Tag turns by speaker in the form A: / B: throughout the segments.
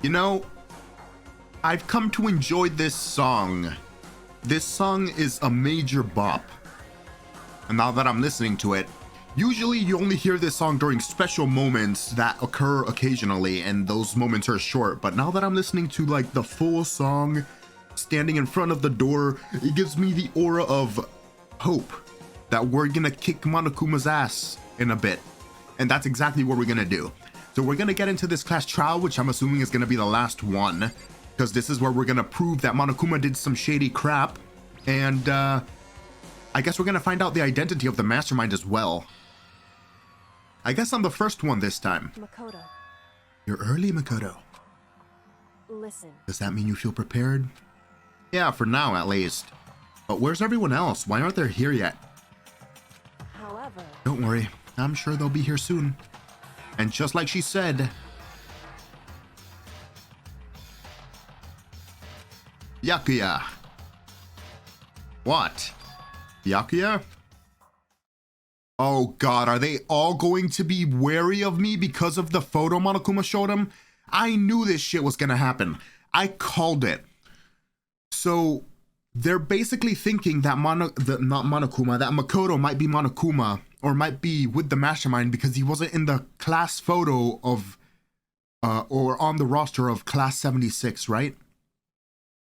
A: You know, I've come to enjoy this song. This song is a major bop. And now that I'm listening to it, usually you only hear this song during special moments that occur occasionally, and those moments are short. But now that I'm listening to like the full song, standing in front of the door, it gives me the aura of hope that we're gonna kick Monokuma's ass in a bit. And that's exactly what we're gonna do. So we're gonna get into this class trial, which I'm assuming is gonna be the last one, because this is where we're gonna prove that Monokuma did some shady crap. And I guess we're gonna find out the identity of the mastermind as well. I guess I'm the first one this time.
B: Makoto.
A: You're early, Makoto.
B: Listen.
A: Does that mean you feel prepared? Yeah, for now at least. But where's everyone else? Why aren't they here yet?
B: However...
A: Don't worry, I'm sure they'll be here soon. And just like she said... Yakuya. What? Yakuya? Oh god, are they all going to be wary of me because of the photo Monokuma showed them? I knew this shit was gonna happen. I called it. So they're basically thinking that not Monokuma, that Makoto might be Monokuma, or might be with the mastermind because he wasn't in the class photo of, or on the roster of class 76, right?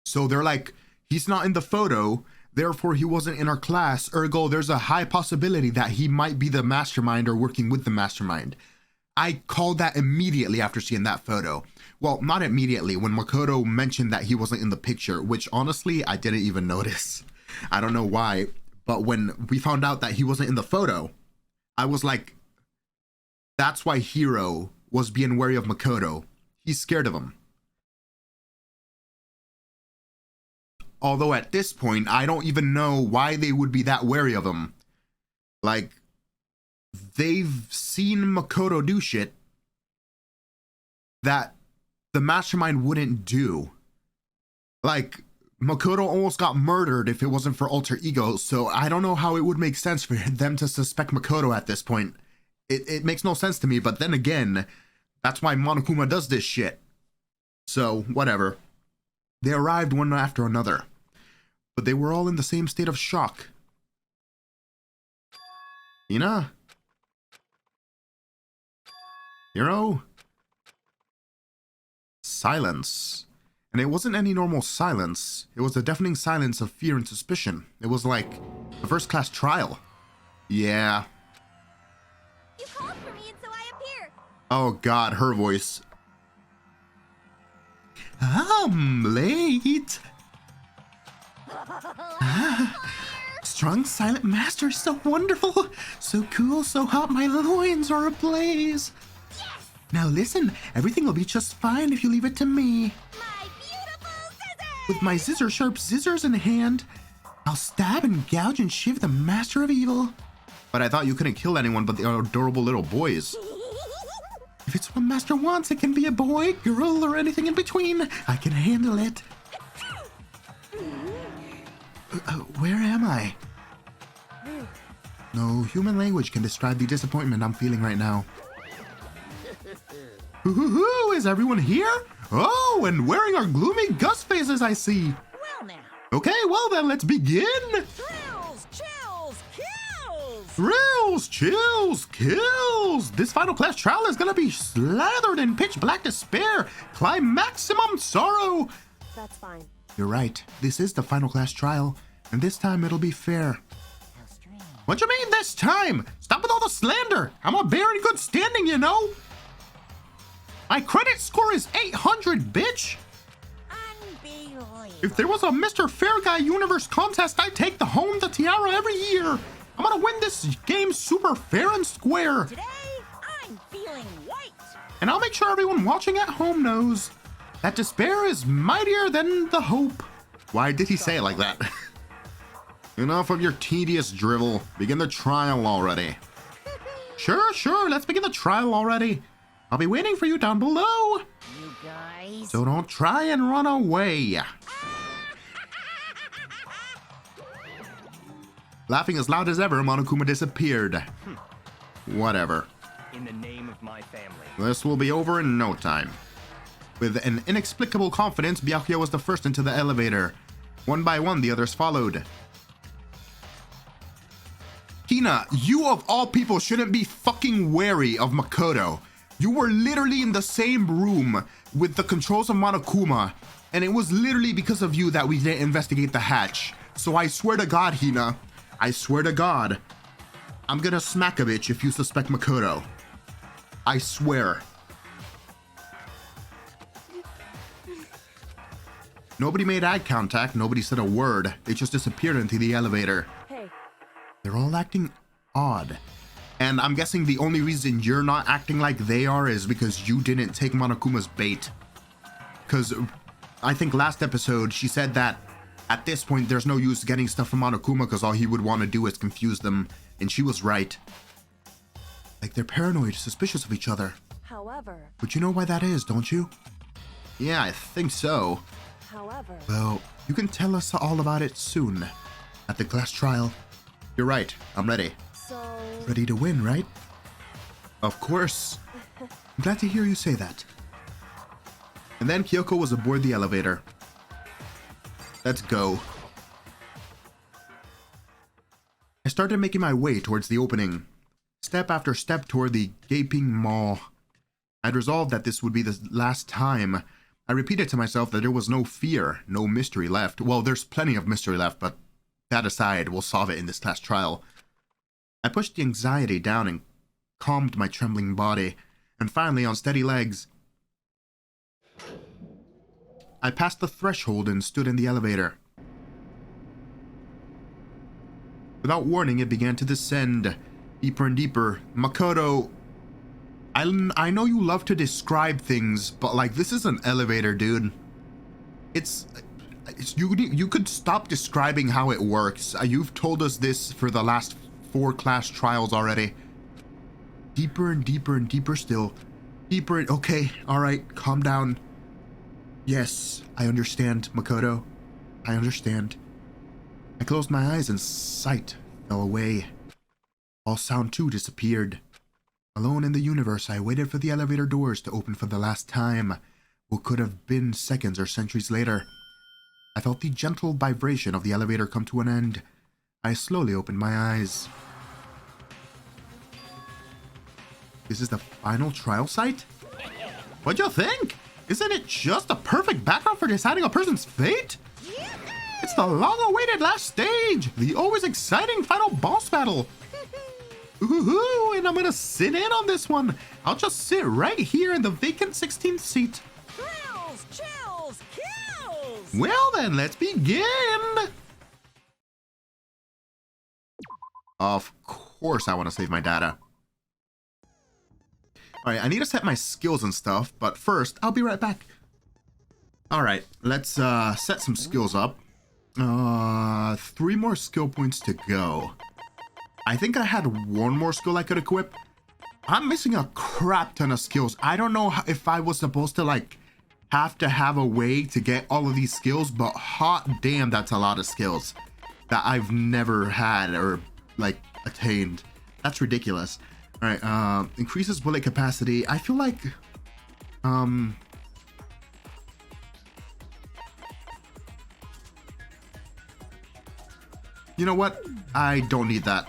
A: So they're like, he's not in the photo, therefore he wasn't in our class, ergo there's a high possibility that he might be the mastermind or working with the mastermind. I called that immediately after seeing that photo. Well, not immediately, when Makoto mentioned that he wasn't in the picture, which honestly, I didn't even notice. I don't know why, but when we found out that he wasn't in the photo, I was like, that's why Hiro was being wary of Makoto. He's scared of him. Although at this point, I don't even know why they would be that wary of him. Like, they've seen Makoto do shit that the mastermind wouldn't do. Like, Makoto almost got murdered if it wasn't for alter ego, so I don't know how it would make sense for them to suspect Makoto at this point. It makes no sense to me, but then again, that's why Monokuma does this shit. So, whatever. They arrived one after another, but they were all in the same state of shock. Ina? Hiro? Silence. And it wasn't any normal silence. It was a deafening silence of fear and suspicion. It was like a first-class trial. Yeah.
B: You called for me and so I appear.
A: Oh god, her voice. I'm late. Strong silent master, so wonderful. So cool, so hot, my loins are ablaze.
B: Yes!
A: Now listen, everything will be just fine if you leave it to me.
B: My beautiful scissors!
A: With my scissor-sharp scissors in hand, I'll stab and gouge and shiv the master of evil. But I thought you couldn't kill anyone but the adorable little boys. If it's what master wants, it can be a boy, girl, or anything in between. I can handle it. Where am I? No human language can describe the disappointment I'm feeling right now. Hoo-hoo-hoo, is everyone here? Oh, and wearing our gloomy gust faces, I see.
B: Well now.
A: Okay, well then, let's begin.
B: Thrills, chills, kills!
A: Thrills, chills, kills. This final class trial is gonna be slathered in pitch black despair, climaximum sorrow.
B: That's fine.
A: You're right, this is the final class trial, and this time it'll be fair.
B: How strange.
A: What you mean this time? Stop with all the slander. I'm a bear in good standing, you know. My credit score is 800, bitch.
B: Unbelievable.
A: If there was a Mr. Fair Guy Universe contest, I'd take the tiara every year. I'm gonna win this game super fair and square.
B: Today, I'm feeling white.
A: And I'll make sure everyone watching at home knows that despair is mightier than the hope. Why did he say it like that? Enough of your tedious drivel. Begin the trial already. Sure, let's begin the trial already. I'll be waiting for you down below.
B: You guys.
A: So don't try and run away. Laughing as loud as ever, Monokuma disappeared. Whatever.
C: In the name of my family.
A: This will be over in no time. With an inexplicable confidence, Byakuya was the first into the elevator. One by one, the others followed. Hina, you of all people shouldn't be fucking wary of Makoto. You were literally in the same room with the controls of Monokuma, and it was literally because of you that we didn't investigate the hatch. So I swear to God, Hina, I swear to God, I'm gonna smack a bitch if you suspect Makoto. I swear. Nobody made eye contact, nobody said a word. They just disappeared into the elevator.
B: Hey.
A: They're all acting odd. And I'm guessing the only reason you're not acting like they are is because you didn't take Monokuma's bait. Because I think last episode she said that at this point there's no use getting stuff from Monokuma because all he would want to do is confuse them. And she was right. Like they're paranoid, suspicious of each other.
B: However.
A: But you know why that is, don't you? Yeah, I think so.
B: However.
A: Well, you can tell us all about it soon. At the class trial. You're right, I'm ready.
B: So.
A: Ready to win, right? Of course. I'm glad to hear you say that. And then Kyoko was aboard the elevator. Let's go. I started making my way towards the opening. Step after step toward the gaping maw. I'd resolved that this would be the last time. I repeated to myself that there was no fear, no mystery left. Well, there's plenty of mystery left, but that aside, we'll solve it in this class trial. I pushed the anxiety down and calmed my trembling body, and finally, on steady legs, I passed the threshold and stood in the elevator. Without warning, it began to descend, deeper and deeper. Makoto, I know you love to describe things, but like this is an elevator, dude. It's you could stop describing how it works. You've told us this for the last 4 class trials already. Deeper and deeper and deeper still. Deeper and okay, alright, calm down. Yes, I understand, Makoto. I understand. I closed my eyes and sight fell away. All sound too disappeared. Alone in the universe, I waited for the elevator doors to open for the last time. What could have been seconds or centuries later. I felt the gentle vibration of the elevator come to an end. I slowly opened my eyes. This is the final trial site? What'd you think? Isn't it just a perfect background for deciding a person's fate? It's the long-awaited last stage, the always exciting final boss battle. Ooh, and I'm gonna sit in on this one. I'll just sit right here in the vacant 16th seat.
B: Thrills, chills, kills!
A: Well then, let's begin! Of course I want to save my data. Alright, I need to set my skills and stuff, but first, I'll be right back. Alright, let's set some skills up. 3 more skill points to go. I think I had 1 more skill I could equip. I'm missing a crap ton of skills. I don't know if I was supposed to like have a way to get all of these skills, but hot damn, that's a lot of skills that I've never had or like attained. That's ridiculous. All right, increases bullet capacity. I feel like you know what? I don't need that.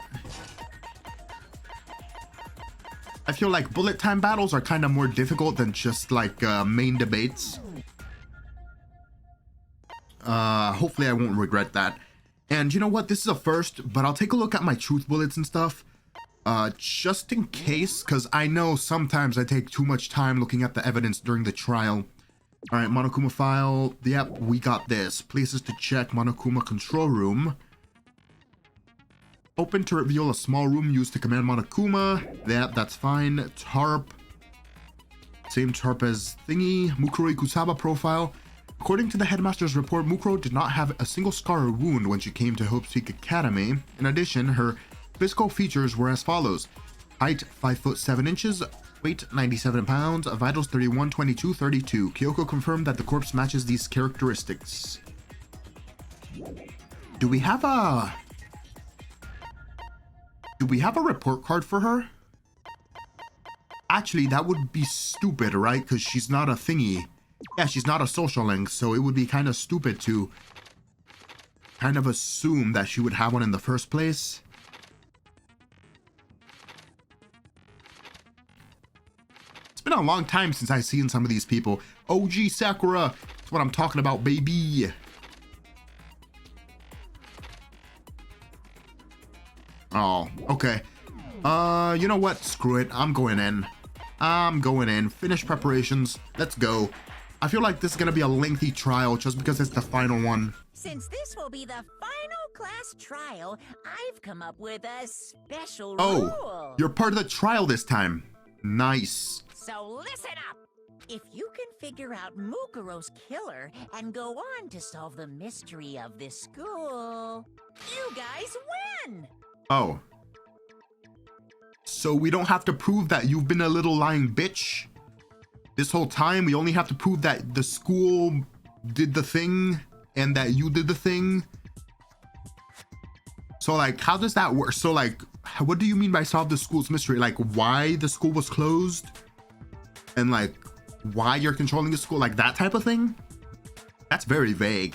A: I feel like bullet time battles are kind of more difficult than just like main debates. Hopefully I won't regret that. And you know what? This is a first, but I'll take a look at my truth bullets and stuff. Just in case, because I know sometimes I take too much time looking at the evidence during the trial. Alright, Monokuma file. Yep, we got this. Places to check. Monokuma control room. Open to reveal a small room used to command Monokuma. That's fine. Tarp. Same tarp as thingy. Mukuro Ikusaba profile. According to the headmaster's report, Mukuro did not have a single scar or wound when she came to Hope's Peak Academy. In addition, her physical features were as follows. Height 5 foot 7 inches. Weight 97 pounds. Vitals 31, 22, 32. Kyoko confirmed that the corpse matches these characteristics. Do we have a report card for her? Actually, that would be stupid, right? Because she's not a thingy. Yeah, she's not a social link, so it would be kind of stupid to kind of assume that she would have one in the first place. It's been a long time since I've seen some of these people. OG Sakura, that's what I'm talking about, baby. Oh, okay. You know what? Screw it. I'm going in. Finish preparations. Let's go. I feel like this is gonna be a lengthy trial just because it's the final one.
C: Since this will be the final class trial, I've come up with a special
A: Oh,
C: rule.
A: you're part of the trial this time. Nice.
C: So listen up. If you can figure out Mukuro's killer and go on to solve the mystery of this school, you guys win.
A: Oh. So we don't have to prove that you've been a little lying bitch? This whole time, we only have to prove that the school did the thing and that you did the thing? So, like, how does that work? So, like, what do you mean by solve the school's mystery? Like, why the school was closed? And, like, why you're controlling the school? Like, that type of thing? That's very vague.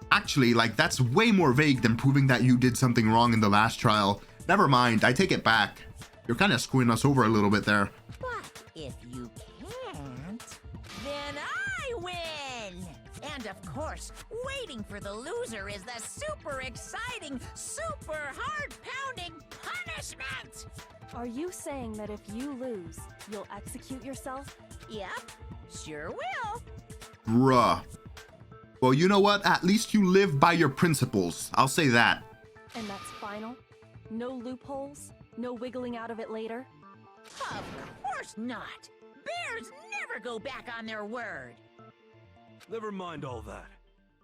A: Actually, like, that's way more vague than proving that you did something wrong in the last trial. Never mind, I take it back. You're kind of screwing us over a little bit there.
C: But if you can't, then I win! And of course, waiting for the loser is the super exciting, super heart-pounding punishment!
D: Are you saying that if you lose, you'll execute yourself?
C: Yep, sure will.
A: Bruh. Well, you know what? At least you live by your principles. I'll say that.
D: And that's final? No loopholes? No wiggling out of it later?
C: Of course not! Bears never go back on their word!
E: Never mind all that.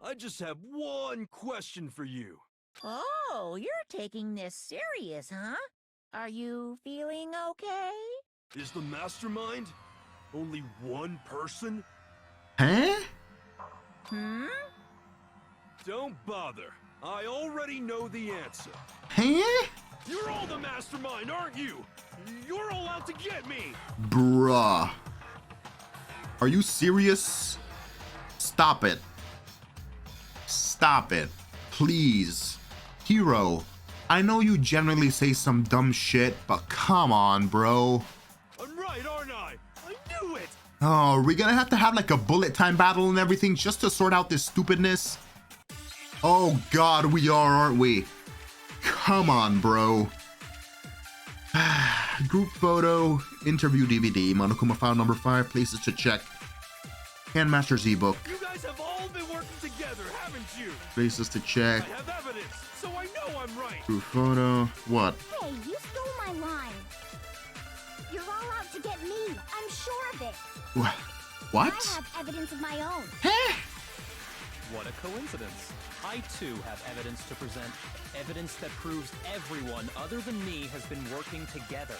E: I just have one question for you.
C: Oh, you're taking this serious, huh? Are you feeling okay?
E: Is the mastermind only one person?
A: Huh?
C: Hmm?
E: Don't bother. I already know the answer.
A: Huh?
E: You're all the mastermind, aren't you? You're all out to get me!
A: Bruh. Are you serious? Stop it. Stop it. Please. Hero, I know you generally say some dumb shit, but come on, bro.
E: I'm right, aren't I? I knew it!
A: Oh, are we gonna have to have like a bullet time battle and everything just to sort out this stupidness? Oh god, we are, aren't we? Come on, bro. Group photo, interview DVD, Monokuma file number 5, places to check. Handmaster's ebook,
E: You guys have all been working together, haven't you?
A: places to check.
E: I have evidence, so I know I'm right.
A: Group photo, what?
B: Hey, you stole my line. You're all out to get me. I'm sure of it.
A: What?
B: I have evidence of my own.
F: What a coincidence. I too have evidence to present. Evidence that proves everyone other than me has been working together.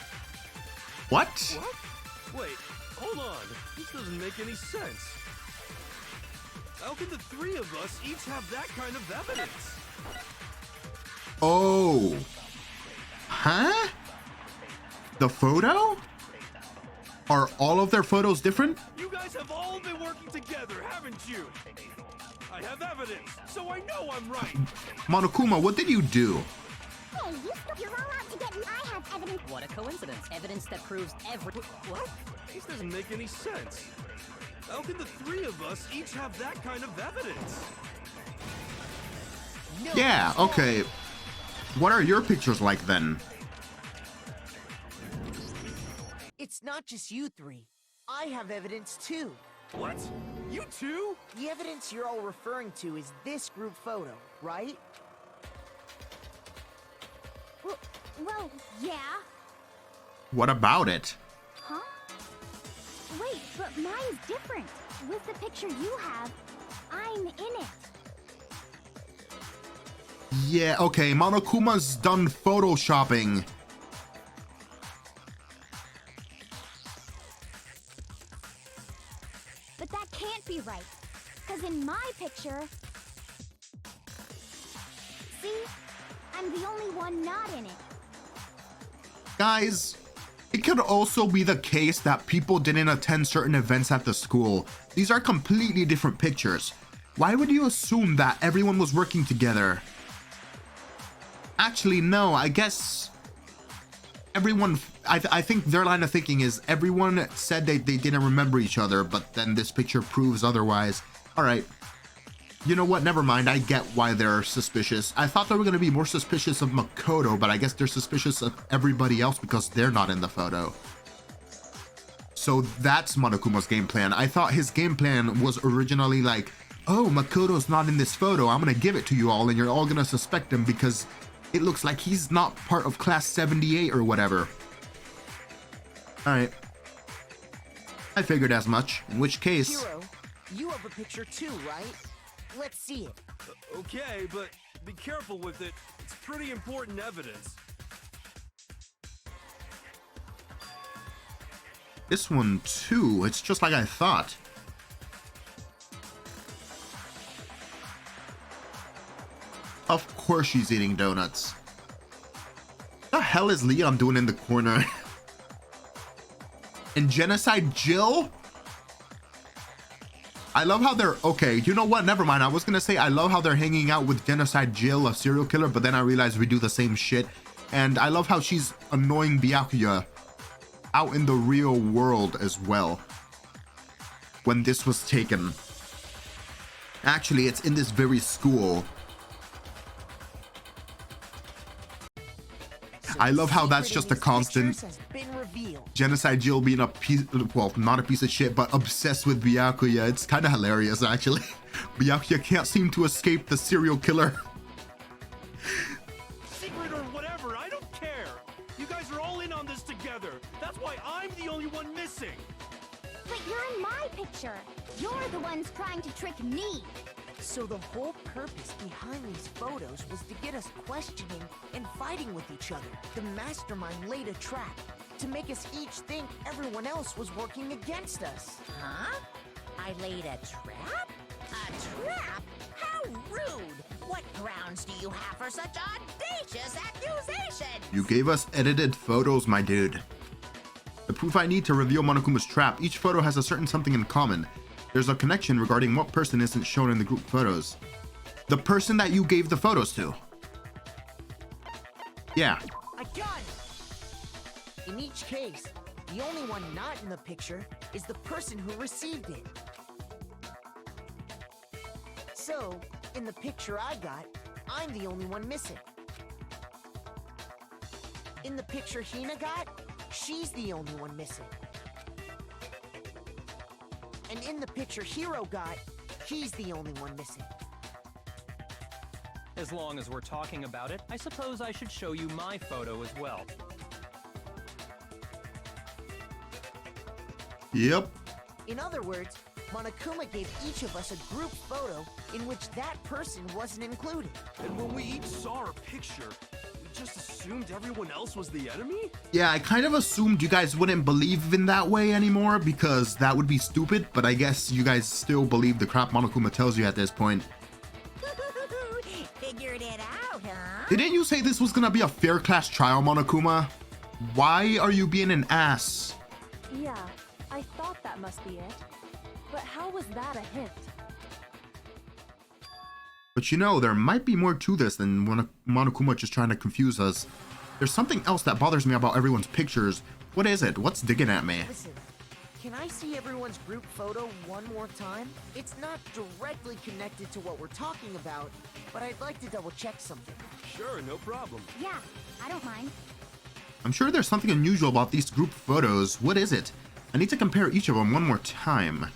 A: What?
E: What? Wait, hold on. This doesn't make any sense. How can the three of us each have that kind of evidence?
A: Oh. Huh? The photo? Are all of their photos different?
E: You guys have all been working together, haven't you? I have evidence, so I know I'm right.
A: Monokuma, what did you do?
B: Hey, you're all out to get me. I have evidence.
G: What a coincidence. Evidence that proves
E: What? This doesn't make any sense. How can the three of us each have that kind of evidence?
A: Yeah, okay. What are your pictures like then?
H: It's not just you three. I have evidence too.
E: What? You too?
H: The evidence you're all referring to is this group photo, right?
B: Well, yeah.
A: What about it?
B: Huh? Wait, but mine's different. With the picture you have, I'm in it.
A: Yeah, okay, Monokuma's done photoshopping.
B: But that can't be right. Because in my picture... See? I'm the only one not in it.
A: Guys, It could also be the case that people didn't attend certain events at the school. These are completely different pictures. Why would you assume that everyone was working together? Actually, no, I guess everyone, I think their line of thinking is everyone said they didn't remember each other, but then this picture proves otherwise. All right. You know what? Never mind. I get why they're suspicious. I thought they were going to be more suspicious of Makoto, but I guess they're suspicious of everybody else because they're not in the photo. So that's Monokuma's game plan. I thought his game plan was originally like, oh, Makoto's not in this photo. I'm going to give it to you all and you're all going to suspect him because it looks like he's not part of class 78 or whatever. All right. I figured as much, in which case...
H: Hero, you have a picture too, right? Let's see it.
E: Okay, but be careful with it. It's pretty important evidence.
A: This one too, it's just like I thought. Of course she's eating donuts. What the hell is Leon doing in the corner? And Genocide Jill? I love how they're, okay, you know what, never mind. I was gonna say I love how they're hanging out with Genocide Jill, a serial killer, but then I realized we do the same shit. And I love how she's annoying Byakuya out in the real world as well when this was taken. Actually, it's in this very school. I love how that's just a constant. Genocide Jill being a piece, well, not a piece of shit, but obsessed with Byakuya. It's kind of hilarious, actually. Byakuya can't seem to escape the serial killer.
E: Secret or whatever, I don't care. You guys are all in on this together. That's why I'm the only one missing.
B: But you're in my picture. You're the ones trying to trick me.
H: So the whole purpose behind these photos was to get us questioning and fighting with each other. The mastermind laid a trap to make us each think everyone else was working against us.
C: Huh? I laid a trap? A trap? How rude! What grounds do you have for such audacious accusations?
A: You gave us edited photos, my dude. The proof I need to reveal Monokuma's trap. Each photo has a certain something in common. There's a connection regarding what person isn't shown in the group photos. The person that you gave the photos to. Yeah.
H: I got it! In each case, the only one not in the picture is the person who received it. So, in the picture I got, I'm the only one missing. In the picture Hina got, she's the only one missing. And in the picture Hero got, he's the only one missing.
F: As long as we're talking about it, I suppose I should show you my photo as well.
A: Yep.
H: In other words, Monokuma gave each of us a group photo in which that person wasn't included.
E: And when we each saw our picture, we just assumed everyone else was the enemy?
A: Yeah, I kind of assumed you guys wouldn't believe in that way anymore because that would be stupid, but I guess you guys still believe the crap Monokuma tells you at this point.
C: Figured it out, huh?
A: Didn't you say this was gonna be a fair class trial, Monokuma? Why are you being an ass?
D: Yeah, I thought that must be it. But how was that a hint?
A: But you know, there might be more to this than Monokuma just trying to confuse us. There's something else that bothers me about everyone's pictures. What is it? What's digging at me?
H: Listen, can I see everyone's group photo one more time? It's not directly connected to what we're talking about, but I'd like to double check something.
E: Sure, no problem.
B: Yeah, I don't mind.
A: I'm sure there's something unusual about these group photos. What is it? I need to compare each of them one more time.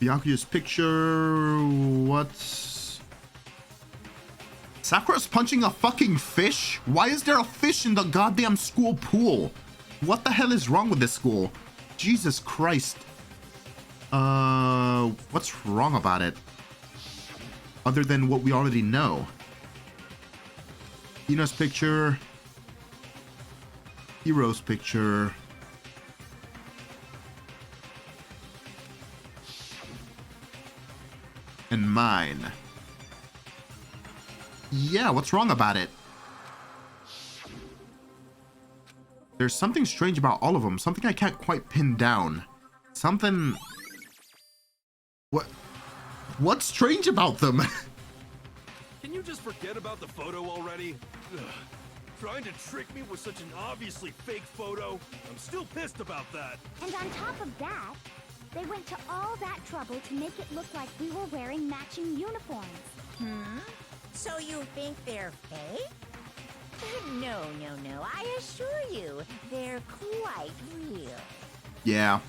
A: Byakuya's picture... What's... Sakura's punching a fucking fish? Why is there a fish in the goddamn school pool? What the hell is wrong with this school? Jesus Christ. What's wrong about it? Other than what we already know. Hina's picture. Hero's picture. And mine. Yeah, what's wrong about it? There's something strange about all of them. Something I can't quite pin down. Something... What's strange about them?
E: Can you just forget about the photo already? Ugh. Trying to trick me with such an obviously fake photo? I'm still pissed about that.
B: And on top of that, they went to all that trouble to make it look like we were wearing matching uniforms.
C: So you think they're fake? No. I assure you, they're quite real.
A: Yeah.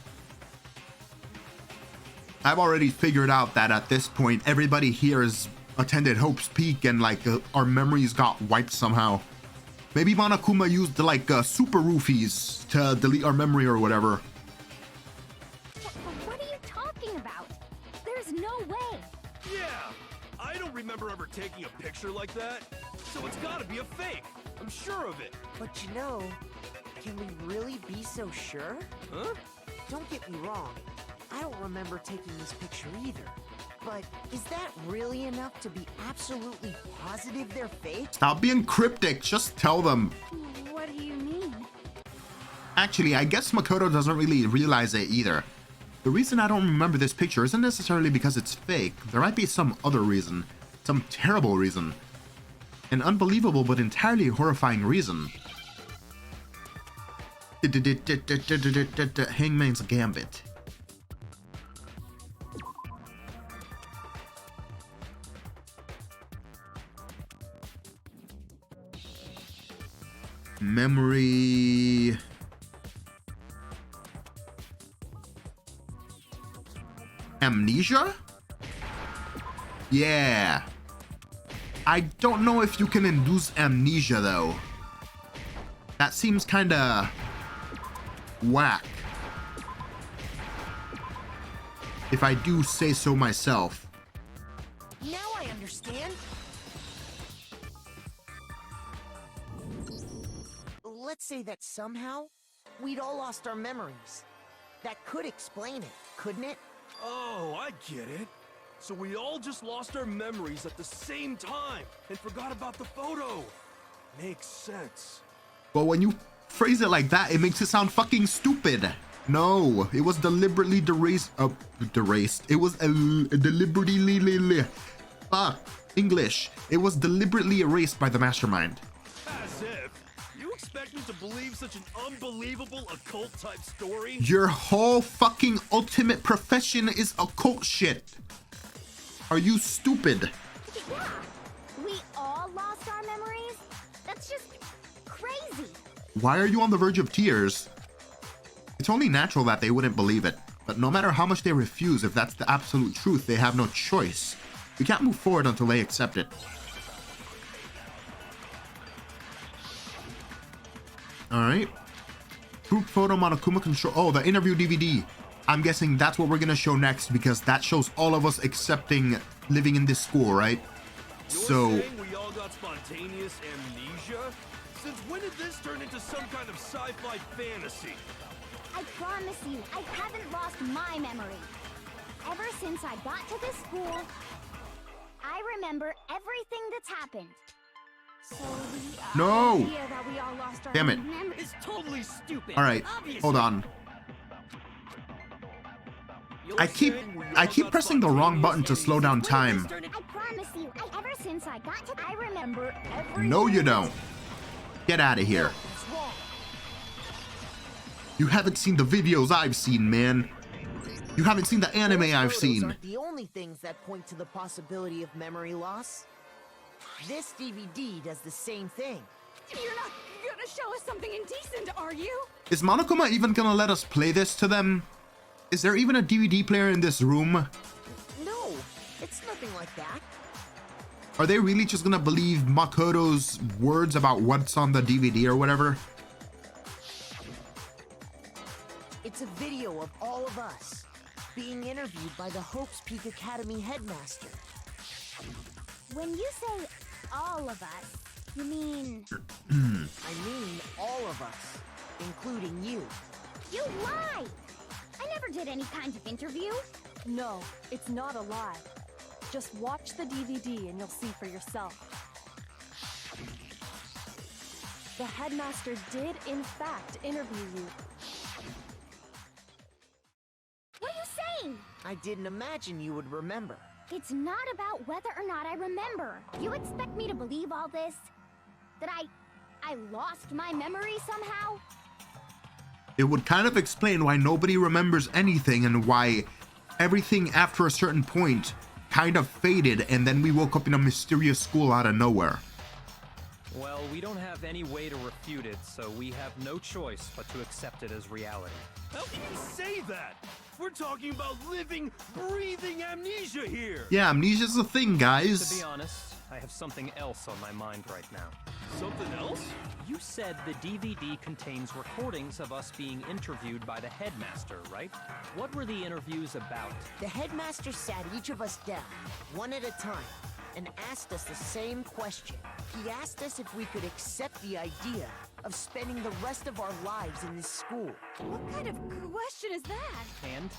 A: I've already figured out that at this point, everybody here has attended Hope's Peak and like our memories got wiped somehow. Maybe Monokuma used like super roofies to delete our memory or whatever.
B: What are you talking about? There's no way.
E: Yeah, I don't remember ever taking a picture like that, so it's gotta be a fake. I'm sure of it.
H: But you know, can we really be so sure?
E: Huh?
H: Don't get me wrong, I don't remember taking this picture either. But is that really enough to be absolutely positive they're fake?
A: Stop being cryptic, just tell them.
B: What do you mean?
A: Actually, I guess Makoto doesn't really realize it either. The reason I don't remember this picture isn't necessarily because it's fake. There might be some other reason. Some terrible reason. An unbelievable but entirely horrifying reason. Hangman's Gambit. Memory. Amnesia? Yeah. I don't know if you can induce amnesia though. That seems kinda whack, if I do say so myself.
H: Now I understand. Let's say that somehow we'd all lost our memories. That could explain it, couldn't it?
E: Oh, I get it. So we all just lost our memories at the same time and forgot about the photo. Makes sense.
A: But when you phrase it like that, it makes it sound fucking stupid. No, it was deliberately deraced. It was deliberately, fuck, English. It was deliberately erased by the mastermind.
E: As if. You expect me to believe such an unbelievable occult type story?
A: Your whole fucking ultimate profession is occult shit. Are you stupid?
B: Yeah, we all lost our memories? That's just crazy.
A: Why are you on the verge of tears? It's only natural that they wouldn't believe it, but no matter how much they refuse, if that's the absolute truth, they have no choice. We can't move forward until they accept it. Alright. Group photo Monokuma control. Oh, the interview DVD. I'm guessing that's what we're gonna show next because that shows all of us accepting living in this school, right?
E: You're
A: So
E: saying we all got spontaneous amnesia? Since when did this turn into some kind of sci-fi fantasy?
B: I promise you, I haven't lost my memory. Ever since I got to this school, I remember everything that's happened.
D: So the
A: No!
D: idea that we all lost our
A: Damn it.
D: memories.
C: It's totally stupid.
A: Alright, hold on.
E: You're
A: I keep
E: saying we all got
A: pressing the wrong button to slow down time.
B: I promise you, ever since I got to, I remember every.
A: No, you don't. Get out of here.
H: That's wrong.
A: You haven't seen the videos I've seen, man. You haven't seen the anime
H: Those
A: I've
H: photos
A: seen.
H: aren't the only things that point to the possibility of memory loss. This DVD does the same thing.
D: You're not gonna show us something indecent, are you?
A: Is Monokuma even gonna let us play this to them? Is there even a DVD player in this room?
H: No, it's nothing like that.
A: Are they really just gonna believe Makoto's words about what's on the DVD or whatever?
H: It's a video of all of us being interviewed by the Hope's Peak Academy headmaster.
B: When you say all of us, you mean
H: I mean all of us, including you.
B: you lied. I never did any kind of interview.
D: No, it's not a lie. Just watch the DVD and you'll see for yourself. The headmaster did, in fact, interview you.
B: What are you saying?
H: I didn't imagine you would remember.
B: It's not about whether or not I remember. You expect me to believe all this? That I lost my memory somehow?
A: It would kind of explain why nobody remembers anything and why everything after a certain point kind of faded and then we woke up in a mysterious school out of nowhere.
F: Well, we don't have any way to refute it, so we have no choice but to accept it as reality.
E: How can you say that? We're talking about living, breathing amnesia here.
A: Yeah, amnesia's a thing, guys.
F: To be honest, I have something else on my mind right now.
E: Something else?
F: You said the DVD contains recordings of us being interviewed by the headmaster, right? What were the interviews about?
H: The headmaster sat each of us down, one at a time, and asked us the same question. He asked us if we could accept the idea of spending the rest of our lives in this school.
D: What kind of question is that?
F: And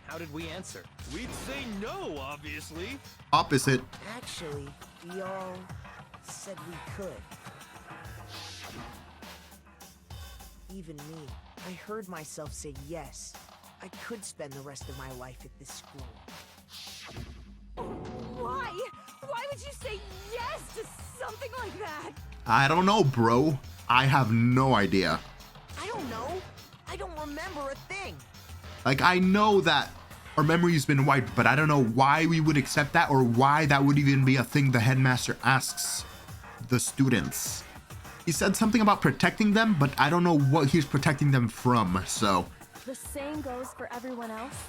F: how did we answer?
E: We'd say no, obviously.
A: Opposite.
H: Actually, we all said we could. Even me. I heard myself say yes. I could spend the rest of my life at this school.
D: Why? Why would you say yes to something like that?
A: I don't know, bro. I have no idea.
H: I don't know. I don't remember a thing.
A: Like, I know that our memory's been wiped, but I don't know why we would accept that or why that would even be a thing the headmaster asks the students. He said something about protecting them, but I don't know what he's protecting them from, so.
D: The same goes for everyone else.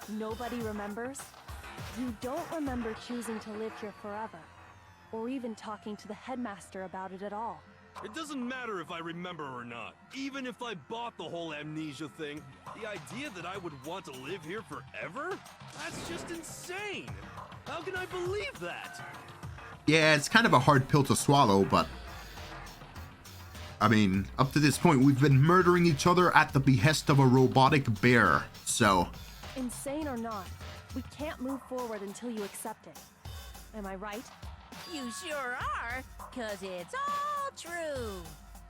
D: Nobody remembers. You don't remember choosing to live here forever, or even talking to the headmaster about it at all.
E: It doesn't matter if I remember or not. Even if I bought the whole amnesia thing, the idea that I would want to live here forever? That's just insane. How can I believe that?
A: Yeah, it's kind of a hard pill to swallow, but I mean, up to this point, we've been murdering each other at the behest of a robotic bear, so.
D: Insane or not, we can't move forward until you accept it. Am I right?
C: You sure are, 'cause it's all true.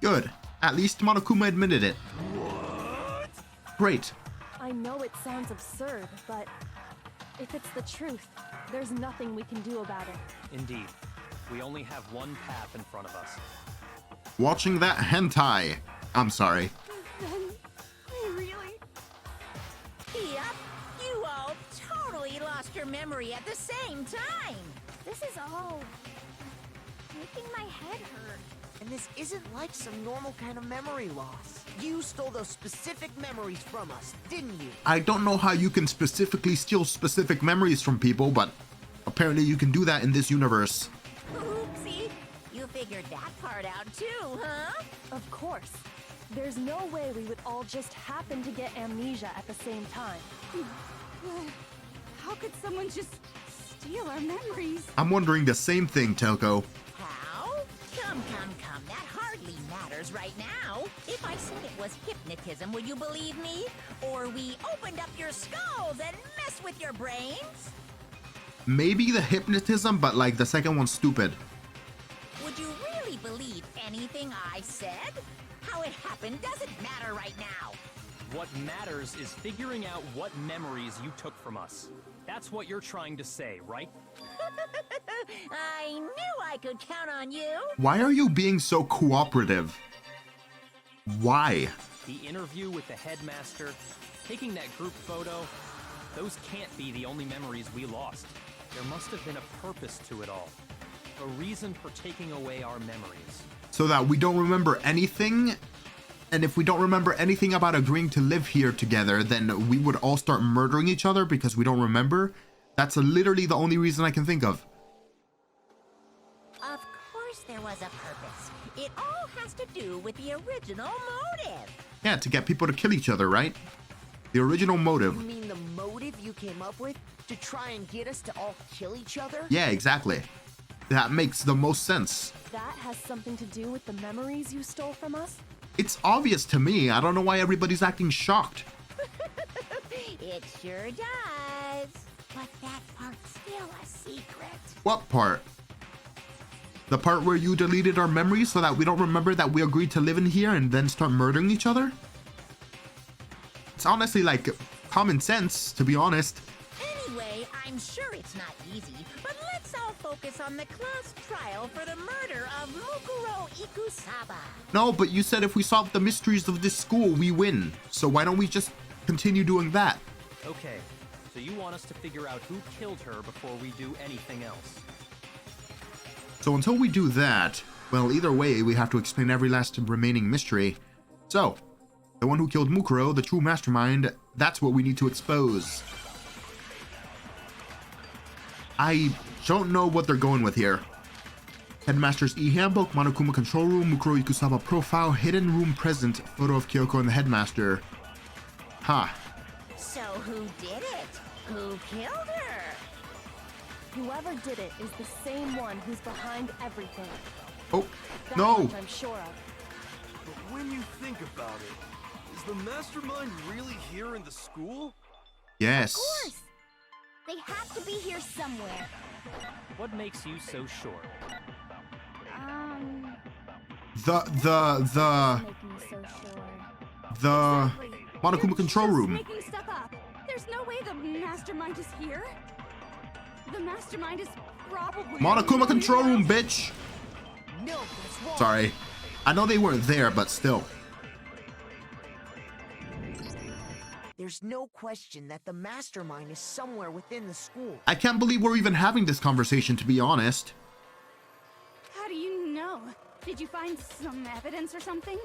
A: Good. At least Monokuma admitted it.
E: What?
A: Great.
D: I know it sounds absurd, but if it's the truth, there's nothing we can do about it.
F: Indeed. We only have one path in front of us.
A: Watching that hentai. I'm sorry.
D: Really?
C: Yep, you all totally lost your memory at the same time.
B: This is all making my head hurt.
H: And this isn't like some normal kind of memory loss. You stole those specific memories from us, didn't you?
A: I don't know how you can specifically steal specific memories from people, but apparently you can do that in this universe.
C: Oopsie, you figured that part out too, huh?
D: Of course. There's no way we would all just happen to get amnesia at the same time.
B: How could someone just steal our memories?
A: I'm wondering the same thing, Telco.
C: How? Come, that hardly matters right now. If I said it was hypnotism, would you believe me? Or we opened up your skulls and messed with your brains?
A: Maybe the hypnotism, but like the second one's stupid.
C: Would you really believe anything I said? How it happened doesn't matter right now.
F: What matters is figuring out what memories you took from us. That's what you're trying to say, right?
C: I knew I could count on you.
A: Why are you being so cooperative? Why?
F: The interview with the headmaster, taking that group photo, those can't be the only memories we lost. There must have been a purpose to it all. A reason for taking away our memories.
A: So that we don't remember anything? And if we don't remember anything about agreeing to live here together, then we would all start murdering each other because we don't remember? That's literally the only reason I can think of.
C: Of course there was a purpose. It all has to do with the original motive.
A: Yeah, to get people to kill each other, right? The original motive.
H: You mean the motive you came up with? To try and get us to all kill each other?
A: Yeah, exactly. That makes the most sense.
D: That has something to do with the memories you stole from us?
A: It's obvious to me. I don't know why everybody's acting shocked.
C: It sure does. But that part's still a secret.
A: What part? The part where you deleted our memories so that we don't remember that we agreed to live in here and then start murdering each other? It's honestly like common sense, to be honest.
C: Anyway, I'm sure it's not easy, but let's all focus on the close trial for the murder of Mukuro Ikusaba.
A: No, but you said if we solve the mysteries of this school, we win. So why don't we just continue doing that?
F: Okay, so you want us to figure out who killed her before we do anything else?
A: So until we do that, well, either way, we have to explain every last remaining mystery. So, the one who killed Mukuro, the true mastermind, that's what we need to expose. I don't know what they're going with here. Headmaster's e-handbook, Monokuma control room, Mukuro Ikusaba profile, hidden room present, photo of Kyoko and the headmaster. Huh.
C: So who did it? Who killed her?
D: Whoever did it is the same one who's behind everything.
A: Oh,
D: That
A: no!
D: much I'm sure of.
E: But when you think about it, is the mastermind really here in the school?
A: Yes.
B: Of course. They have to be here somewhere.
F: What makes you so sure?
A: The
B: Make me so sure.
A: the
B: Exactly.
A: Monokuma
I: You're
A: control
I: just
A: room.
I: making stuff up. There's no way the mastermind is here. The mastermind is probably
A: Monokuma control room, bitch!
H: No, that's wrong.
A: Sorry. I know they weren't there, but still.
H: There's no question that the mastermind is somewhere within the school.
A: I can't believe we're even having this conversation, to be honest.
I: How do you know? Did you find some evidence or something?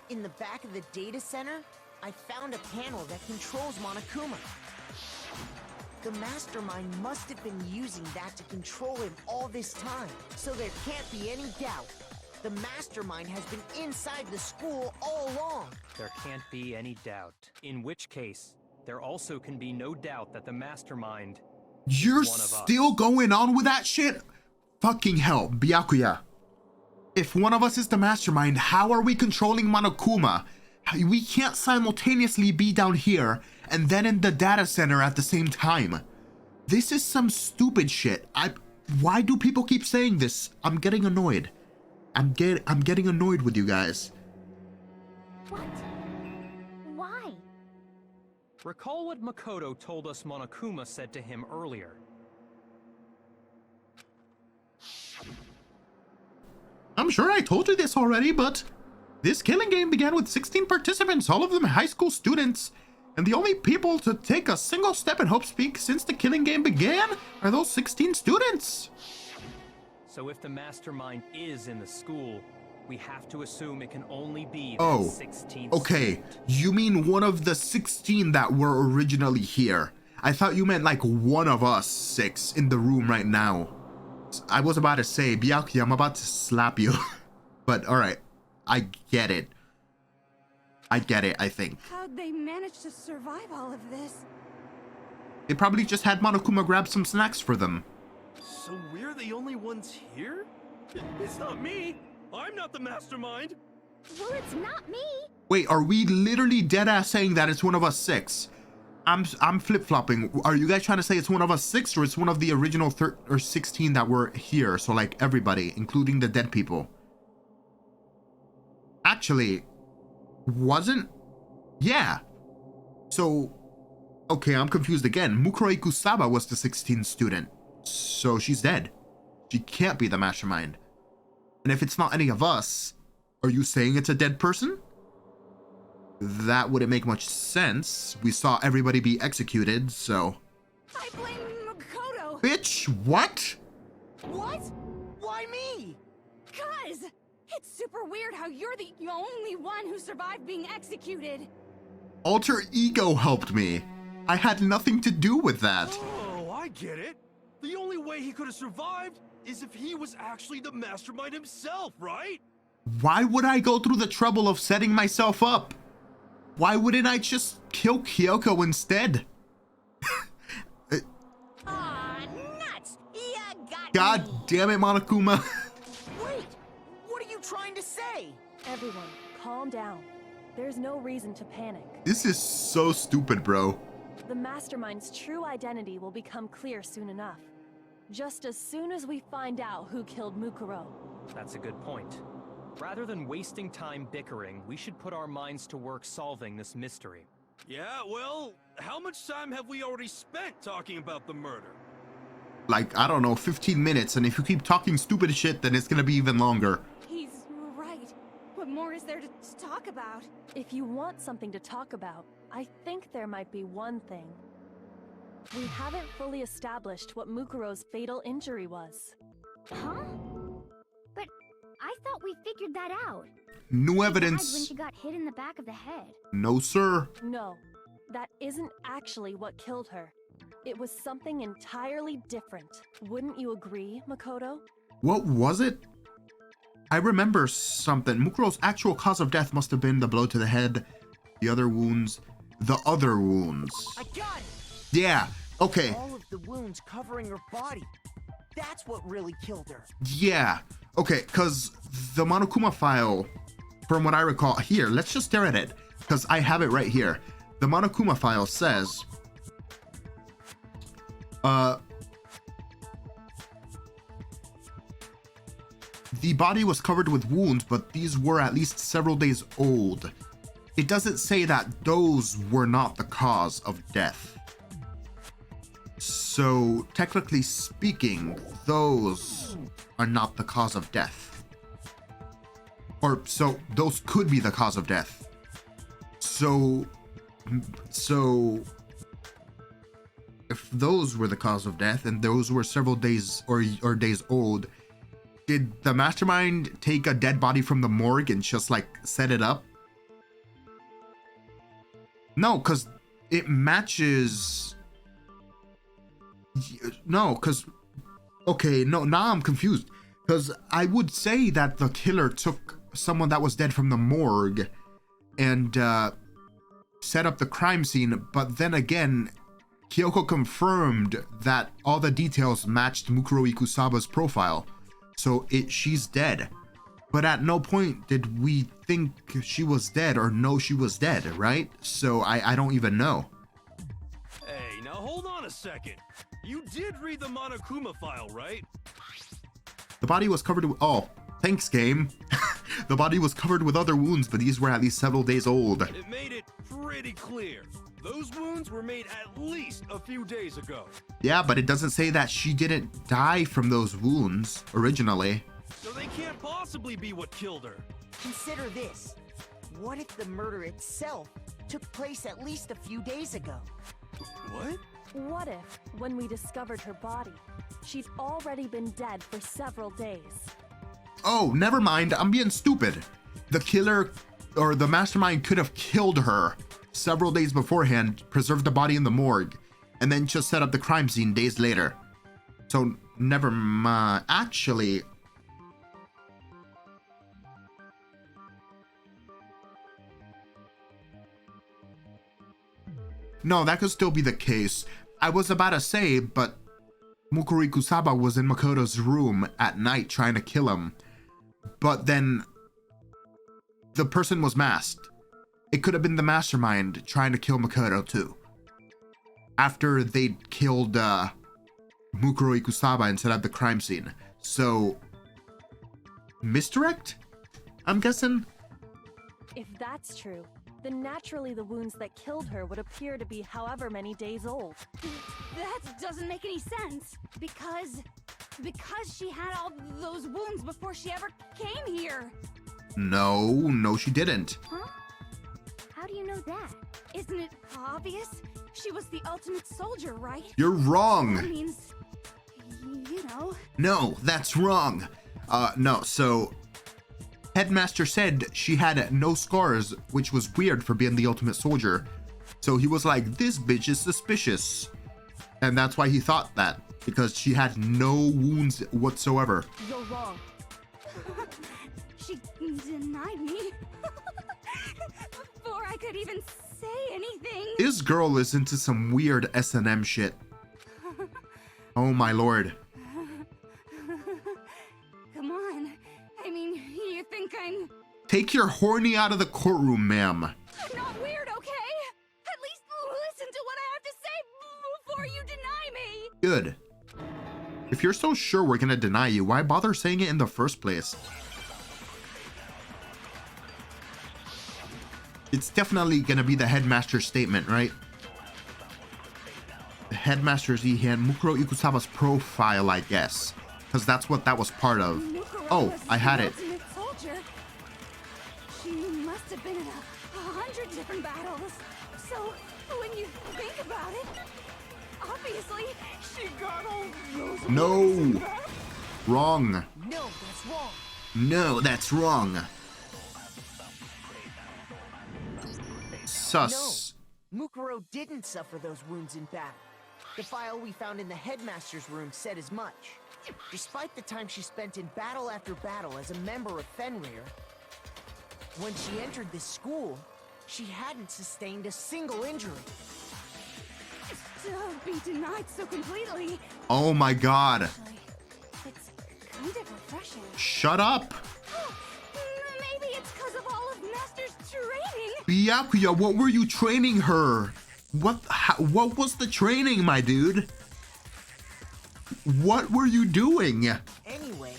H: In the back of the data center, I found a panel that controls Monokuma. The mastermind must have been using that to control him all this time, so there can't be any doubt. The mastermind has been inside the school all along.
F: There can't be any doubt. In which case, there also can be no doubt that the mastermind
A: You're
F: one of us.
A: still going on with that shit? Fucking hell, Byakuya. If one of us is the mastermind, how are we controlling Monokuma? We can't simultaneously be down here and then in the data center at the same time. This is some stupid shit. Why do people keep saying this? I'm getting annoyed. I'm getting annoyed with you guys.
B: What? Why?
F: Recall what Makoto told us Monokuma said to him earlier.
A: I'm sure I told you this already, but this killing game began with 16 participants, all of them high school students. And the only people to take a single step in Hope's Peak since the killing game began are those 16 students.
F: So if the mastermind is in the school, we have to assume it can only be the
A: Oh,
F: 16th
A: okay.
F: student.
A: You mean one of the 16 that were originally here. I thought you meant like one of us 6 in the room right now. I was about to say, Byakuya, I'm about to slap you. But alright, I get it. I get it, I think.
I: How'd they manage to survive all of this?
A: They probably just had Monokuma grab some snacks for them.
E: So we're the only ones here? It's not me! I'm not the mastermind!
B: Well, it's not me.
A: Wait, are we literally deadass saying that it's one of us 6? I'm flip-flopping. Are you guys trying to say it's one of us 6 or it's one of the original 16 that were here? So like everybody, including the dead people. Actually, wasn't? Yeah. So, okay, I'm confused again. Mukuro Ikusaba was the 16th student. So she's dead. She can't be the mastermind. And if it's not any of us, are you saying it's a dead person? That wouldn't make much sense. We saw everybody be executed, so...
I: I blame Makoto!
A: Bitch, what?
H: What? Why me?
I: Cuz! It's super weird how you're the only one who survived being executed.
A: Alter ego helped me. I had nothing to do with that.
E: Oh, I get it! The only way he could have survived is if he was actually the mastermind himself, right?
A: Why would I go through the trouble of setting myself up? Why wouldn't I just kill Kyoko instead?
C: Aw, nuts! Ya got
A: God
C: me.
A: damn it, Monokuma.
H: Wait, what are you trying to say?
D: Everyone, calm down. There's no reason to panic.
A: This is so stupid, bro.
D: The mastermind's true identity will become clear soon enough. just as soon as we find out who killed Mukuro.
F: That's a good point. Rather than wasting time bickering, we should put our minds to work solving this mystery.
E: Yeah, well, how much time have we already spent talking about the murder?
A: Like, I don't know, 15 minutes, and if you keep talking stupid shit, then it's gonna be even longer.
I: He's right. What more is there to talk about?
D: If you want something to talk about, I think there might be one thing. We haven't fully established what Mukuro's fatal injury was.
B: Huh? But I thought we figured that out.
A: New
B: She died when
A: evidence.
B: she got hit in the back of the head.
A: No, sir.
D: No, that isn't actually what killed her. It was something entirely different. Wouldn't you agree, Makoto?
A: What was it? I remember something. Mukuro's actual cause of death must have been the blow to the head, the other wounds.
H: I got it!
A: Yeah, okay.
H: All of the wounds covering her body. That's what really killed her.
A: Yeah, okay, because the Monokuma file, from what I recall, here, let's just stare at it, because I have it right here. The Monokuma file says, the body was covered with wounds, but these were at least several days old. It doesn't say that those were not the cause of death. So, technically speaking, those are not the cause of death. Or, so, those could be the cause of death. So, if those were the cause of death, and those were several days or days old, did the mastermind take a dead body from the morgue and just, like, set it up? No, because it matches... No, because... Okay, no, now I'm confused. Because I would say that the killer took someone that was dead from the morgue and set up the crime scene, but then again, Kyoko confirmed that all the details matched Mukuro Ikusaba's profile. So she's dead. But at no point did we think she was dead or know she was dead, right? So I don't even know.
E: Hey, now hold on a second. You did read the Monokuma file, right?
A: The body was covered with... Oh, thanks, game. The body was covered with other wounds, but these were at least several days old.
E: It made it pretty clear. Those wounds were made at least a few days ago.
A: Yeah, but it doesn't say that she didn't die from those wounds originally.
E: So they can't possibly be what killed her.
H: Consider this. What if the murder itself took place at least a few days ago?
E: What?
D: What if, when we discovered her body, she'd already been dead for several days?
A: Oh, never mind. I'm being stupid. The killer or the mastermind could have killed her several days beforehand, preserved the body in the morgue, and then just set up the crime scene days later. So, never mind. Actually... No, that could still be the case. I was about to say, but Mukuro Ikusaba was in Makoto's room at night trying to kill him. But then the person was masked. It could have been the mastermind trying to kill Makoto too. After they killed Mukuro Ikusaba and set up the crime scene. So, misdirect? I'm guessing?
D: If that's true, then naturally the wounds that killed her would appear to be however many days old.
I: That doesn't make any sense. Because she had all those wounds before she ever came here.
A: No, she didn't.
B: Huh? How do you know that?
I: Isn't it obvious? She was the ultimate soldier, right?
A: You're wrong.
I: That means, you know.
A: No, that's wrong. No, so Headmaster said she had no scars, which was weird for being the ultimate soldier. So he was like, this bitch is suspicious. And that's why he thought that, because she had no wounds whatsoever.
D: You're wrong.
I: She denied me. Before I could even say anything.
A: This girl is into some weird S&M shit. Oh my lord.
I: Come on. I mean, you think I'm
A: Take your horny out of the courtroom, ma'am.
I: not weird, okay? At least listen to what I have to say before you deny me.
A: Good. If you're so sure we're gonna deny you, why bother saying it in the first place? It's definitely gonna be the headmaster's statement, right? The headmaster's e-hand, Mukuro Ikusaba's profile, I guess. Because that's what that was part of. Oh, I had it.
I: Soldier. She must have been in 100 different battles. So, when you think about it, obviously, she got all those.
A: No! Wrong.
H: No, that's wrong.
A: No, that's wrong. Sus.
H: No, Mukuro didn't suffer those wounds in battle. The file we found in the headmaster's room said as much. Despite the time she spent in battle after battle as a member of Fenrir, when she entered this school, she hadn't sustained a single injury.
I: To be denied so completely.
A: Oh my god.
I: Actually, it's kind of refreshing.
A: Shut up.
I: Maybe it's because of all of Master's training.
A: Byakuya, what were you training her? What was the training, my dude? What were you doing?
H: Anyway,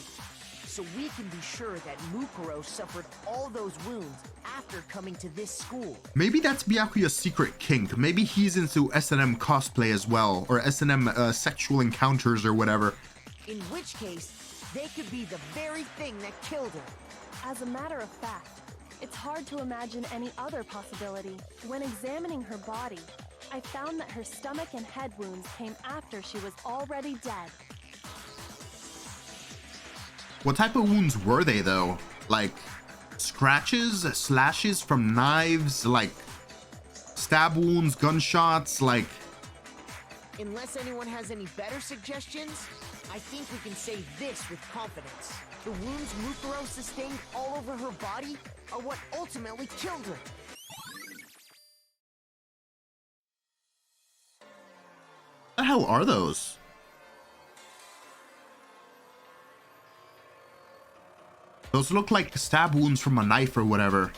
H: so we can be sure that Mukuro suffered all those wounds after coming to this school.
A: Maybe that's Byakuya's secret kink. Maybe he's into S&M cosplay as well, or S&M sexual encounters or whatever.
H: In which case, they could be the very thing that killed her.
D: As a matter of fact, it's hard to imagine any other possibility. When examining her body, I found that her stomach and head wounds came after she was already dead.
A: What type of wounds were they, though? Like, scratches, slashes from knives, like, stab wounds, gunshots, like...
H: Unless anyone has any better suggestions, I think we can say this with confidence. The wounds Mukuro sustained all over her body are what ultimately killed her.
A: What the hell are those? Those look like stab wounds from a knife or whatever.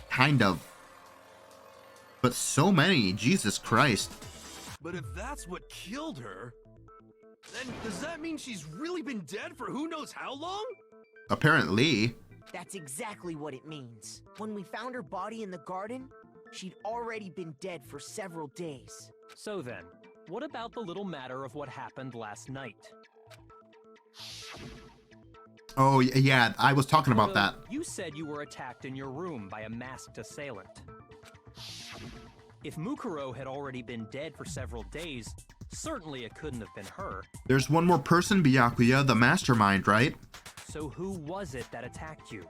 A: Kind of. But so many, Jesus Christ.
E: But if that's what killed her, then does that mean she's really been dead for who knows how long?
A: Apparently.
H: That's exactly what it means. When we found her body in the garden, she'd already been dead for several days.
F: So then, what about the little matter of what happened last night?
A: Oh, yeah, I was talking about that.
F: You said you were attacked in your room by a masked assailant. If Mukuro had already been dead for several days, certainly it couldn't have been her.
A: There's one more person, Byakuya, the mastermind, right?
F: So who was it that attacked you?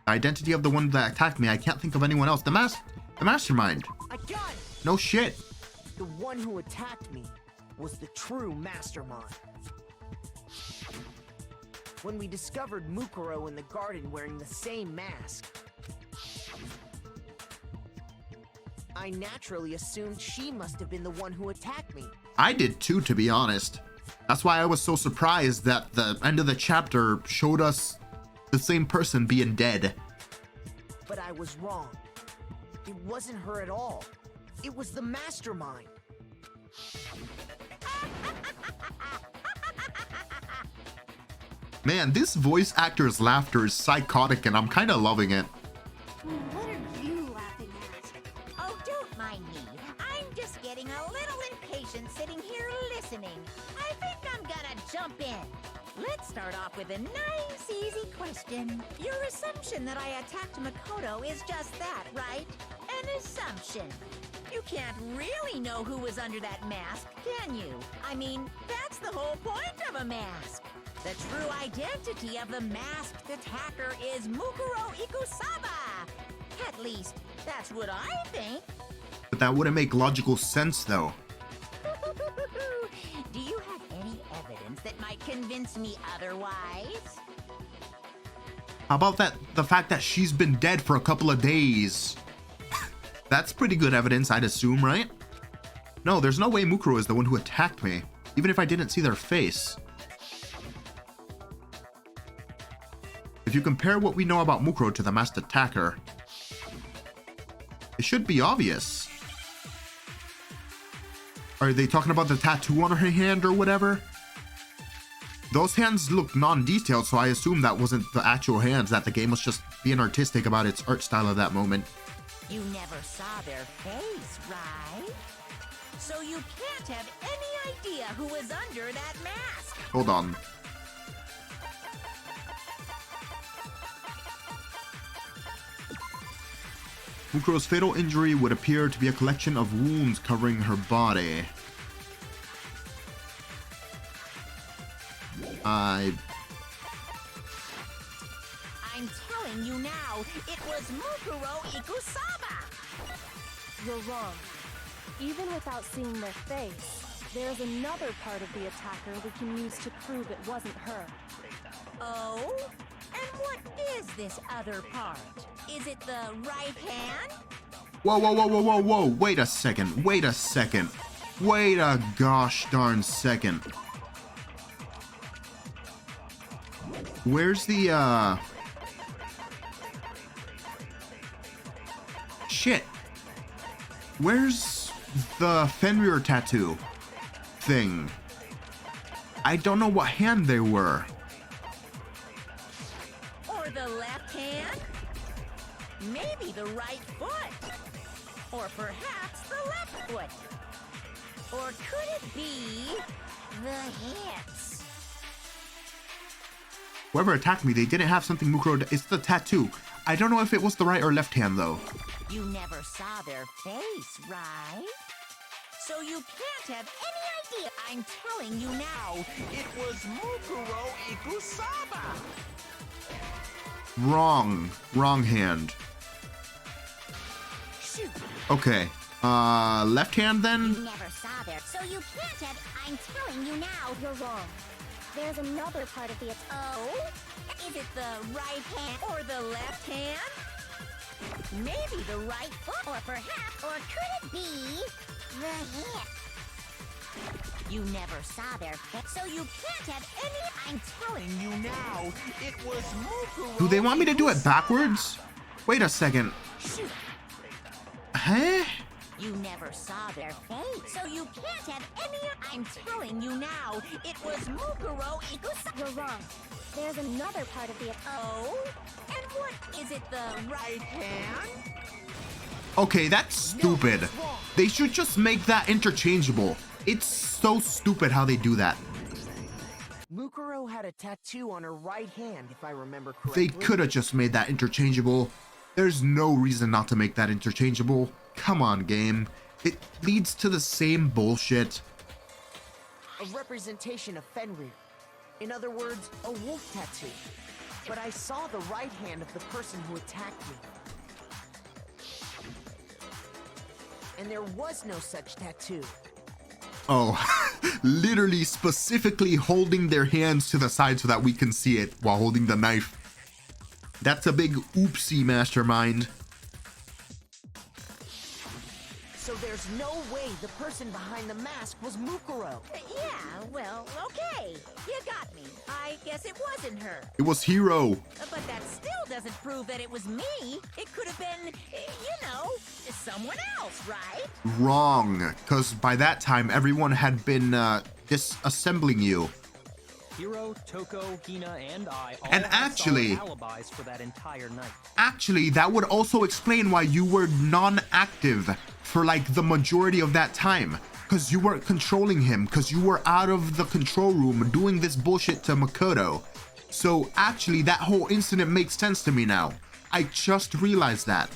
A: The identity of the one that attacked me, I can't think of anyone else. The mastermind.
H: I got it!
A: No shit.
H: The one who attacked me was the true mastermind. When we discovered Mukuro in the garden wearing the same mask, I naturally assumed she must have been the one who attacked me.
A: I did too, to be honest. That's why I was so surprised that the end of the chapter showed us the same person being dead.
H: But I was wrong. It wasn't her at all. It was the mastermind.
A: Man, this voice actor's laughter is psychotic and I'm kind of loving it.
B: What are you laughing at?
C: Oh, don't mind me. I'm just getting a little impatient sitting here listening. I think I'm gonna jump in. Let's start off with a nice, easy question. Your assumption that I attacked Makoto is just that, right? An assumption. You can't really know who was under that mask, can you? I mean, that's the whole point of a mask. The true identity of the masked attacker is Mukuro Ikusaba. At least, that's what I think.
A: But that wouldn't make logical sense, though.
C: Do you have any evidence that might convince me otherwise?
A: How about the fact that she's been dead for a couple of days? That's pretty good evidence, I'd assume, right? No, there's no way Mukuro is the one who attacked me, even if I didn't see their face. If you compare what we know about Mukuro to the masked attacker, it should be obvious. Are they talking about the tattoo on her hand or whatever? Those hands look non-detailed, so I assume that wasn't the actual hands, that the game was just being artistic about its art style of that moment.
C: You never saw their face, right? So you can't have any idea who was under that mask.
A: Hold on. Mukuro's fatal injury would appear to be a collection of wounds covering her body.
C: I'm telling you now, it was Mukuro Ikusaba!
D: You're wrong. Even without seeing their face, there's another part of the attacker we can use to prove it wasn't her.
C: Oh? And what is this other part? Is it the right hand?
A: Whoa, whoa, whoa, whoa, whoa, whoa. Wait a second. Wait a second. Wait a gosh darn second. Where's the, Shit. Where's the Fenrir tattoo thing? I don't know what hand they were.
C: Or the left hand? Maybe the right foot? Or perhaps the left foot? Or could it be the hips?
A: Whoever attacked me, they didn't have something Mukuro. It's the tattoo. I don't know if it was the right or left hand though.
C: You never saw their face, right? So you can't have any idea. I'm telling you now, it was Mukuro Ikusaba.
A: Wrong. Wrong hand.
C: Shoot.
A: Okay. Left hand then?
B: You never saw there, so you can't have. I'm telling you now, you're wrong. There's another part of the.
C: Oh? Is it the right hand or the left hand? Maybe the right foot, or perhaps, or could it be the hip? You never saw their face, so you can't have any. I'm telling you now, it was Mukuro.
A: Do they want me to do it backwards? Wait a second.
C: Shoot.
A: Huh?
C: You never saw their face, so you can't have any. I'm telling you now, it was Mukuro Ikusaba.
B: You're wrong. There's another part of the.
C: Oh? And what is it, the right hand?
A: Okay, that's stupid. They should just make that interchangeable. It's so stupid how they do that.
H: Mukuro had a tattoo on her right hand, if I remember correctly.
A: They could have just made that interchangeable. There's no reason not to make that interchangeable. Come on, game. It leads to the same bullshit.
H: A representation of Fenrir. In other words, a wolf tattoo. But I saw the right hand of the person who attacked me. And there was no such tattoo.
A: Oh, literally specifically holding their hands to the side so that we can see it while holding the knife. That's a big oopsie, mastermind.
H: So there's no way the person behind the mask was Mukuro.
C: Yeah, well, okay. You got me. I guess it wasn't her.
A: It was Hero.
C: But that still doesn't prove that it was me. It could have been, you know, someone else, right?
A: Wrong, because by that time everyone had been disassembling you.
F: Hiro, Toko, Hina, and I all
A: And
F: had
A: actually-
F: solid alibis for that entire night.
A: Actually, that would also explain why you were non-active for like the majority of that time. Because you weren't controlling him, because you were out of the control room doing this bullshit to Makoto. So actually, that whole incident makes sense to me now. I just realized that.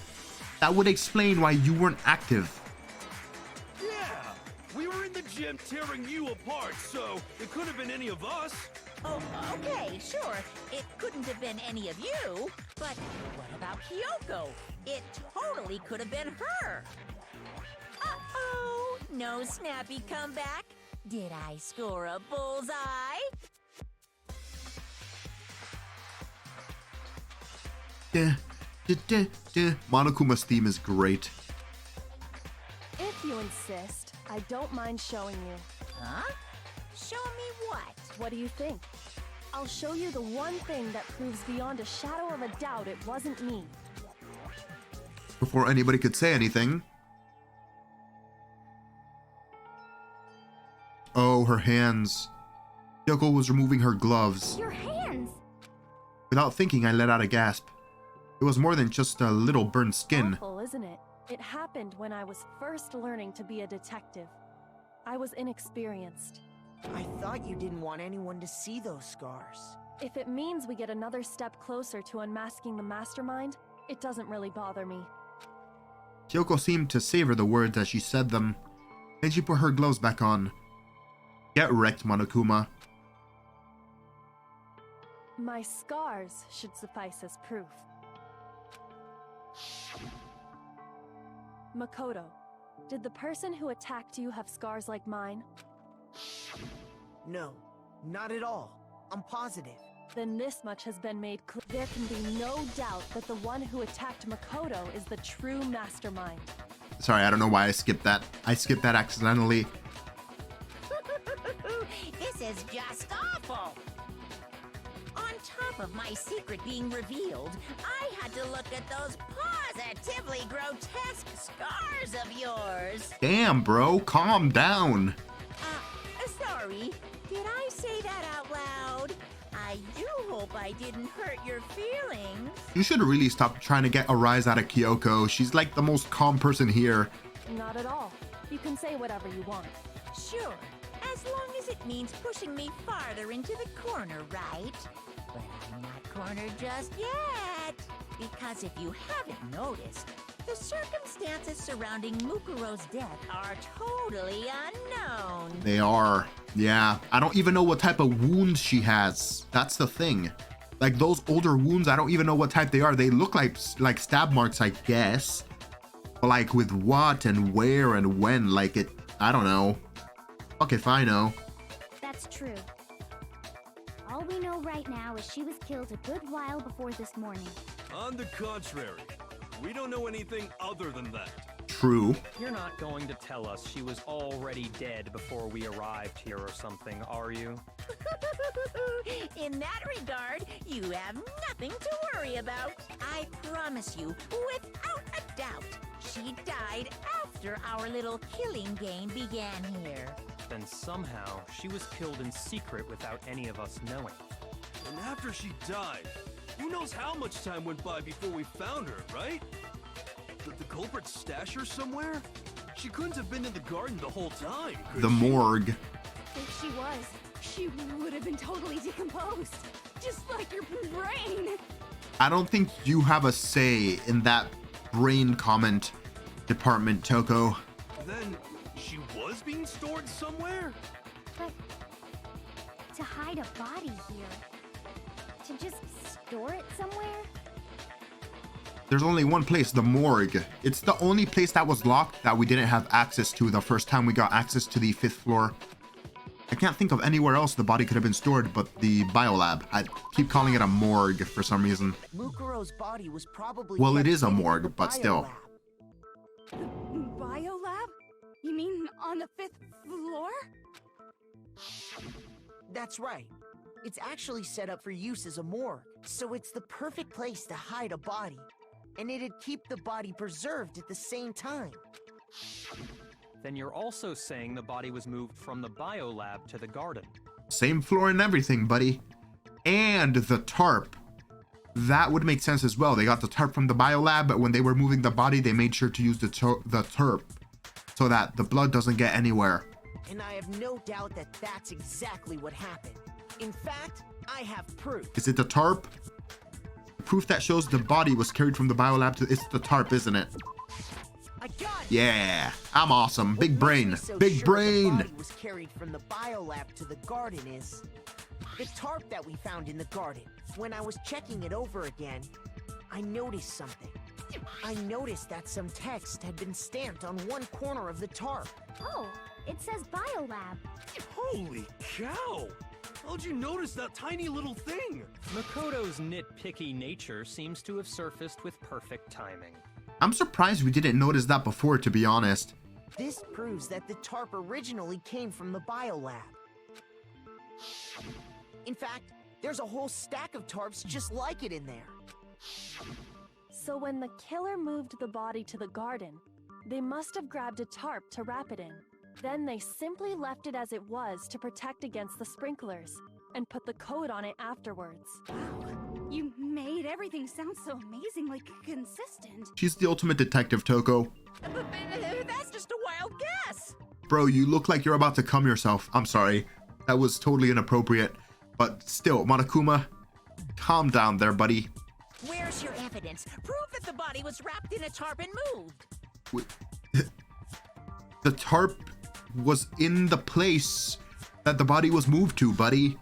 A: That would explain why you weren't active.
E: Yeah, we were in the gym tearing you apart, so it could have been any of us.
C: Oh, okay, sure. It couldn't have been any of you. But what about Kyoko? It totally could have been her. Uh-oh, no snappy comeback. Did I score a bullseye?
A: Monokuma's theme is great.
D: If you insist, I don't mind showing you.
C: Huh? Show me what?
D: What do you think? I'll show you the one thing that proves beyond a shadow of a doubt it wasn't me.
A: Before anybody could say anything. Oh, her hands. Kyoko was removing her gloves.
B: Your hands!
A: Without thinking, I let out a gasp. It was more than just a little burned skin.
D: Awful, isn't it? It happened when I was first learning to be a detective. I was inexperienced.
H: I thought you didn't want anyone to see those scars.
D: If it means we get another step closer to unmasking the mastermind, it doesn't really bother me.
A: Kyoko seemed to savor the words as she said them. Then she put her gloves back on. Get wrecked, Monokuma.
D: My scars should suffice as proof. Makoto, did the person who attacked you have scars like mine?
H: No, not at all. I'm positive.
D: Then this much has been made clear. There can be no doubt that the one who attacked Makoto is the true mastermind.
A: Sorry, I don't know why I skipped that. I skipped that accidentally.
C: This is just awful! On top of my secret being revealed, I had to look at those positively grotesque scars of yours.
A: Damn, bro, calm down.
C: Sorry, did I say that out loud? I do hope I didn't hurt your feelings.
A: You should really stop trying to get a rise out of Kyoko. She's like the most calm person here.
D: Not at all. You can say whatever you want.
C: Sure, as long as it means pushing me farther into the corner, right? But I'm not cornered just yet. Because if you haven't noticed, the circumstances surrounding Mukuro's death are totally unknown.
A: They are. Yeah, I don't even know what type of wounds she has. That's the thing. Like those older wounds, I don't even know what type they are. They look like stab marks, I guess. But like with what and where and when, like it, I don't know. Fuck if I know.
B: That's true. All we know right now is she was killed a good while before this morning.
E: On the contrary, we don't know anything other than that.
A: True.
F: You're not going to tell us she was already dead before we arrived here or something, are you?
C: In that regard, you have nothing to worry about. I promise you, without a doubt, she died after our little killing game began here.
F: Then somehow she was killed in secret without any of us knowing.
E: And after she died, who knows how much time went by before we found her, right? Did the culprit stash her somewhere? She couldn't have been in the garden the whole time, could
A: The
E: she?
A: morgue.
I: If she was, she would have been totally decomposed. Just like your brain.
A: I don't think you have a say in that brain comment department, Toko.
E: Then she was being stored somewhere?
B: But to hide a body here, to just store it somewhere?
A: There's only one place, the morgue. It's the only place that was locked that we didn't have access to the first time we got access to the 5th floor. I can't think of anywhere else the body could have been stored but the biolab. I keep calling it a morgue for some reason.
H: Mukuro's body was probably
A: Well, it
H: kept
A: is a
H: hidden in
A: morgue,
H: the
A: but still.
H: biolab.
I: Biolab? You mean on the 5th floor?
H: That's right. It's actually set up for use as a morgue, so it's the perfect place to hide a body. And it'd keep the body preserved at the same time.
F: Then you're also saying the body was moved from the biolab to the garden.
A: Same floor and everything, buddy. And the tarp. That would make sense as well. They got the tarp from the biolab, but when they were moving the body, they made sure to use the tarp so that the blood doesn't get anywhere.
H: And I have no doubt that that's exactly what happened. In fact, I have proof.
A: Is it the tarp? Proof that shows the body was carried from the biolab to... It's the tarp, isn't it?
H: I got it.
A: Yeah, I'm awesome. Big
H: What makes
A: brain.
H: me so
A: Big
H: sure
A: brain.
H: The body was carried from the biolab to the garden is the tarp that we found in the garden. When I was checking it over again, I noticed something. I noticed that some text had been stamped on one corner of the tarp.
B: Oh, it says biolab.
E: Holy cow! How'd you notice that tiny little thing?
F: Makoto's nitpicky nature seems to have surfaced with perfect timing.
A: I'm surprised we didn't notice that before, to be honest.
H: This proves that the tarp originally came from the biolab. In fact, there's a whole stack of tarps just like it in there.
D: So when the killer moved the body to the garden, they must have grabbed a tarp to wrap it in. Then they simply left it as it was to protect against the sprinklers, and put the code on it afterwards.
I: You made everything sound so amazingly consistent.
A: She's the ultimate detective, Toko.
C: But that's just a wild guess.
A: Bro, you look like you're about to cum yourself. I'm sorry. That was totally inappropriate. But still, Monokuma, calm down there, buddy.
C: Where's your evidence? Prove that the body was wrapped in a tarp and moved.
A: The tarp was in the place that the body was moved to, buddy.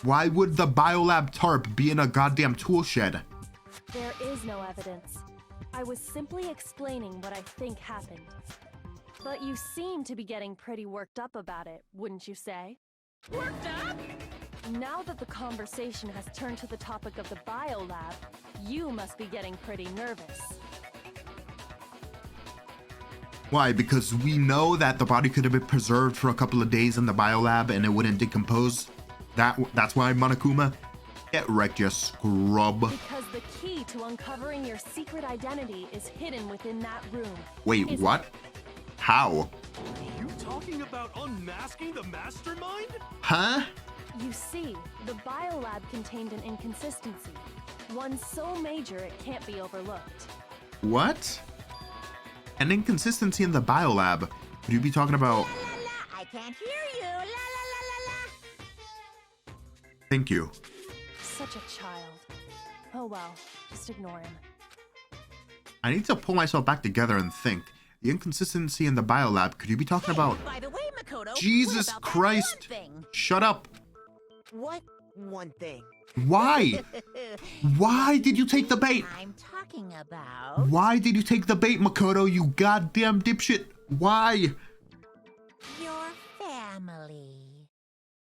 A: Why would the biolab tarp be in a goddamn tool shed?
D: There is no evidence. I was simply explaining what I think happened. But you seem to be getting pretty worked up about it, wouldn't you say?
C: Worked up?
D: Now that the conversation has turned to the topic of the biolab, you must be getting pretty nervous.
A: Why? Because we know that the body could have been preserved for a couple of days in the biolab and it wouldn't decompose. That's why, Monokuma? Get wrecked, you scrub.
D: Because the key to uncovering your secret identity is hidden within that room.
A: Wait, what? How?
E: Are you talking about unmasking the mastermind?
A: Huh?
D: You see, the biolab contained an inconsistency. One so major it can't be overlooked.
A: What? An inconsistency in the biolab? Would you be talking about...
C: La, la, la. I can't hear you. La, la, la, la, la.
A: Thank you.
D: Such a child. Oh well, just ignore him.
A: I need to pull myself back together and think. The inconsistency in the biolab, could you be talking about...
C: By the way, Makoto,
A: Jesus
C: what about that
A: Christ!
C: one thing?
A: Shut up!
H: What one thing?
A: Why? Why did you take the bait?
C: I'm talking about
A: Why did you take the bait, Makoto, you goddamn dipshit? Why?
C: your family.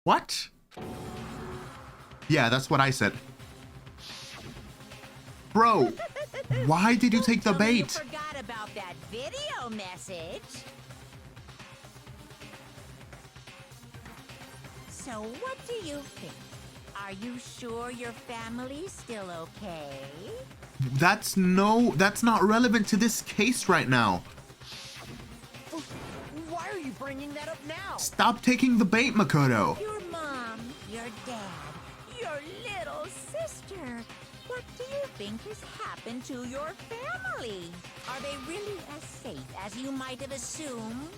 A: What? Yeah, that's what I said. Bro, why did you take the
C: Tell me you
A: bait?
C: forgot about that video message. So what do you think? Are you sure your family's still okay?
A: That's not relevant to this case right now.
H: Why are you bringing that up now?
A: Stop taking the bait, Makoto.
C: Your mom, your dad, your little sister. What do you think has happened to your family? Are they really as safe as you might have assumed?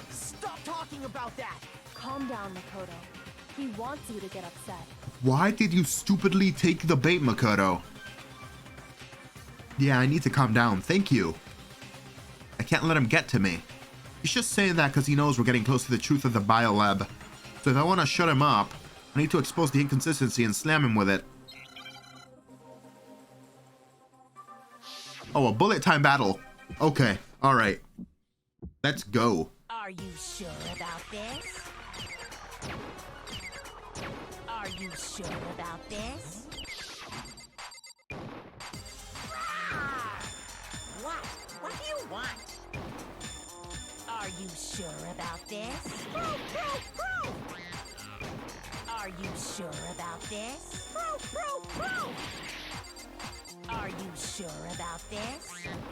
H: Stop talking about that!
D: Calm down, Makoto. He wants you to get upset.
A: Why did you stupidly take the bait, Makoto? Yeah, I need to calm down. Thank you. I can't let him get to me. He's just saying that because he knows we're getting close to the truth of the biolab. So if I want to shut him up, I need to expose the inconsistency and slam him with it. Oh, a bullet time battle. Okay, alright. Let's go.
C: Are you sure about this? Are you sure about this? What? What do you want? Are you sure about this? Are you sure about this? Are you sure about this?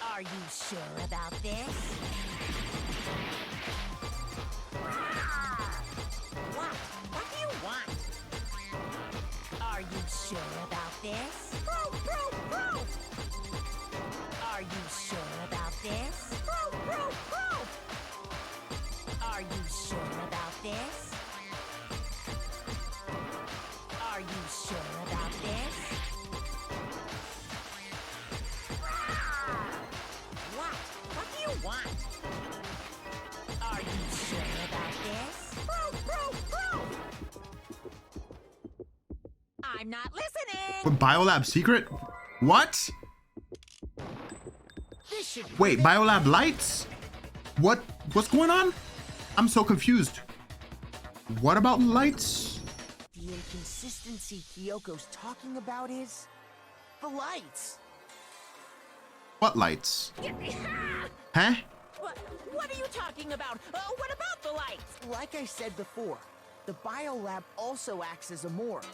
C: Are you sure about this? What? What do you want? Are you sure about this? Are you sure about this? Are you sure about this? Are you sure about this? What? What do you want? Are you sure about this? I'm not listening!
A: Biolab secret? What?
H: This should
A: Wait, biolab lights? What's going on? I'm so confused. What about lights?
H: The inconsistency Kyoko's talking about is the lights.
A: What lights? Huh?
C: What are you talking about? What about the lights?
H: Like I said before, the biolab also acts as a morgue.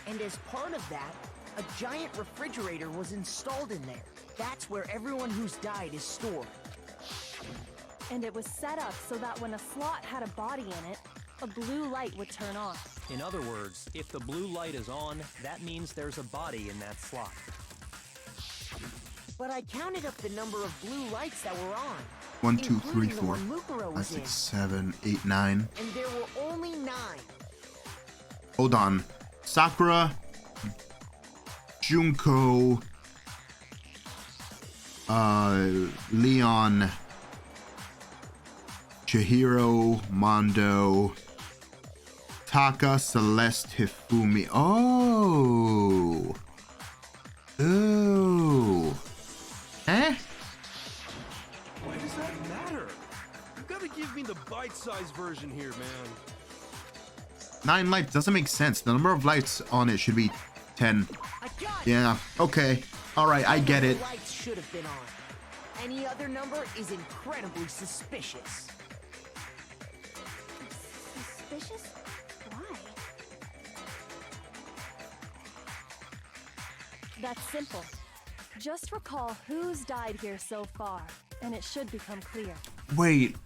H: And as part of that, a giant refrigerator was installed in there. That's where everyone who's died is stored.
D: And it was set up so that when a slot had a body in it, a blue light would turn on.
F: In other words, if the blue light is on, that means there's a body in that slot.
H: But I counted up the number of blue lights that were on.
A: 1, 2, 3,
H: including the
A: 4,
H: one Mukuro
A: 5,
H: was
A: 6,
H: in.
A: 7, 8, 9.
H: And there were only 9.
A: Hold on. Sakura, Junko, Leon, Chihiro, Mondo, Taka, Celeste, Hifumi. Oh. Ooh. Eh?
E: Why does that matter? You gotta give me the bite-sized version here, man.
A: 9 lights doesn't make sense. The number of lights on it should be 10.
H: I got it.
A: Yeah, okay. Alright, I get it.
H: The lights should have been on. Any other number is incredibly suspicious.
B: Suspicious? Why?
D: That's simple. Just recall who's died here so far, and it should become clear.
A: Wait,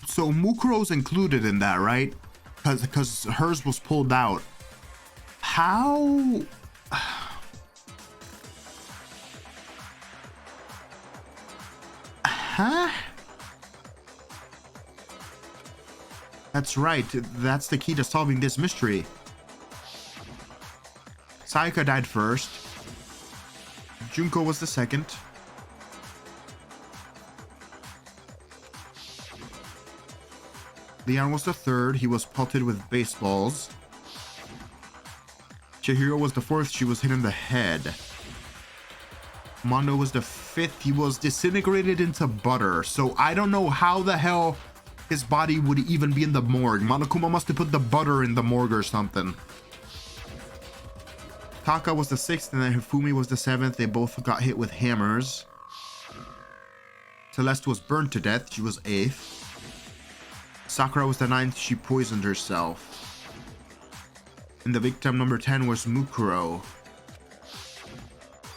A: so Mukuro's included in that, right? Because hers was pulled out. How? Huh? That's right. That's the key to solving this mystery. Sayaka died first. Junko was the second. Leon was the third. He was pelted with baseballs. Chihiro was the fourth. She was hit in the head. Mondo was the fifth. He was disintegrated into butter. So I don't know how the hell his body would even be in the morgue. Monokuma must have put the butter in the morgue or something. Taka was the sixth, and then Hifumi was the seventh. They both got hit with hammers. Celeste was burned to death. She was eighth. Sakura was the ninth. She poisoned herself. And the victim number 10 was Mukuro.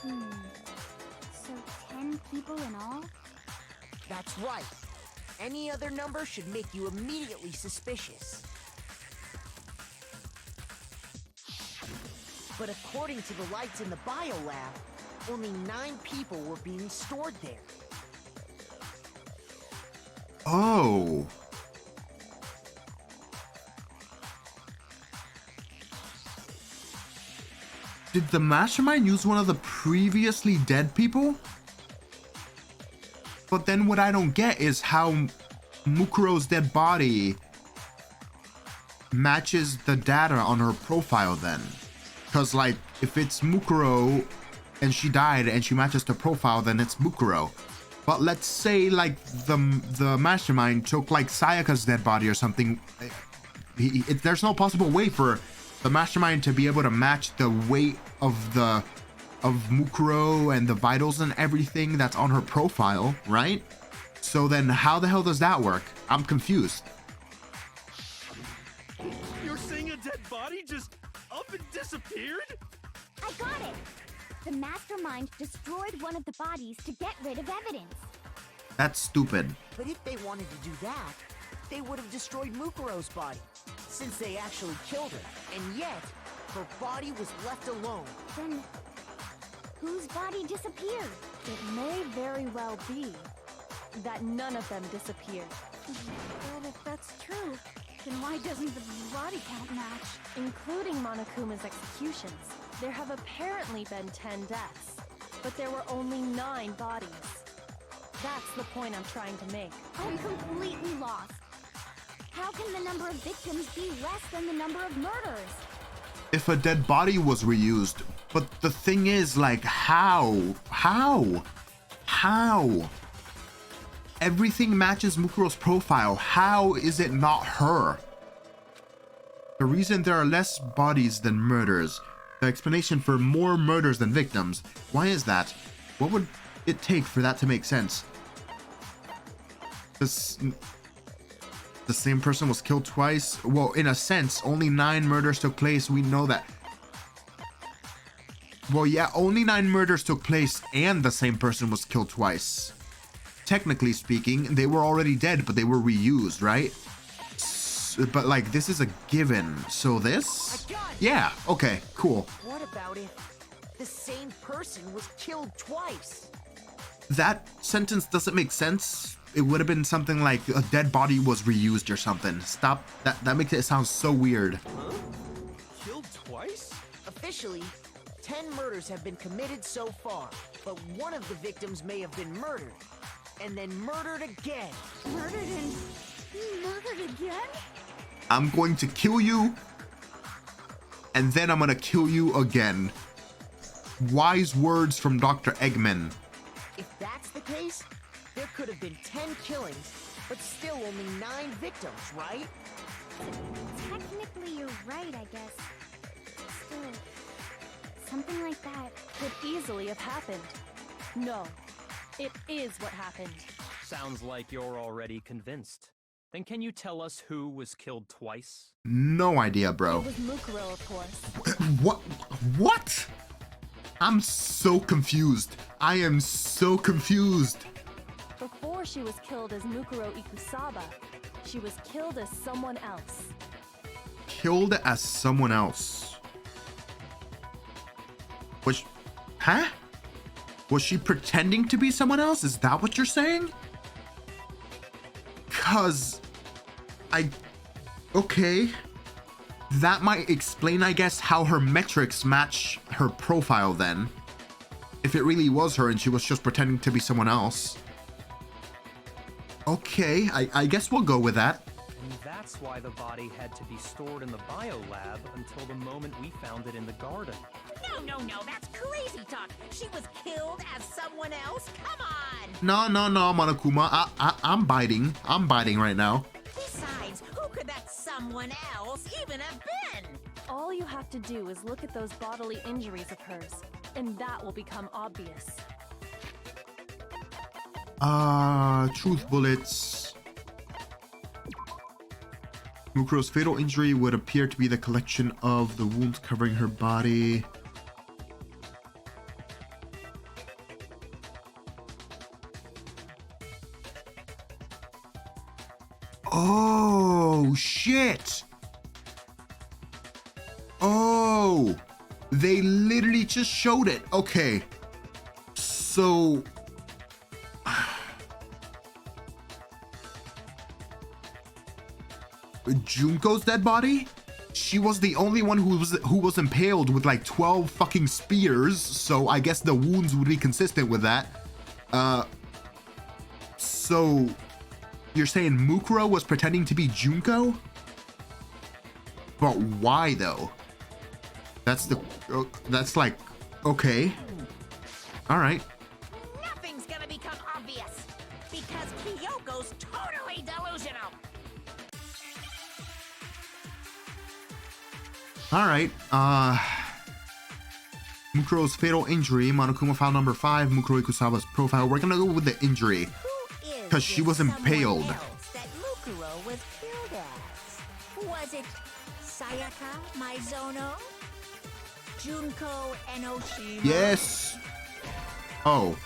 B: So 10 people in all?
H: That's right. Any other number should make you immediately suspicious. But according to the lights in the biolab, only 9 people were being stored there.
A: Oh. Did the mastermind use one of the previously dead people? But then what I don't get is how Mukuro's dead body matches the data on her profile then. Because, like, if it's Mukuro and she died and she matches the profile, then it's Mukuro. But let's say, like, the mastermind took, like, Sayaka's dead body or something. There's no possible way for the mastermind to be able to match the weight of Mukuro and the vitals and everything that's on her profile, right? So then how the hell does that work? I'm confused.
E: You're saying a dead body just up and disappeared?
B: I got it! The mastermind destroyed one of the bodies to get rid of evidence.
A: That's stupid.
H: But if they wanted to do that, they would have destroyed Mukuro's body, since they actually killed her. And yet, her body was left alone.
B: Then, whose body disappeared?
D: It may very well be that none of them disappeared.
I: But if that's true, then why doesn't the body count match?
D: Including Monokuma's executions, there have apparently been 10 deaths, but there were only 9 bodies. That's the point I'm trying to make.
B: I'm completely lost. How can the number of victims be less than the number of murders?
A: If a dead body was reused, but the thing is, like, how? Everything matches Mukuro's profile. How is it not her? The reason there are less bodies than murders. The explanation for more murders than victims. Why is that? What would it take for that to make sense? The same person was killed twice? Well, in a sense, only 9 murders took place. We know that. Well, yeah, only 9 murders took place and the same person was killed twice. Technically speaking, they were already dead, but they were reused, right? But like, this is a given. So this? Yeah, okay, cool.
H: What about if the same person was killed twice?
A: That sentence doesn't make sense. It would have been something like a dead body was reused or something. Stop. That makes it sound so weird.
E: Huh? Killed twice?
H: Officially, 10 murders have been committed so far, but one of the victims may have been murdered, and then murdered again.
I: Murdered and murdered again?
A: I'm going to kill you, and then I'm gonna kill you again. Wise words from Dr. Eggman.
H: If that's the case, there could have been 10 killings, but still only 9 victims, right?
B: Technically, you're right, I guess. Still, something like that.
D: Could easily have happened. No, it is what happened.
F: Sounds like you're already convinced. Then can you tell us who was killed twice?
A: No idea,
D: It
A: bro.
D: was Mukuro, of course.
A: What? I'm so confused. I am so confused.
D: Before she was killed as Mukuro Ikusaba, she was killed as someone else.
A: Killed as someone else. Huh? Was she pretending to be someone else? Is that what you're saying? Cause okay. That might explain, I guess, how her metrics match her profile then. If it really was her and she was just pretending to be someone else. Okay, I guess we'll go with that.
F: And that's why the body had to be stored in the biolab until the moment we found it in the garden.
C: No, that's crazy talk. She was killed as someone else? Come on!
A: No, Monokuma. I'm biting. I'm biting right now.
C: Besides, who could that someone else even have been?
D: All you have to do is look at those bodily injuries of hers, and that will become obvious.
A: Truth bullets. Mukuro's fatal injury would appear to be the collection of the wounds covering her body. Oh, shit. Oh, they literally just showed it. Okay. So Junko's dead body? She was the only one who was impaled with like 12 fucking spears, so I guess the wounds would be consistent with that. So you're saying Mukuro was pretending to be Junko? But why though? That's like, okay. All right.
C: Nothing's gonna become obvious because Kyoko's totally delusional.
A: All right. Mukuro's fatal injury, Monokuma file number 5, Mukuro Ikusaba's profile. We're gonna go with the injury because she was impaled.
C: That Mukuro was killed as. Was it Sayaka Maizono? Junko Enoshima?
A: Yes. Oh.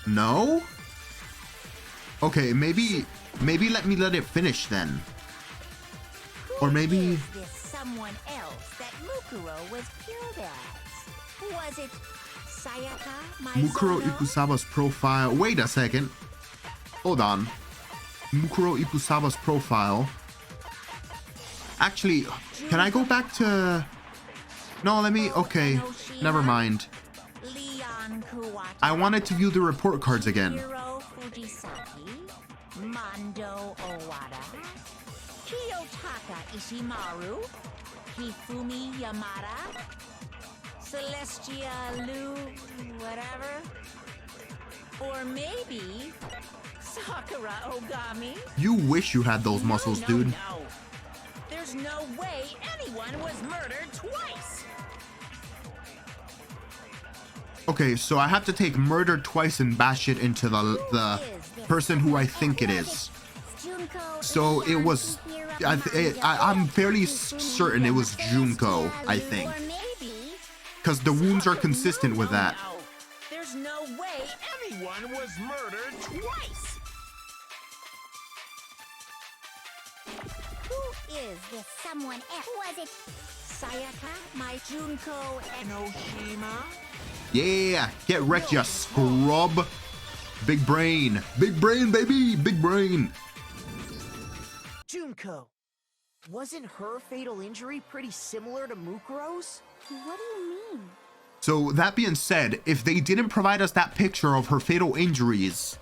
A: No? Okay, maybe let it finish then. Or maybe
C: Is this someone else that Mukuro was killed as? Was it Sayaka Maizono?
A: Mukuro Ikusaba's profile. Wait a second. Hold on. Mukuro Ikusaba's profile. Actually, can I go back to... No, let me... Okay, never mind.
C: Leon Kuwata,
A: I wanted to view the report cards again.
C: Hiro Fujisaki, Mando Owada, Kiyotaka Ishimaru, Hifumi Yamada, Celestia Lu, whatever. Or maybe Sakura Ogami.
A: You wish you had those muscles, dude.
C: No. There's no way anyone was murdered twice.
A: Okay, so I have to take murder twice and bash it into the person who I think it is. So it was... I'm fairly certain it was Junko, I think.
C: Or maybe
A: because the wounds are consistent with that.
C: No. There's no way anyone was murdered twice.
B: Who is this someone else? Was it
C: Sayaka, my Junko, and Oshima?
A: Yeah, get wrecked, you scrub. Big brain, baby, big brain.
H: Junko. Wasn't her fatal injury pretty similar to Mukuro's?
D: What do you mean?
A: So that being said, if they didn't provide us that picture of her fatal injuries,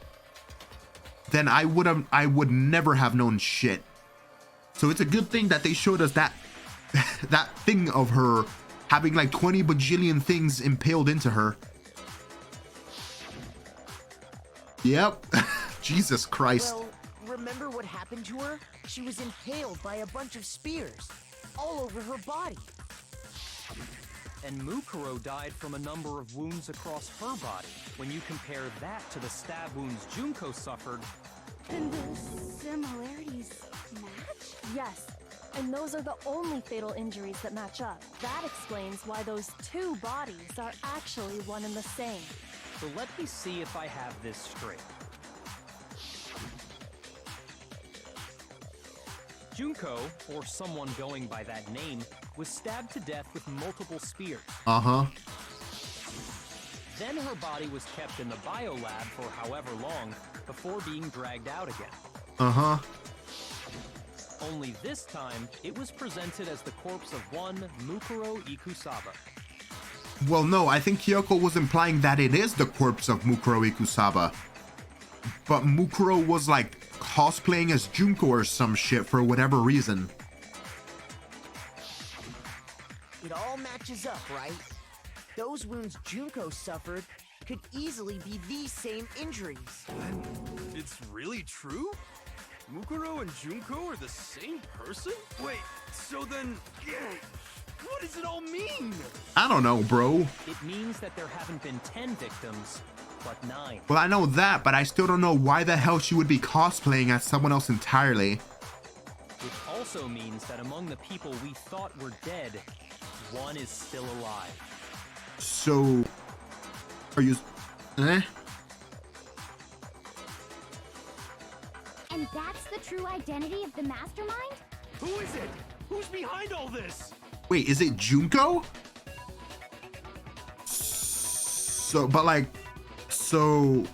A: then I would never have known shit. So it's a good thing that they showed us that that thing of her having like 20 bajillion things impaled into her. Yep. Jesus Christ.
H: Well, remember what happened to her? She was impaled by a bunch of spears all over her body.
F: And Mukuro died from a number of wounds across her body. When you compare that to the stab wounds Junko suffered...
I: And the similarities match?
D: Yes, and those are the only fatal injuries that match up. That explains why those two bodies are actually one and the same.
F: So let me see if I have this straight. Junko, or someone going by that name, was stabbed to death with multiple spears.
A: Uh-huh.
F: Then her body was kept in the biolab for however long before being dragged out again.
A: Uh-huh.
F: Only this time, it was presented as the corpse of one Mukuro Ikusaba.
A: Well, no, I think Kyoko was implying that it is the corpse of Mukuro Ikusaba. But Mukuro was like cosplaying as Junko or some shit for whatever reason.
H: It all matches up, right? Those wounds Junko suffered could easily be these same injuries.
E: Then it's really true? Mukuro and Junko are the same person? Wait, so then... what does it all mean?
A: I don't know, bro.
F: It means that there haven't been 10 victims, but 9.
A: Well, I know that, but I still don't know why the hell she would be cosplaying as someone else entirely.
F: Which also means that among the people we thought were dead, one is still alive.
A: So... are you... eh?
B: And that's the true identity of the mastermind?
E: Who is it? Who's behind all this?
A: Wait, is it Junko? So, but like... so...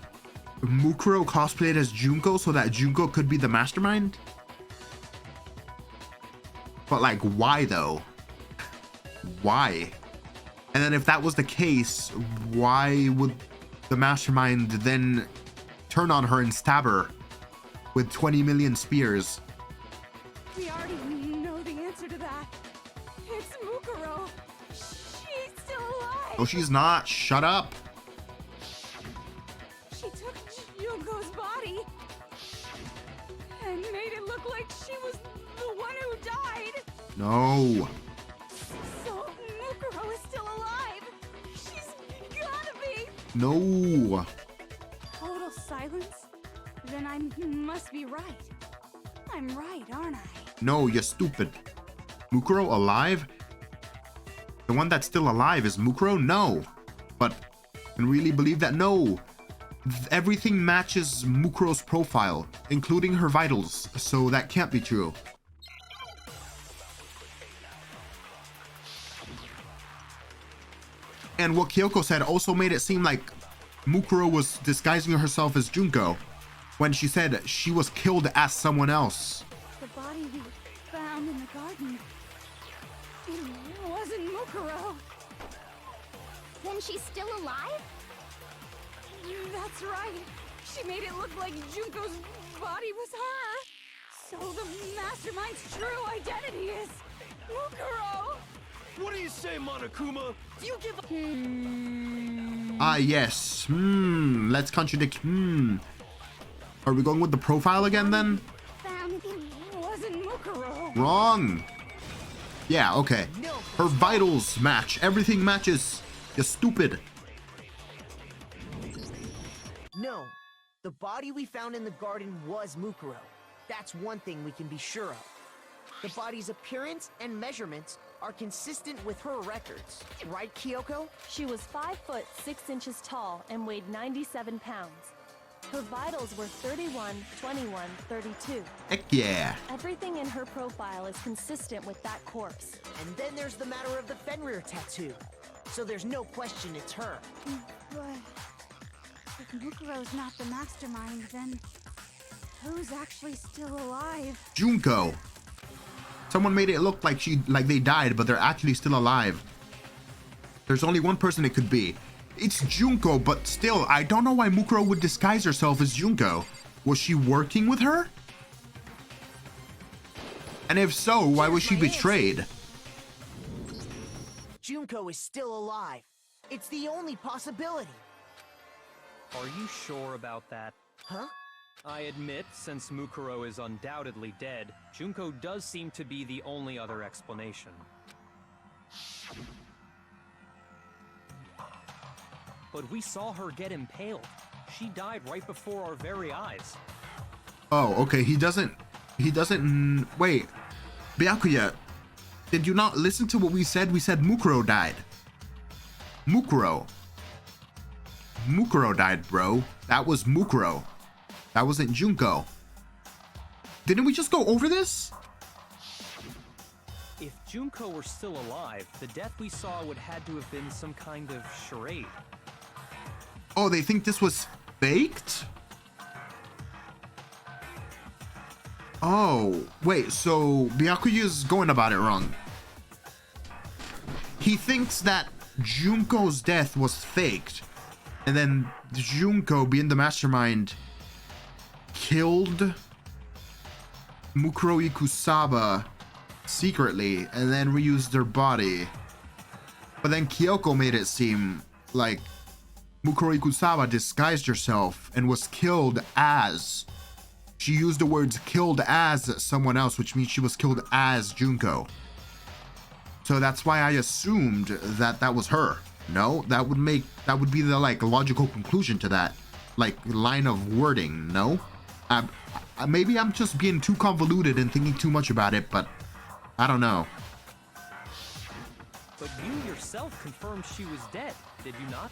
A: Mukuro cosplayed as Junko so that Junko could be the mastermind? But like, why though? Why? And then if that was the case, why would the mastermind then turn on her and stab her with 20 million spears?
I: We already know the answer to that. It's Mukuro. She's still alive.
A: Oh, she's not. Shut up.
I: She took Junko's body and made it look like she was the one who died.
A: No.
I: So Mukuro is still alive. She's gotta be.
A: No.
I: Total silence? Then I must be right. I'm right, aren't I?
A: No, you're stupid. Mukuro alive? The one that's still alive is Mukuro? No. But can really believe that? No. Everything matches Mukuro's profile, including her vitals, so that can't be true. And what Kyoko said also made it seem like Mukuro was disguising herself as Junko when she said she was killed as someone else.
I: The body we found in the garden. It wasn't Mukuro.
B: Then she's still alive?
I: That's right. She made it look like Junko's body was her. So the mastermind's true identity is Mukuro.
E: What do you say, Monokuma?
I: You give up.
A: Ah, yes. Let's contradict. Are we going with the profile again then?
I: Found wasn't Mukuro.
A: Wrong. Yeah, okay. Her vitals match. Everything matches. You're stupid.
H: No, the body we found in the garden was Mukuro. That's one thing we can be sure of. The body's appearance and measurements are consistent with her records, right, Kyoko?
D: She was 5 foot 6 inches tall and weighed 97 pounds. Her vitals were 31, 21, 32.
A: Heck yeah.
D: Everything in her profile is consistent with that corpse.
H: And then there's the matter of the Fenrir tattoo. So there's no question it's her.
I: But if Mukuro's not the mastermind, then who's actually still alive?
A: Junko. Someone made it look like they died, but they're actually still alive. There's only one person it could be. It's Junko, but still, I don't know why Mukuro would disguise herself as Junko. Was she working with her? And if so, why was she betrayed?
H: Junko is still alive. It's the only possibility.
F: Are you sure about that?
H: Huh?
F: I admit, since Mukuro is undoubtedly dead, Junko does seem to be the only other explanation. But we saw her get impaled. She died right before our very eyes.
A: Oh, okay, he doesn't, wait. Byakuya, did you not listen to what we said? We said Mukuro died. Mukuro died, bro. That was Mukuro. That wasn't Junko. Didn't we just go over this?
F: If Junko were still alive, the death we saw would had to have been some kind of charade.
A: Oh, they think this was faked? Oh, wait, so Byakuya's going about it wrong. He thinks that Junko's death was faked, and then Junko, being the mastermind, killed Mukuro Ikusaba secretly and then reused their body. But then Kyoko made it seem like Mukuro Ikusaba disguised herself and was killed as. She used the words killed as someone else, which means she was killed as Junko. So that's why I assumed that that was her. No, that would be the like logical conclusion to that like line of wording. No, maybe I'm just being too convoluted and thinking too much about it, but I don't know.
F: But you yourself confirmed she was dead, did you not?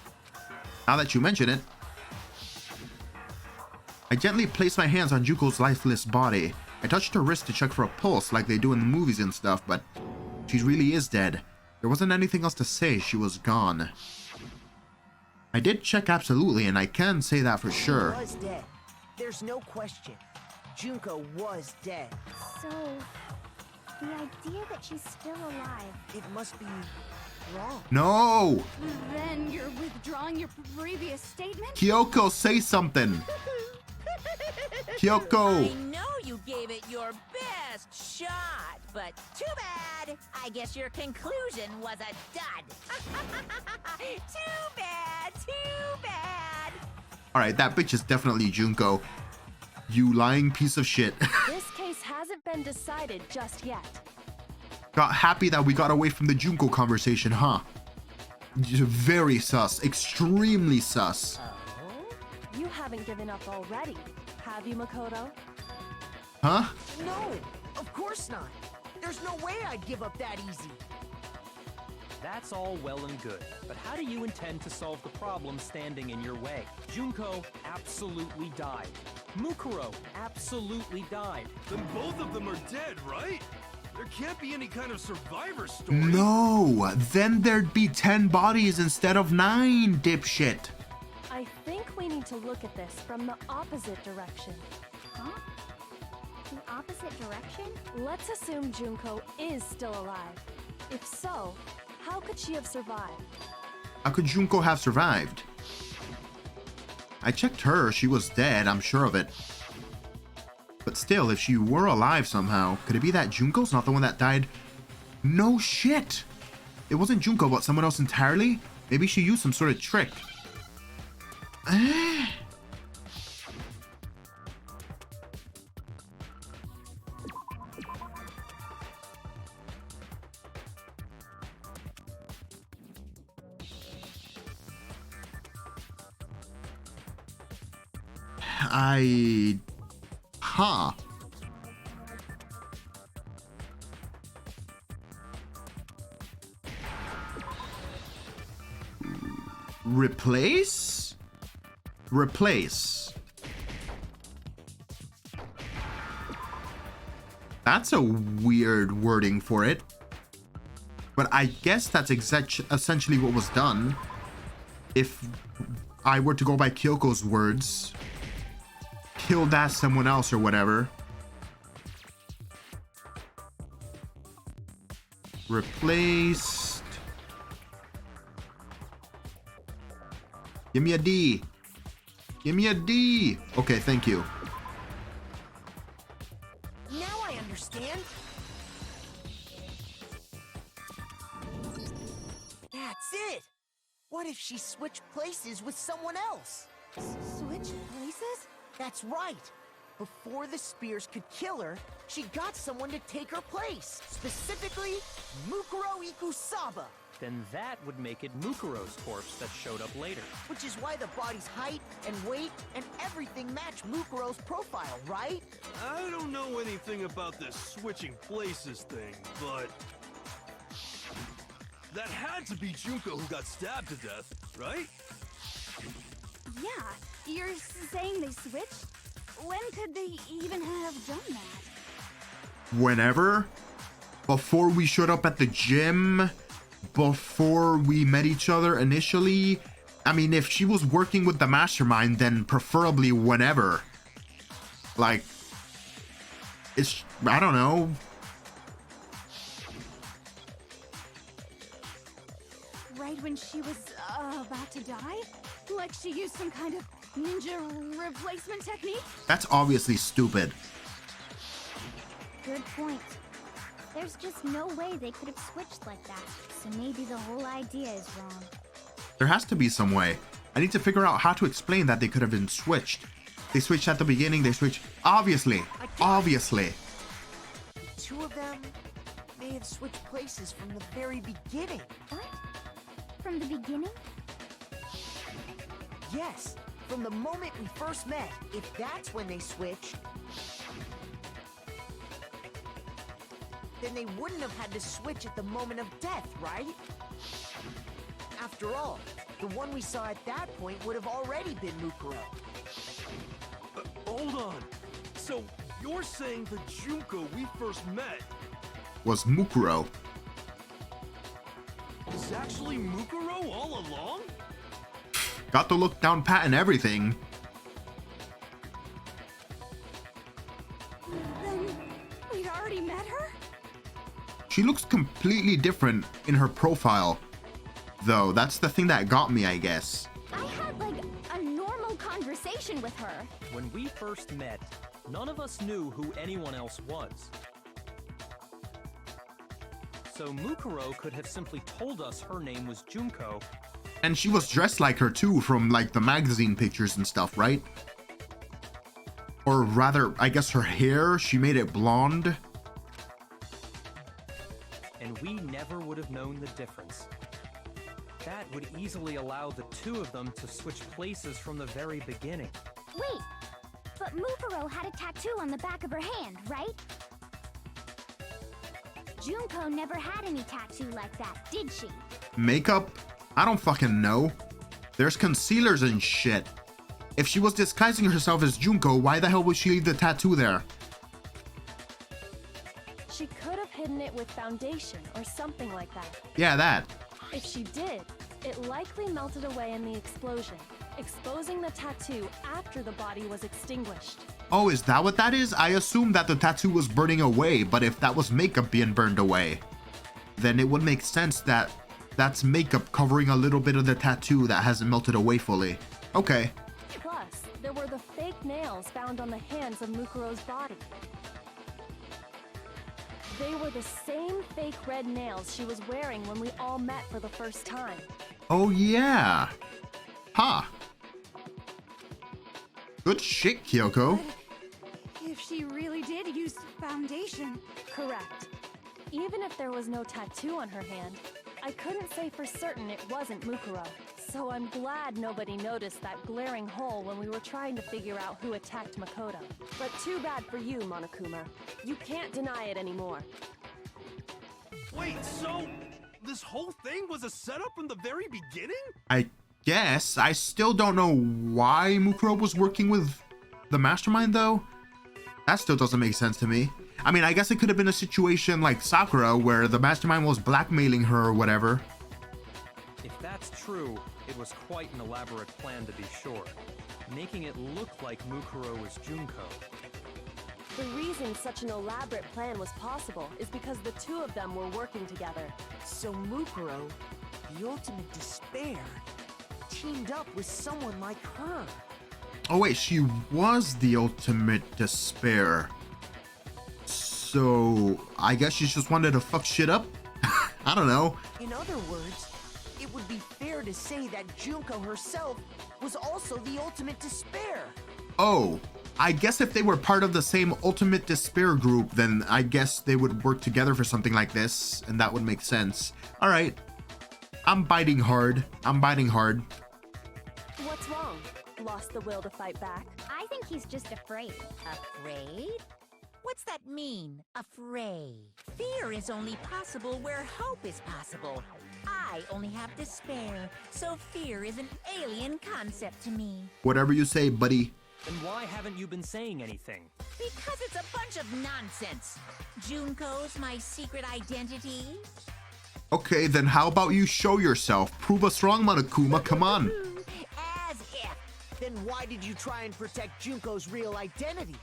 A: Now that you mention it, I gently placed my hands on Junko's lifeless body. I touched her wrist to check for a pulse like they do in the movies and stuff, but she really is dead. There wasn't anything else to say. She was gone. I did check absolutely, and I can say that for sure.
H: She was dead. There's no question. Junko was dead.
B: So, the idea that she's still alive.
H: It must be wrong.
A: No!
I: Then you're withdrawing your previous statement?
A: Kyoko, say something. Kyoko.
C: I know you gave it your best shot, but too bad. I guess your conclusion was a dud. Too bad, too bad.
A: Alright, that bitch is definitely Junko. You lying piece of shit.
D: This case hasn't been decided just yet.
A: Got happy that we got away from the Junko conversation, huh? Very sus. Extremely sus.
D: Oh? You haven't given up already, have you, Makoto?
A: Huh?
H: No, of course not. There's no way I'd give up that easy.
F: That's all well and good, but how do you intend to solve the problem standing in your way? Junko absolutely died. Mukuro absolutely died.
E: Then both of them are dead, right? There can't be any kind of survivor story.
A: No, then there'd be 10 bodies instead of 9, dipshit.
D: I think we need to look at this from the opposite direction.
B: Huh? The opposite direction?
D: Let's assume Junko is still alive. If so, how could she have survived?
A: How could Junko have survived? I checked her, she was dead, I'm sure of it. But still, if she were alive somehow, could it be that Junko's not the one that died? No shit! It wasn't Junko, but someone else entirely? Maybe she used some sort of trick. Huh. Replace? Replace. That's a weird wording for it. But I guess that's essentially what was done. If I were to go by Kyoko's words, killed that someone else or whatever. Replaced. Give me a D. Give me a D. Okay, thank you.
H: Now I understand. That's it. What if she switched places with someone else?
I: Switch places?
H: That's right. Before the spears could kill her, she got someone to take her place. Specifically, Mukuro Ikusaba.
F: Then that would make it Mukuro's corpse that showed up later.
H: Which is why the body's height and weight and everything match Mukuro's profile, right?
E: I don't know anything about this switching places thing, but that had to be Junko who got stabbed to death, right?
I: Yeah, you're saying they switched? When could they even have done that?
A: Whenever? Before we showed up at the gym? Before we met each other initially? I mean, if she was working with the mastermind, then preferably whenever. Like, it's, I don't know.
I: Right when she was about to die? Like she used some kind of ninja replacement technique?
A: That's obviously stupid.
B: Good point. There's just no way they could have switched like that. So maybe the whole idea is wrong.
A: There has to be some way. I need to figure out how to explain that they could have been switched. They switched at the beginning, they switched... Obviously. Obviously.
H: The two of them may have switched places from the very beginning.
B: What? From the beginning?
H: Yes, from the moment we first met. If that's when they switched, then they wouldn't have had to switch at the moment of death, right? After all, the one we saw at that point would have already been Mukuro.
E: Hold on. So you're saying the Junko we first met
A: Was Mukuro.
E: is actually Mukuro all along?
A: Got the look down pat and everything.
I: Then we'd already met her?
A: She looks completely different in her profile. Though, that's the thing that got me, I guess.
B: I had like a normal conversation with her.
F: When we first met, none of us knew who anyone else was. So Mukuro could have simply told us her name was Junko.
A: And she was dressed like her too, from like the magazine pictures and stuff, right? Or rather, I guess her hair, she made it blonde.
F: And we never would have known the difference. That would easily allow the two of them to switch places from the very beginning.
B: Wait, but Mukuro had a tattoo on the back of her hand, right? Junko never had any tattoo like that, did she?
A: Makeup? I don't fucking know. There's concealers and shit. If she was disguising herself as Junko, why the hell would she leave the tattoo there?
D: She could have hidden it with foundation or something like that.
A: Yeah, that.
D: If she did, it likely melted away in the explosion, exposing the tattoo after the body was extinguished.
A: Oh, is that what that is? I assumed that the tattoo was burning away, but if that was makeup being burned away, then it would make sense that that's makeup covering a little bit of the tattoo that hasn't melted away fully. Okay.
D: Plus, there were the fake nails found on the hands of Mukuro's body. They were the same fake red nails she was wearing when we all met for the first time.
A: Oh yeah. Huh. Good shit, Kyoko.
I: If she really did use foundation.
D: Correct. Even if there was no tattoo on her hand, I couldn't say for certain it wasn't Mukuro. So I'm glad nobody noticed that glaring hole when we were trying to figure out who attacked Makoto. But too bad for you, Monokuma. You can't deny it anymore.
E: Wait, so this whole thing was a setup in the very beginning?
A: I guess. I still don't know why Mukuro was working with the mastermind though. That still doesn't make sense to me. I mean, I guess it could have been a situation like Sakura where the mastermind was blackmailing her or whatever.
F: If that's true, it was quite an elaborate plan to be sure, making it look like Mukuro was Junko.
D: The reason such an elaborate plan was possible is because the two of them were working together.
H: So Mukuro, the ultimate despair, teamed up with someone like her.
A: Oh wait, she was the ultimate despair. So I guess she just wanted to fuck shit up? I don't know.
H: In other words, it would be fair to say that Junko herself was also the ultimate despair.
A: Oh, I guess if they were part of the same ultimate despair group, then I guess they would work together for something like this, and that would make sense. All right. I'm biting hard.
D: What's wrong? Lost the will to fight back?
B: I think he's just afraid.
C: Afraid? What's that mean, afraid? Fear is only possible where hope is possible. I only have despair, so fear is an alien concept to me.
A: Whatever you say, buddy.
F: Then why haven't you been saying anything?
C: Because it's a bunch of nonsense. Junko's my secret identity.
A: Okay, then how about you show yourself? Prove us wrong, Monokuma. Come on.
C: As if.
H: Then why did you try and protect Junko's real identity?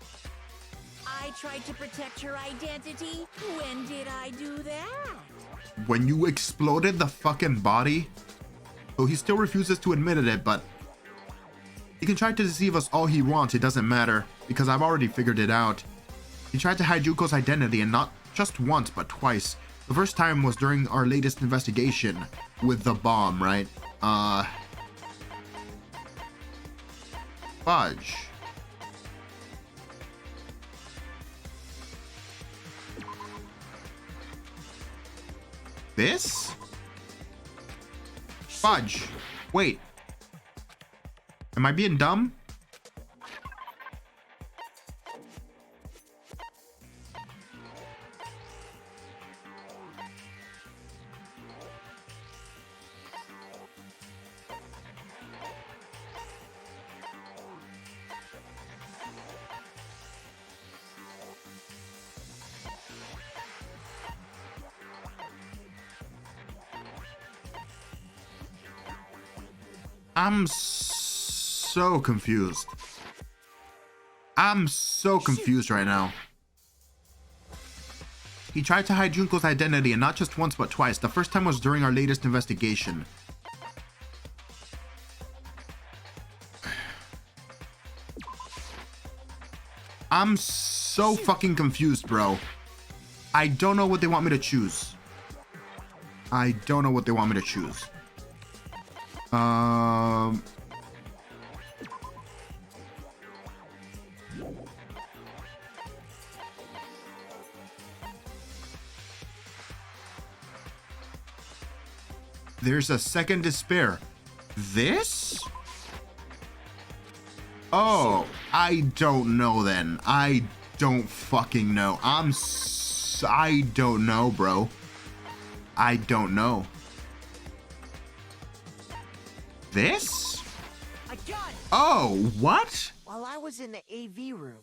C: I tried to protect her identity. When did I do that?
A: When you exploded the fucking body? So he still refuses to admit it, but he can try to deceive us all he wants. It doesn't matter, because I've already figured it out. He tried to hide Junko's identity, and not just once, but twice. The first time was during our latest investigation with the bomb, right? Fudge. This? Fudge. Wait. Am I being dumb? I'm so confused. I'm so confused right now. He tried to hide Junko's identity, and not just once but twice. The first time was during our latest investigation. I'm so fucking confused, bro. I don't know what they want me to choose. I don't know what they want me to choose. There's a second despair. This? Oh, I don't know then. I don't fucking know. I don't know, bro. I don't know. This?
H: I got it!
A: Oh, what?
H: While I was in the AV room,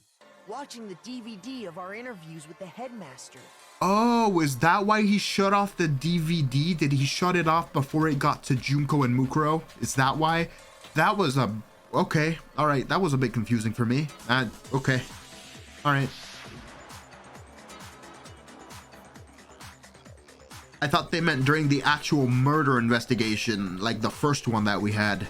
H: watching the DVD of our interviews with the headmaster.
A: Oh, is that why he shut off the DVD? Did he shut it off before it got to Junko and Mukuro? Is that why? That was a... Okay, alright, that was a bit confusing for me. Okay, alright. I thought they meant during the actual murder investigation, like the first one that we had.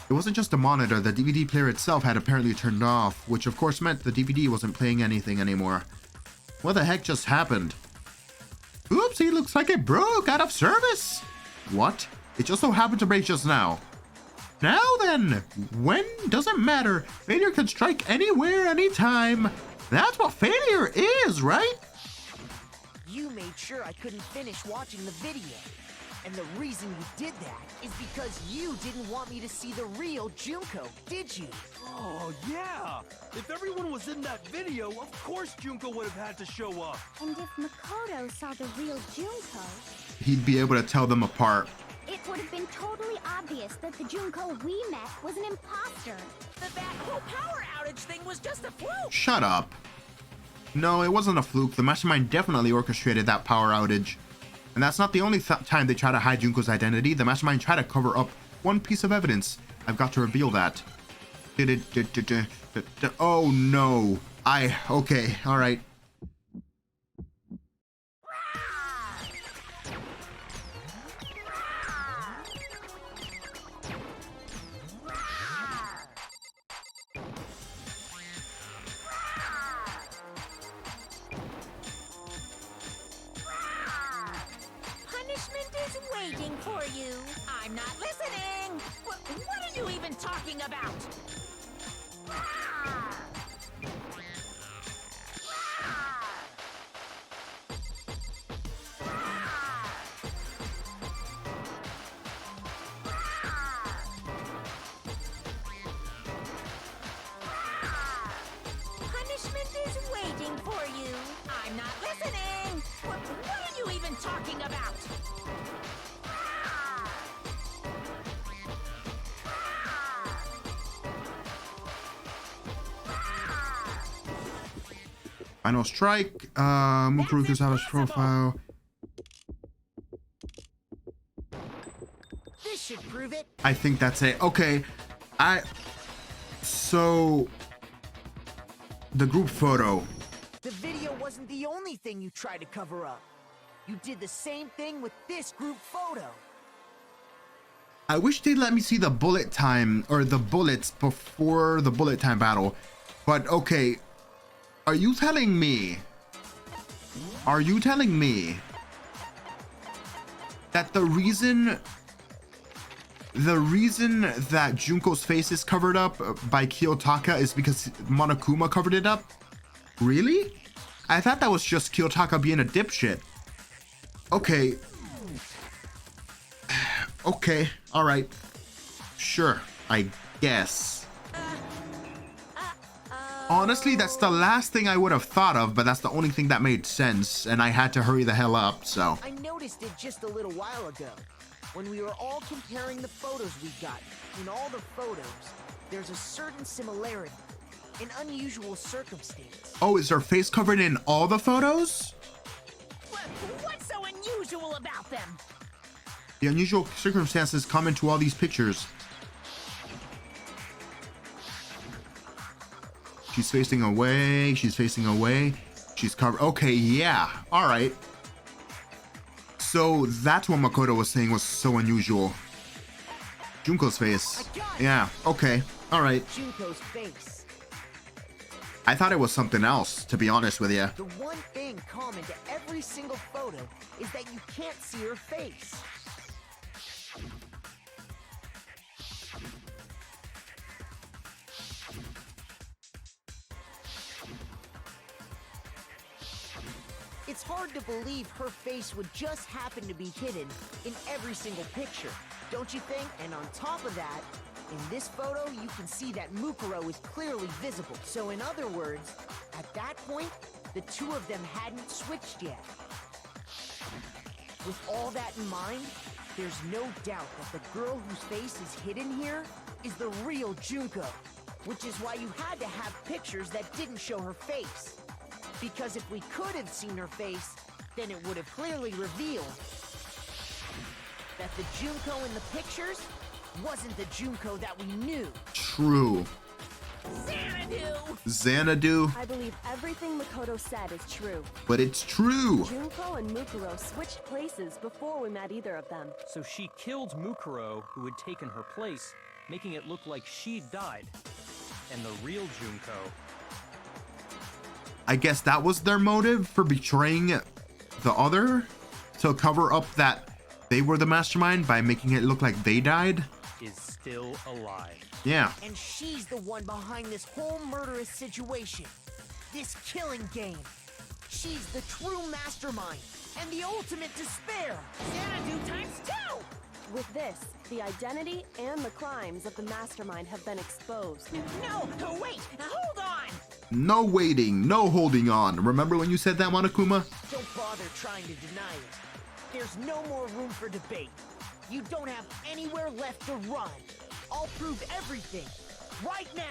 A: It wasn't just a monitor, the DVD player itself had apparently turned off, which of course meant the DVD wasn't playing anything anymore. What the heck just happened? Oopsie, looks like it broke out of service. What? It just so happened to break just now. Now then, when doesn't matter. Failure can strike anywhere, anytime. That's what failure is, right?
H: You made sure I couldn't finish watching the video. And the reason you did that is because you didn't want me to see the real Junko, did you?
E: Oh, yeah! If everyone was in that video, of course Junko would have had to show up.
B: And if Makoto saw the real Junko,
A: He'd be able to tell them apart.
B: it It would have been totally obvious that the Junko we met was an imposter.
C: That whole power outage thing was just a fluke.
A: Shut up. No, it wasn't a fluke. The Mastermind definitely orchestrated that power outage. And that's not the only time they try to hide Junko's identity. The Mastermind tried to cover up one piece of evidence. I've got to reveal that. Oh no. Okay, alright.
C: Punishment is waiting for you. I'm not listening. What are you even talking about? Punishment is waiting for you. I'm not listening. What are you even talking about?
A: Final strike. Mukuruku's Havoc profile.
H: This should prove it.
A: I think that's it. Okay. So the group photo.
H: The video wasn't the only thing you tried to cover up. You did the same thing with this group photo.
A: I wish they'd let me see the bullet time or the bullets before the bullet time battle. But okay. Are you telling me that the reason that Junko's face is covered up by Kiyotaka is because Monokuma covered it up? Really? I thought that was just Kiyotaka being a dipshit. Okay. Okay, alright. Sure, I guess. Honestly, that's the last thing I would have thought of, but that's the only thing that made sense, and I had to hurry the hell up, so.
H: I noticed it just a little while ago, when we were all comparing the photos we got. In all the photos, there's a certain similarity, an unusual circumstance.
A: Oh, is her face covered in all the photos?
C: What's so unusual about them?
A: The unusual circumstances common to all these pictures. She's facing away. She's facing away. She's covered. Okay, yeah. All right. So that's what Makoto was saying was so unusual. Junko's face. Yeah. Okay. All right.
H: Junko's face.
A: I thought it was something else, to be honest with you.
H: The one thing common to every single photo is that you can't see her face. It's hard to believe her face would just happen to be hidden in every single picture, don't you think? And on top of that, in this photo, you can see that Mukuro is clearly visible. So in other words, at that point, the two of them hadn't switched yet. With all that in mind, there's no doubt that the girl whose face is hidden here is the real Junko, which is why you had to have pictures that didn't show her face. Because if we could have seen her face, then it would have clearly revealed that the Junko in the pictures wasn't the Junko that we knew.
A: True. Xanadu.
D: I believe everything Makoto said is true.
A: But it's true.
D: Junko and Mukuro switched places before we met either of them.
F: So she killed Mukuro, who had taken her place, making it look like she'd died. And the real Junko...
A: I guess that was their motive for betraying the other, to cover up that they were the mastermind by making it look like they died.
F: Is still alive.
A: Yeah.
H: And she's the one behind this whole murderous situation. This killing game. She's the true mastermind and the ultimate despair.
C: Xanadu times 2!
D: With this, the identity and the crimes of the mastermind have been exposed.
C: No, wait, hold on!
A: No waiting, no holding on. Remember when you said that, Monokuma?
H: Don't bother trying to deny it. There's no more room for debate. You don't have anywhere left to run. I'll prove everything right now.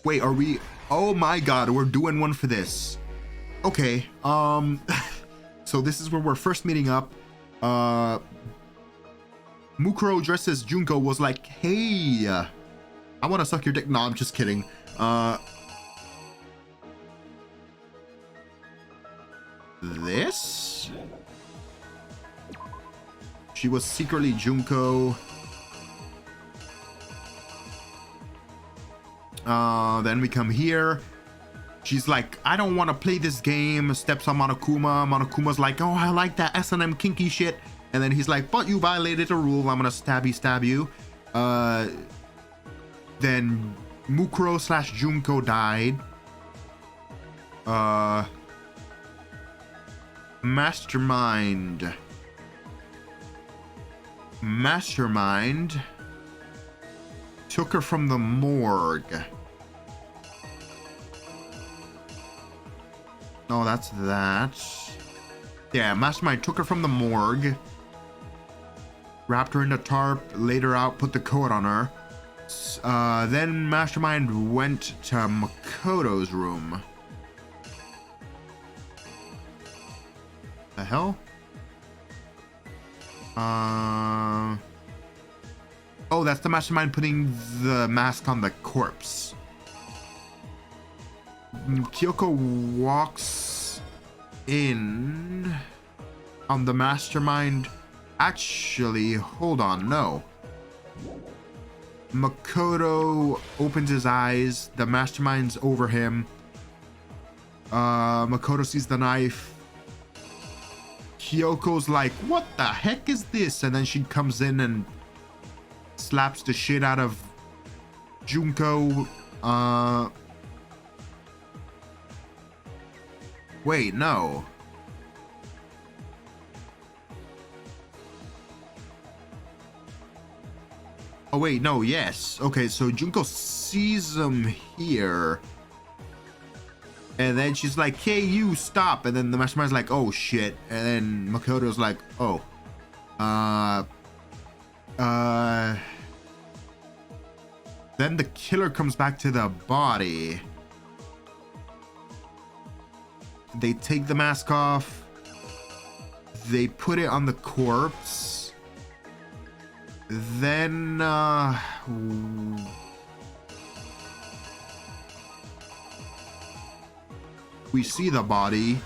A: Wait, are we? Oh my god, we're doing one for this. Okay, so this is where we're first meeting up. Mukuro dressed as Junko was like, hey, I want to suck your dick. No, I'm just kidding. This? She was secretly Junko. Then we come here. She's like, I don't want to play this game. Steps on Monokuma. Monokuma's like, oh, I like that S&M kinky shit. And then he's like, but you violated a rule. I'm gonna stab you. Then Mukuro / Junko died. Mastermind took her from the morgue. No, that's that. Yeah, Mastermind took her from the morgue, wrapped her in a tarp, laid her out, put the coat on her. Then Mastermind went to Makoto's room. The hell? Oh, that's the Mastermind putting the mask on the corpse. Kyoko walks in on the Mastermind. Actually, hold on, no. Makoto opens his eyes. The Mastermind's over him. Makoto sees the knife. Kyoko's like, what the heck is this? And then she comes in and slaps the shit out of Junko. Wait, no. Oh, wait, no, yes. Okay, so Junko sees him here. And then she's like, hey, you, stop. And then the Mastermind's like, oh, shit. And then Makoto's like, oh. Then the killer comes back to the body. They take the mask off. They put it on the corpse. Then, we see the body.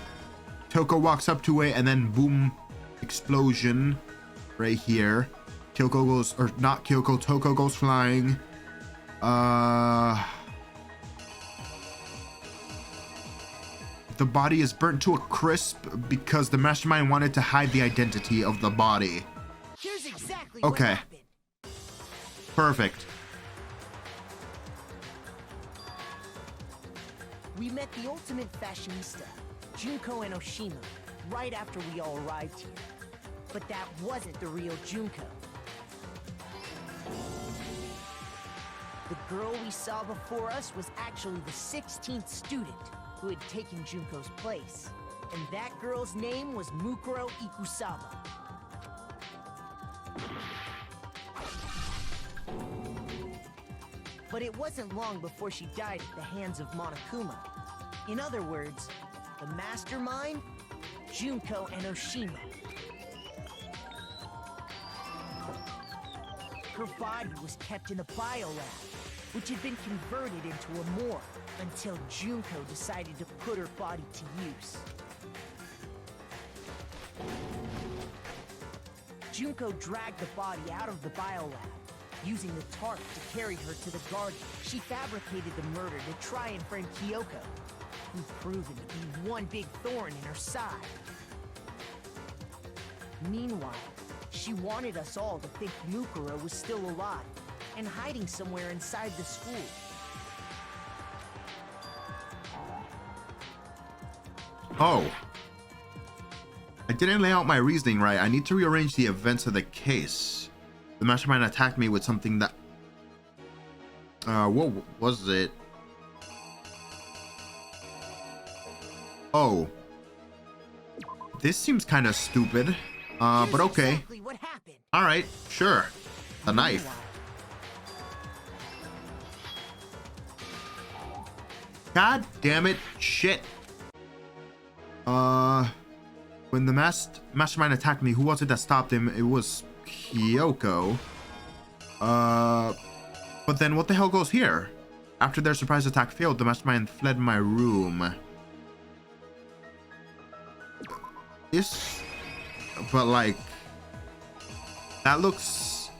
A: Toko walks up to it and then boom, explosion right here. Kyoko goes, or not Kyoko, Toko goes flying. The body is burnt to a crisp because the Mastermind wanted to hide the identity of the body.
H: Here's exactly
A: Okay.
H: what happened.
A: Perfect.
H: We met the ultimate fashionista, Junko and Oshima, right after we all arrived here. But that wasn't the real Junko. The girl we saw before us was actually the 16th student who had taken Junko's place. And that girl's name was Mukuro Ikusaba. But it wasn't long before she died at the hands of Monokuma. In other words, the Mastermind, Junko, and Oshima. Her body was kept in a biolab, which had been converted into a morgue until Junko decided to put her body to use. Junko dragged the body out of the biolab, using the tarp to carry her to the garden. She fabricated the murder to try and friend Kyoko, who'd proven to be one big thorn in her side. Meanwhile, she wanted us all to think Mukuro was still alive and hiding somewhere inside the school.
A: Oh. I didn't lay out my reasoning right. I need to rearrange the events of the case. The Mastermind attacked me with something that... what was it? Oh. This seems kind of stupid. But okay.
H: Exactly what happened.
A: All right, sure. The knife. God damn it. Shit. When the mastermind attacked me, who was it that stopped him? It was Kyoko. But then what the hell goes here? After their surprise attack failed, the mastermind fled my room. But like, that looks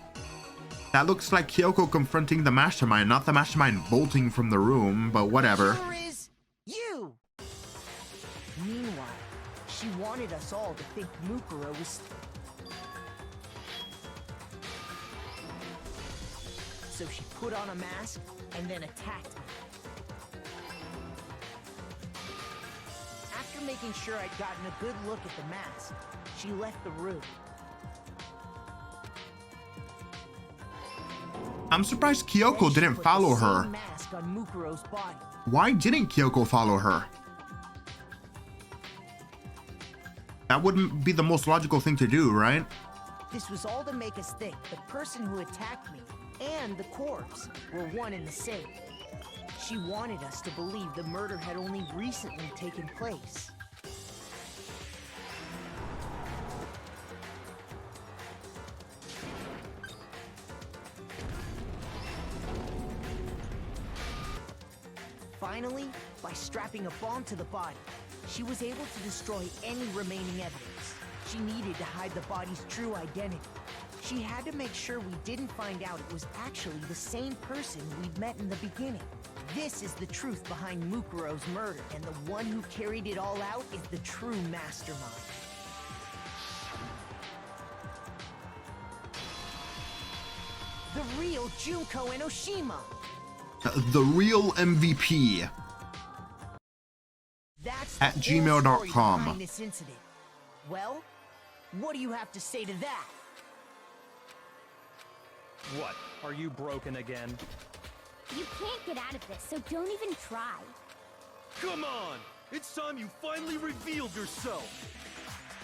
A: like Kyoko confronting the mastermind, not the mastermind bolting from the room, but whatever.
H: Sure is you. Meanwhile, she wanted us all to think Mukuro was... So she put on a mask and then attacked me. After making sure I'd gotten a good look at the mask, she left the room.
A: I'm surprised Kyoko didn't follow her.
H: Mask on Mukuro's body.
A: Why didn't Kyoko follow her? That wouldn't be the most logical thing to do, right?
H: This was all to make us think the person who attacked me and the corpse were one and the same. She wanted us to believe the murder had only recently taken place. Finally, by strapping a bomb to the body, she was able to destroy any remaining evidence. She needed to hide the body's true identity. She had to make sure we didn't find out it was actually the same person we'd met in the beginning. This is the truth behind Mukuro's murder, and the one who carried it all out is the true mastermind. The real Junko Enoshima.
A: The real MVP.
H: That's
A: at
H: the whole story
A: gmail.com.
H: behind this incident. Well, what do you have to say to that?
F: What? Are you broken again?
B: You can't get out of this, so don't even try.
E: Come on! It's time you finally revealed yourself!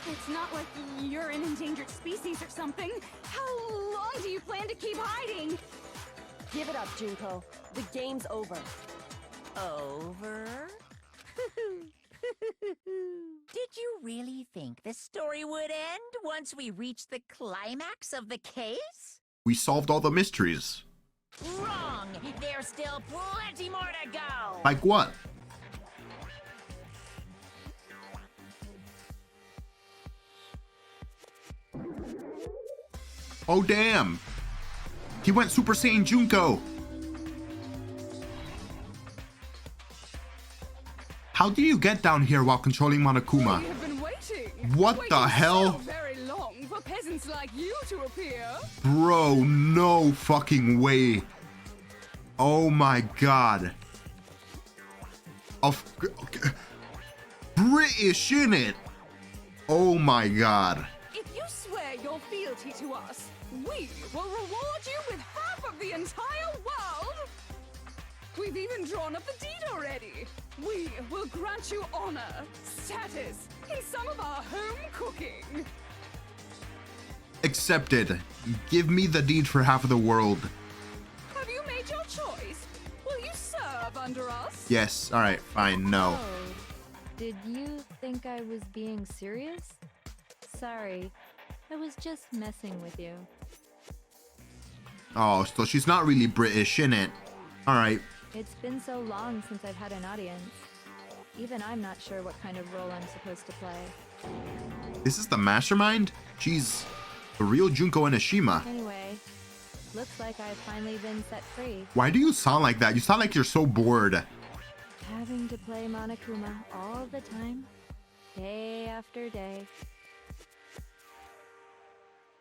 I: It's not like you're an endangered species or something. How long do you plan to keep hiding?
D: Give it up, Junko. The game's over.
C: Over? Did you really think the story would end once we reached the climax of the case?
A: We solved all the mysteries.
C: Wrong! There's still plenty more to go!
A: Like what? Oh damn! He went Super Saiyan Junko! How do you get down here while controlling Monokuma?
I: We have been waiting.
A: What the
I: Waiting
A: hell?
I: So very long for peasants like you to appear.
A: Bro, no fucking way. Oh my god. Of British in it. Oh my god.
I: If you swear your fealty to us, we will reward you with half of the entire world. We've even drawn up the deed already. We will grant you honor, status, in some of our home cooking.
A: Accepted. Give me the deed for half of the world.
I: Have you made your choice? Will you serve under us?
A: Yes. Alright, fine. No.
J: Oh, did you think I was being serious? Sorry, I was just messing with you.
A: Oh, so she's not really British, innit? Alright.
J: It's been so long since I've had an audience. Even I'm not sure what kind of role I'm supposed to play.
A: This is the mastermind? She's the real Junko Enoshima.
J: Anyway, looks like I've finally been set free.
A: Why do you sound like that? You sound like you're so bored.
J: Having to play Monokuma all the time, day after day.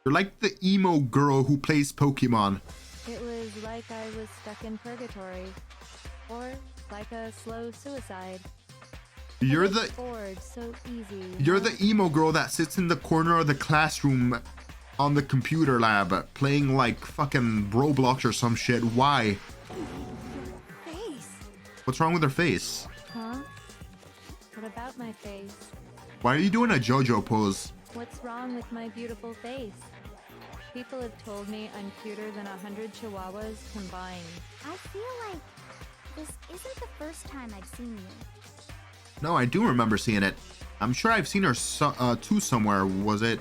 A: You're like the emo girl who plays Pokemon.
J: It was like I was stuck in purgatory. Or like a slow suicide.
A: You're
J: I get
A: the
J: bored so easy.
A: You're the emo girl that sits in the corner of the classroom on the computer lab playing like fucking Roblox or some shit. Why?
I: Face.
A: What's wrong with her face?
J: Huh? What about my face?
A: Why are you doing a JoJo pose?
J: What's wrong with my beautiful face? People have told me I'm cuter than 100 chihuahuas combined.
B: I feel like this isn't the first time I've seen you.
A: No, I do remember seeing it. I'm sure I've seen her too somewhere. Was it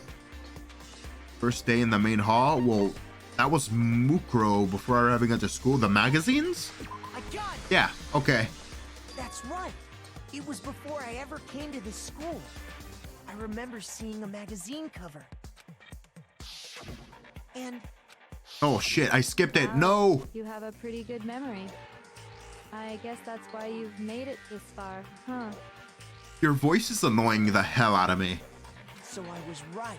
A: first day in the main hall? Well, that was Mukuro before I ever got to school. The magazines?
H: I got it!
A: Yeah, okay.
H: That's right. It was before I ever came to this school. I remember seeing a magazine cover. And
A: Oh shit, I skipped it.
J: Wow,
A: No!
J: You have a pretty good memory. I guess that's why you've made it this far, huh?
A: Your voice is annoying the hell out of me.
H: so I was right.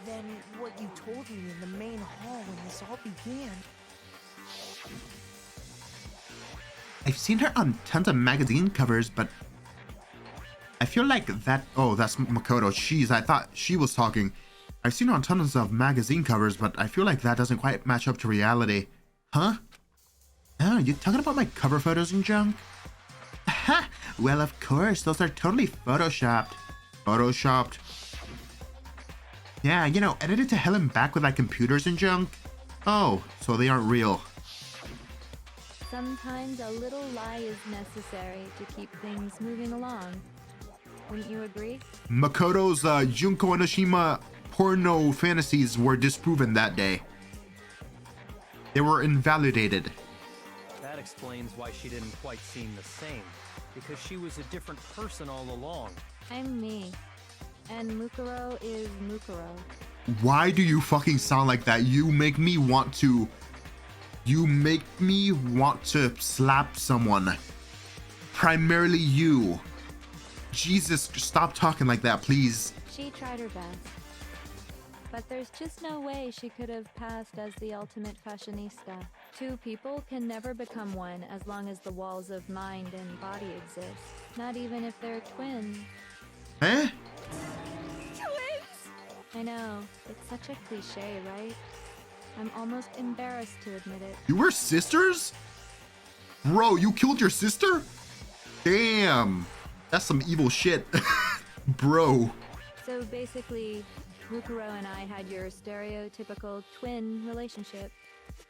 H: Then what you told me in the main hall when this all began.
A: I've seen her on tons of magazine covers, but I feel like that... Oh, that's Makoto. Jeez, I thought she was talking. I've seen her on tons of magazine covers, but I feel like that doesn't quite match up to reality. Huh? Oh, you talking about my cover photos and junk? Aha! Well, of course, those are totally photoshopped. Photoshopped? Yeah, you know, edited to hell and back with like computers and junk. Oh, so they aren't real.
J: Sometimes a little lie is necessary to keep things moving along. Wouldn't you agree?
A: Makoto's Junko Enoshima porno fantasies were disproven that day. They were invalidated.
F: That explains why she didn't quite seem the same. Because she was a different person all along.
J: I'm me. And Mukuro is Mukuro.
A: Why do you fucking sound like that? You make me want to... You make me want to slap someone. Primarily you. Jesus, stop talking like that, please.
J: She tried her best. But there's just no way she could have passed as the ultimate fashionista. Two people can never become one as long as the walls of mind and body exist. Not even if they're twins.
A: Eh?
I: Twins!
J: I know, it's such a cliche, right? I'm almost embarrassed to admit it.
A: You were sisters? Bro, you killed your sister? Damn. That's some evil shit. Bro.
J: So basically, Mukuro and I had your stereotypical twin relationship.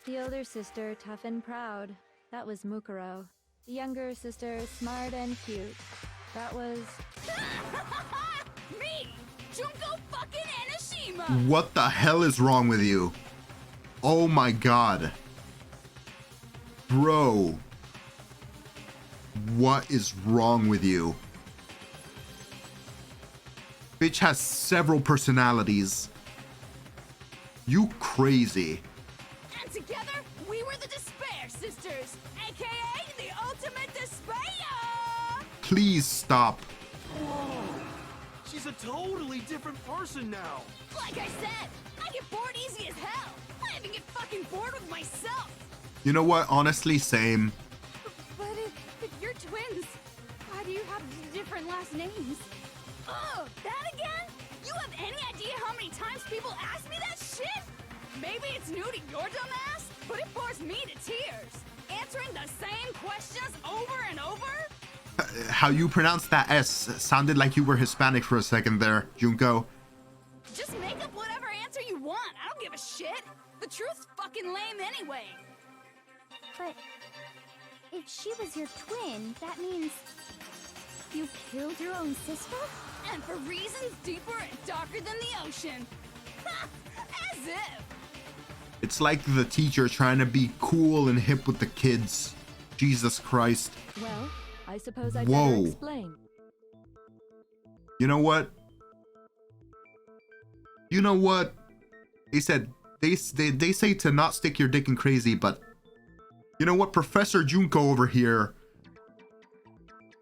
J: The older sister, tough and proud. That was Mukuro. The younger sister, smart and cute. That was...
I: Me! Junko fucking Enoshima!
A: What the hell is wrong with you? Oh my god. Bro. What is wrong with you? Bitch has several personalities. You crazy.
I: And together, we were the Despair Sisters, aka the ultimate despair!
A: Please stop.
E: Whoa! She's a totally different person now.
I: Like I said, I get bored easy as hell. I even get fucking bored with myself.
A: You know what? Honestly, same.
I: But if you're twins, why do you have different last names? Oh, that again? You have any idea how many times people ask me that shit? Maybe it's new to your dumb ass, but it bores me to tears. Answering the same questions over and over?
A: How you pronounce that S sounded like you were Hispanic for a second there, Junko.
I: Just make up whatever answer you want. I don't give a shit. The truth's fucking lame anyway.
B: But if she was your twin, that means you killed your own sister?
I: And for reasons deeper and darker than the ocean. Ha! As if.
A: It's like the teacher trying to be cool and hip with the kids. Jesus Christ.
J: Well, I suppose I'd
A: Whoa.
J: better explain.
A: You know what? You know what? They said they say to not stick your dick in crazy, but you know what, Professor Junko over here.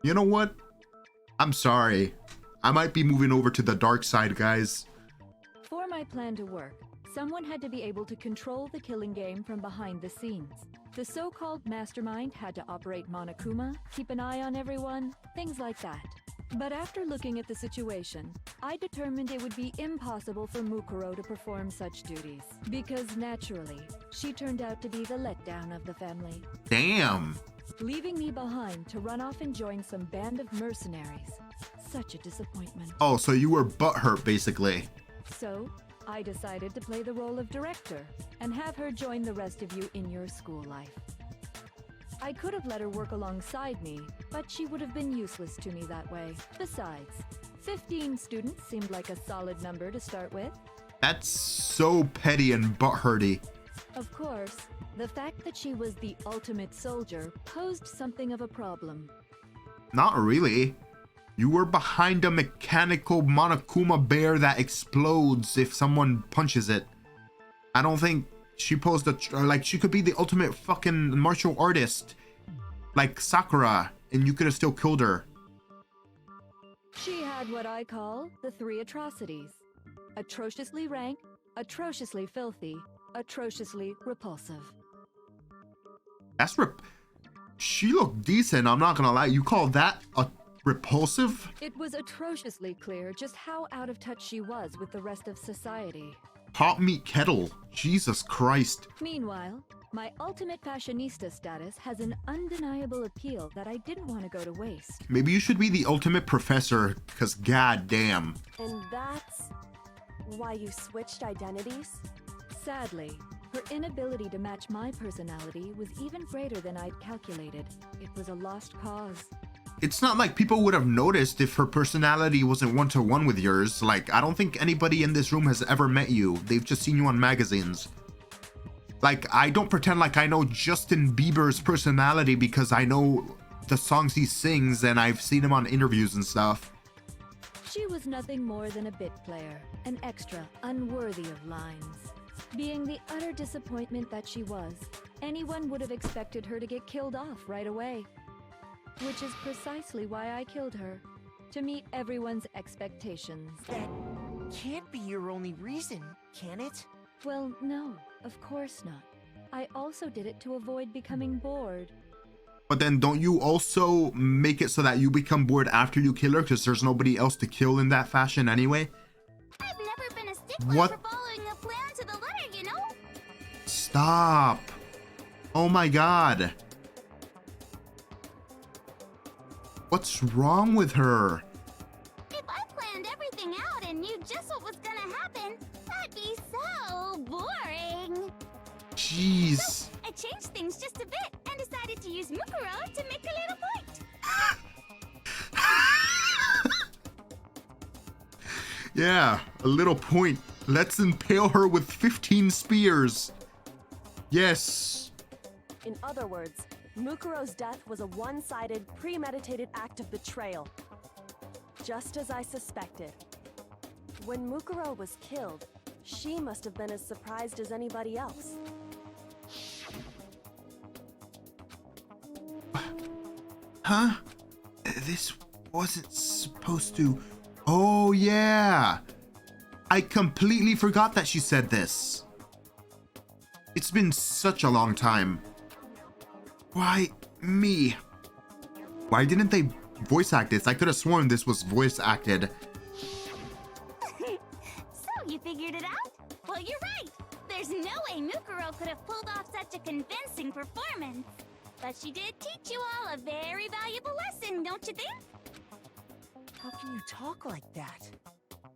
A: You know what? I'm sorry. I might be moving over to the dark side, guys.
J: For my plan to work, someone had to be able to control the killing game from behind the scenes. The so-called mastermind had to operate Monokuma, keep an eye on everyone, things like that. But after looking at the situation, I determined it would be impossible for Mukuro to perform such duties. Because naturally, she turned out to be the letdown of the family.
A: Damn.
J: Leaving me behind to run off and join some band of mercenaries. Such a disappointment.
A: Oh, so you were butthurt, basically.
J: So, I decided to play the role of director and have her join the rest of you in your school life. I could have let her work alongside me, but she would have been useless to me that way. Besides, 15 students seemed like a solid number to start with.
A: That's so petty and butthurty.
J: Of course, the fact that she was the ultimate soldier posed something of a problem.
A: Not really. You were behind a mechanical Monokuma bear that explodes if someone punches it. I don't think she posed like she could be the ultimate fucking martial artist like Sakura and you could have still killed her.
J: She had what I call the 3 atrocities. Atrociously rank, atrociously filthy, atrociously repulsive.
A: That's she looked decent, I'm not gonna lie. You call that a repulsive?
J: It was atrociously clear just how out of touch she was with the rest of society.
A: Hot meat kettle. Jesus Christ.
J: Meanwhile, my ultimate fashionista status has an undeniable appeal that I didn't want to go to waste.
A: Maybe you should be the ultimate professor, because goddamn.
D: And that's why you switched identities?
J: Sadly, her inability to match my personality was even greater than I'd calculated. It was a lost cause.
A: It's not like people would have noticed if her personality wasn't one-to-one with yours. Like, I don't think anybody in this room has ever met you. They've just seen you on magazines. Like, I don't pretend like I know Justin Bieber's personality because I know the songs he sings and I've seen him on interviews and stuff.
J: She was nothing more than a bit player, an extra unworthy of lines. Being the utter disappointment that she was, anyone would have expected her to get killed off right away. Which is precisely why I killed her, to meet everyone's expectations.
H: That can't be your only reason, can it?
J: Well, no, of course not. I also did it to avoid becoming bored.
A: But then don't you also make it so that you become bored after you kill her because there's nobody else to kill in that fashion anyway?
B: I've never been a stickler
A: What?
B: for following a plan to the letter, you know?
A: Stop. Oh my god. What's wrong with her?
B: If I planned everything out and knew just what was gonna happen, that'd be so boring.
A: Jeez.
B: So I changed things just a bit and decided to use Mukuro to make a little point.
A: Yeah, a little point. Let's impale her with 15 spears. Yes.
D: In other words, Mukuro's death was a one-sided, premeditated act of betrayal. Just as I suspected. When Mukuro was killed, she must have been as surprised as anybody else.
A: Huh? This wasn't supposed to... Oh, yeah. I completely forgot that she said this. It's been such a long time. Why me? Why didn't they voice act this? I could have sworn this was voice acted.
B: So you figured it out? Well, you're right. There's no way Mukuro could have pulled off such a convincing performance. But she did teach you all a very valuable lesson, don't you think?
H: How can you talk like that?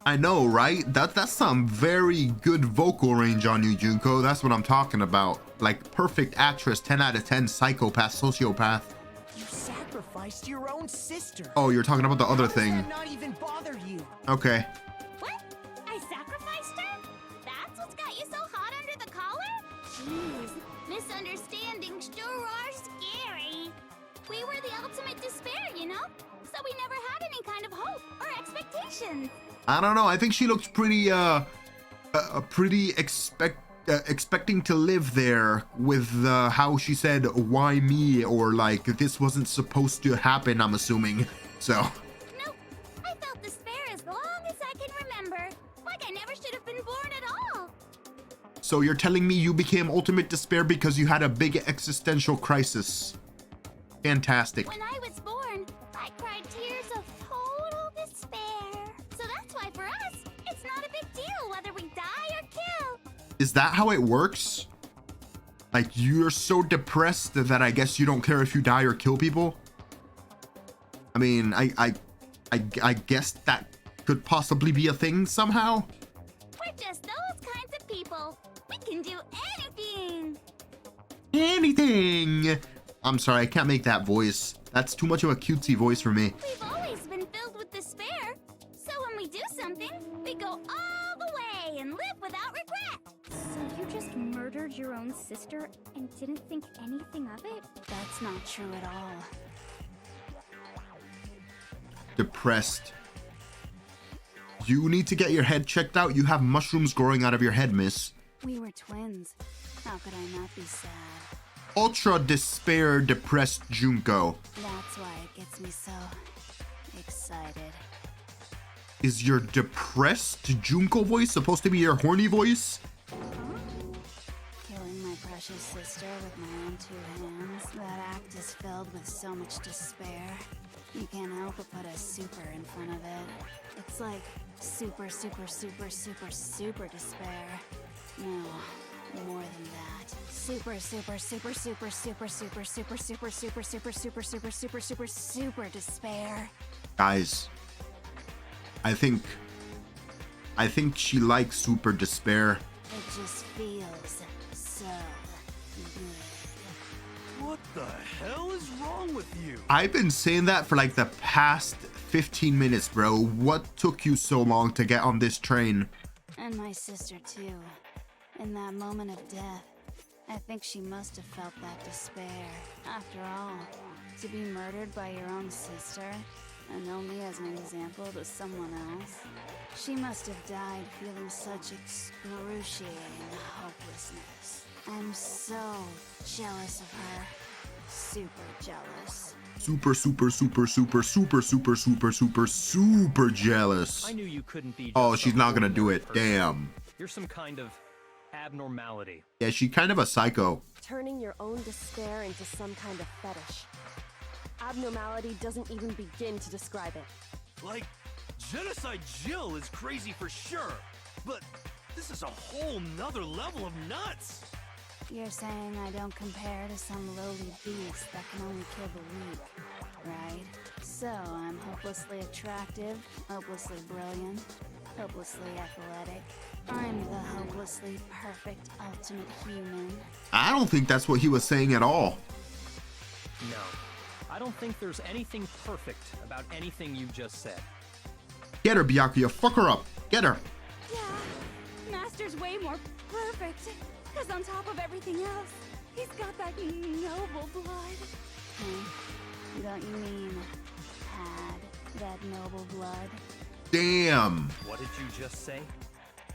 A: I know, right? That's some very good vocal range on you, Junko. That's what I'm talking about. Like, perfect actress, 10 out of 10, psychopath, sociopath.
H: You sacrificed your own sister.
A: Oh, you're talking about the other
H: How does
A: thing.
H: that not even bother you?
A: Okay.
B: What? I sacrificed her? That's what's got you so hot under the collar? Jeez, misunderstandings sure are scary. We were the ultimate despair, you know? So we never had any kind of hope or expectations.
A: I don't know. I think she looked pretty, expecting to live there with how she said, why me? Or like, this wasn't supposed to happen, I'm assuming. So.
B: Nope. I felt despair as long as I can remember. Like I never should have been born at all.
A: So you're telling me you became ultimate despair because you had a big existential crisis. Fantastic.
B: When I was born, I cried tears of total despair. So that's why for us, it's not a big deal whether we die or kill.
A: Is that how it works? Like, you're so depressed that I guess you don't care if you die or kill people? I mean, I guess that could possibly be a thing somehow.
B: We're just those people. We can do anything.
A: Anything. I'm sorry, I can't make that voice. That's too much of a cutesy voice for me.
B: We've always been filled with despair. So when we do something, we go all the way and live without regret.
K: So you just murdered your own sister and didn't think anything of it?
B: That's not true at all.
A: Depressed. You need to get your head checked out. You have mushrooms growing out of your head, miss.
K: We were twins. How could I not be sad?
A: Ultra despair depressed Junko.
K: That's why it gets me so excited.
A: Is your depressed Junko voice supposed to be your horny voice?
K: Killing my precious sister with my own two hands, that act is filled with so much despair. You can't help but put a super in front of it. It's like super, super, super, super, super despair. No, more than that. Super, super, super, super, super, super, super, super, super, super, super, super, super, super, super despair.
A: Guys, I think she likes super despair.
K: It just feels so good.
E: What the hell is wrong with you?
A: I've been saying that for like the past 15 minutes, bro. What took you so long to get on this train?
K: And my sister too. In that moment of death, I think she must have felt that despair. After all, to be murdered by your own sister, and only as an example to someone else, she must have died feeling such excruciating hopelessness. I'm so jealous of her. Super jealous.
A: Super, super, super, super, super, super, super, super, super jealous.
F: I knew you couldn't be.
A: Oh,
F: just
A: she's
F: a
A: not gonna do
F: ordinary
A: it.
F: person.
A: Damn.
F: You're some kind of abnormality.
A: Yeah, she's kind of a psycho.
D: Turning your own despair into some kind of fetish. Abnormality doesn't even begin to describe it.
E: Like, Genocide Jill is crazy for sure, but this is a whole nother level of nuts.
K: You're saying I don't compare to some lowly beast that can only kill the weak, right? So I'm hopelessly attractive, hopelessly brilliant, hopelessly athletic. I'm the hopelessly perfect ultimate human.
A: I don't think that's what he was saying at all.
F: No, I don't think there's anything perfect about anything you just said.
A: Get her, Byakuya. Fuck her up. Get her.
I: Yeah, Master's way more perfect. Because on top of everything else, he's got that noble blood.
K: Don't you mean had that noble blood?
A: Damn.
F: What did you just say?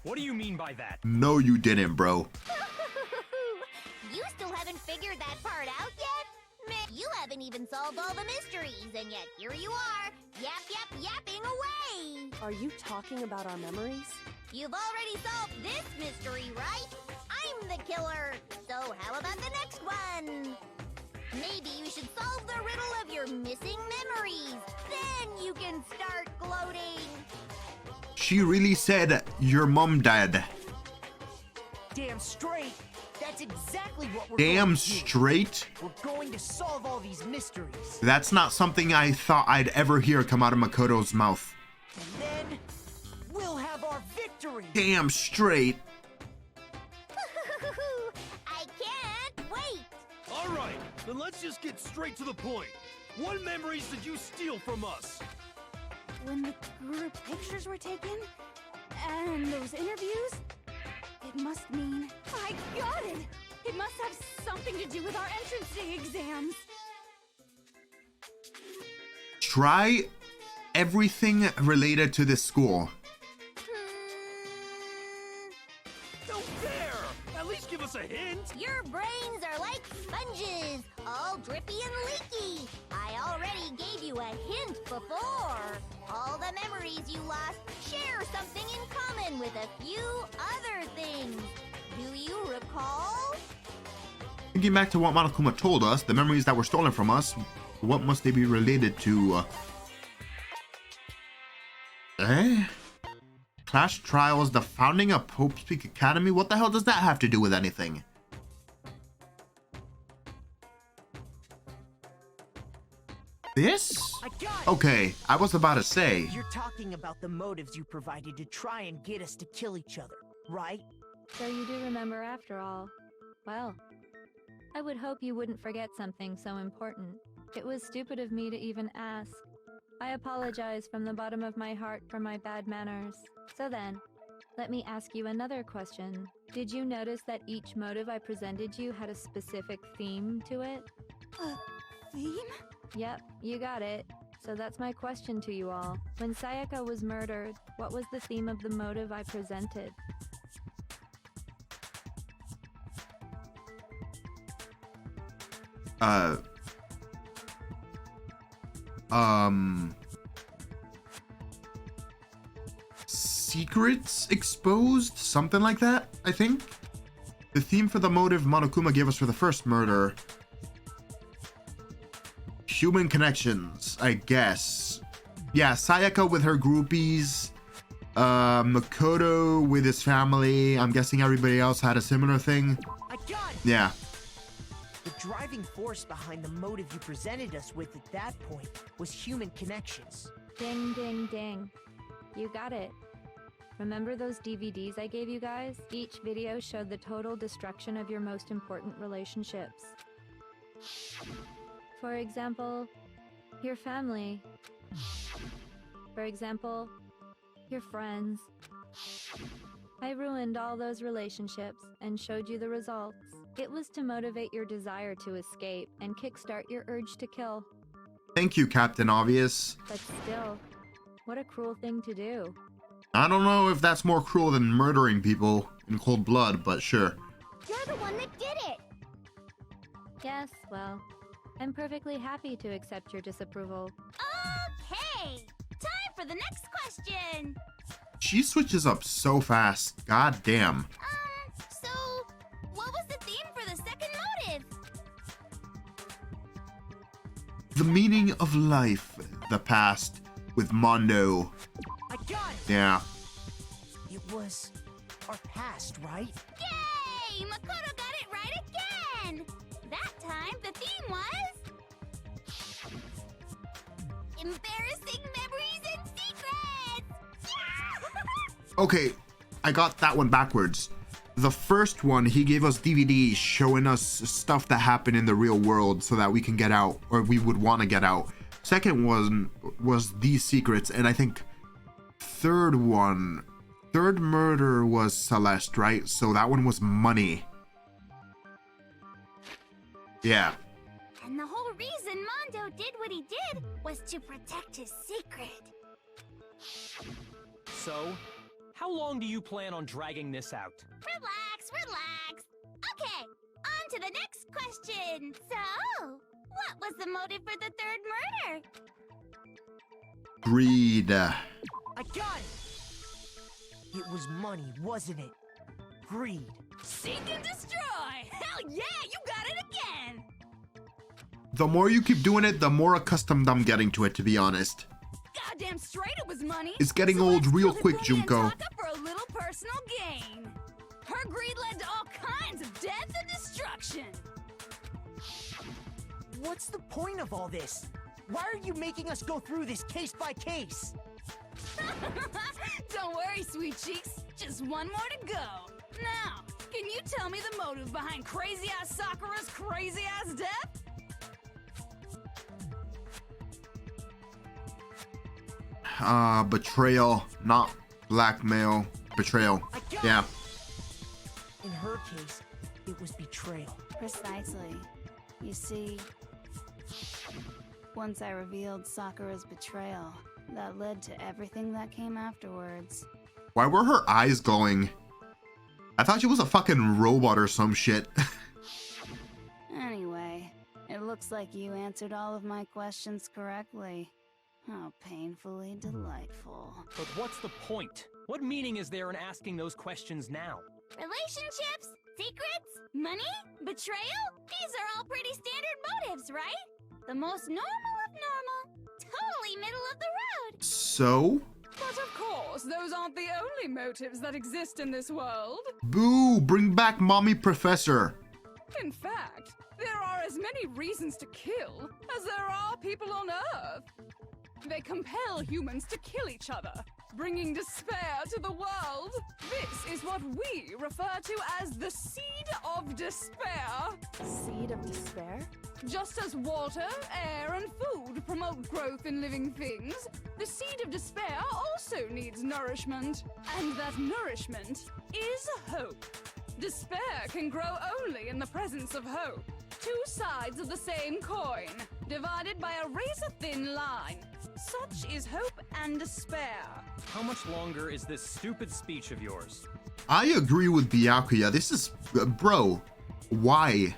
F: What do you mean by that?
A: No, you didn't, bro.
B: You still haven't figured that part out yet? Man, you haven't even solved all the mysteries, and yet here you are, yapping away!
D: Are you talking about our memories?
B: You've already solved this mystery, right? I'm the killer, so how about the next one? Maybe you should solve the riddle of your missing memories. Then you can start gloating.
A: She really said your mom died.
H: Damn straight. That's exactly what we're
A: Damn
H: going to do.
A: straight.
H: We're going to solve all these mysteries.
A: That's not something I thought I'd ever hear come out of Makoto's mouth.
H: And then we'll have our victory.
A: Damn straight.
B: I can't wait.
E: All right, then let's just get straight to the point. What memories did you steal from us?
I: When the group pictures were taken, and those interviews, it must mean... I got it! It must have something to do with our entrance day exams.
A: Try everything related to this school.
E: No fair! At least give us a hint!
B: Your brains are like sponges, all drippy and leaky. I already gave you a hint before. All the memories you lost share something in common with a few other things. Do you recall?
A: Thinking back to what Monokuma told us, the memories that were stolen from us, what must they be related to? Clash Trials, the founding of Pope's Peak Academy? What the hell does that have to do with anything? This?
H: I got it.
A: Okay, I was about to say.
H: You're talking about the motives you provided to try and get us to kill each other, right?
J: So you do remember after all. Well, I would hope you wouldn't forget something so important. It was stupid of me to even ask. I apologize from the bottom of my heart for my bad manners. So then, let me ask you another question. Did you notice that each motive I presented you had a specific theme to it?
I: Theme?
J: Yep, you got it. So that's my question to you all. When Sayaka was murdered, what was the theme of the motive I presented?
A: Secrets exposed? Something like that, I think? The theme for the motive Monokuma gave us for the first murder. Human connections, I guess. Yeah, Sayaka with her groupies. Makoto with his family. I'm guessing everybody else had a similar thing.
H: I got it!
A: Yeah.
H: The driving force behind the motive you presented us with at that point was human connections.
J: Ding, ding, ding. You got it. Remember those DVDs I gave you guys? Each video showed the total destruction of your most important relationships. For example, your family. For example, your friends. I ruined all those relationships and showed you the results. It was to motivate your desire to escape and kickstart your urge to kill.
A: Thank you, Captain Obvious.
J: But still, what a cruel thing to do.
A: I don't know if that's more cruel than murdering people in cold blood, but sure.
B: You're the one that did it!
J: Yes, well, I'm perfectly happy to accept your disapproval.
B: Okay! Time for the next question!
A: She switches up so fast. God damn.
B: So, what was the theme for the second motive?
A: The meaning of life, the past, with Mondo.
H: I got it!
A: Yeah.
H: It was our past, right?
B: Yay! Makoto got it right again! That time, the theme was... embarrassing memories and secrets! Yeah!
A: Okay, I got that one backwards. The first one, he gave us DVDs showing us stuff that happened in the real world so that we can get out, or we would want to get out. Second one was these secrets, and I think third murder was Celeste, right? So that one was money. Yeah.
B: And the whole reason Mondo did what he did was to protect his secret.
F: So, how long do you plan on dragging this out?
B: Relax, relax. Okay, on to the next question. So, what was the motive for the third murder?
A: Greed.
H: I got it! It was money, wasn't it? Greed.
I: Seek and destroy! Hell yeah, you got it again!
A: The more you keep doing it, the more accustomed I'm getting to it, to be honest.
I: Goddamn straight it was money!
A: It's getting
I: So
A: old
I: let's
A: real
I: kill
A: quick,
I: Hikumi and
A: Junko.
I: Taka for a little personal gain. Her greed led to all kinds of death and destruction.
H: What's the point of all this? Why are you making us go through this case by case?
I: Don't worry, sweet cheeks. Just one more to go. Now, can you tell me the motive behind crazy-ass Sakura's crazy-ass death?
A: Betrayal, not blackmail. Betrayal. Yeah.
H: In her case, it was betrayal.
K: Precisely. You see, once I revealed Sakura's betrayal, that led to everything that came afterwards.
A: Why were her eyes glowing? I thought she was a fucking robot or some shit.
K: Anyway, it looks like you answered all of my questions correctly. How painfully delightful.
F: But what's the point? What meaning is there in asking those questions now?
B: Relationships? Secrets? Money? Betrayal? These are all pretty standard motives, right? The most normal of normal. Totally middle of the road.
A: So?
I: But of course, those aren't the only motives that exist in this world.
A: Boo! Bring back Mommy Professor.
I: In fact, there are as many reasons to kill as there are people on Earth. They compel humans to kill each other. bringing despair to the world. This is what we refer to as the Seed of Despair.
D: Seed of despair?
I: Just as water, air, and food promote growth in living things, the Seed of Despair also needs nourishment. And that nourishment is hope. Despair can grow only in the presence of hope. Two sides of the same coin, divided by a razor-thin line. Such is hope and despair.
F: How much longer is this stupid speech of yours?
A: I agree with Byakuya. This is... bro, why?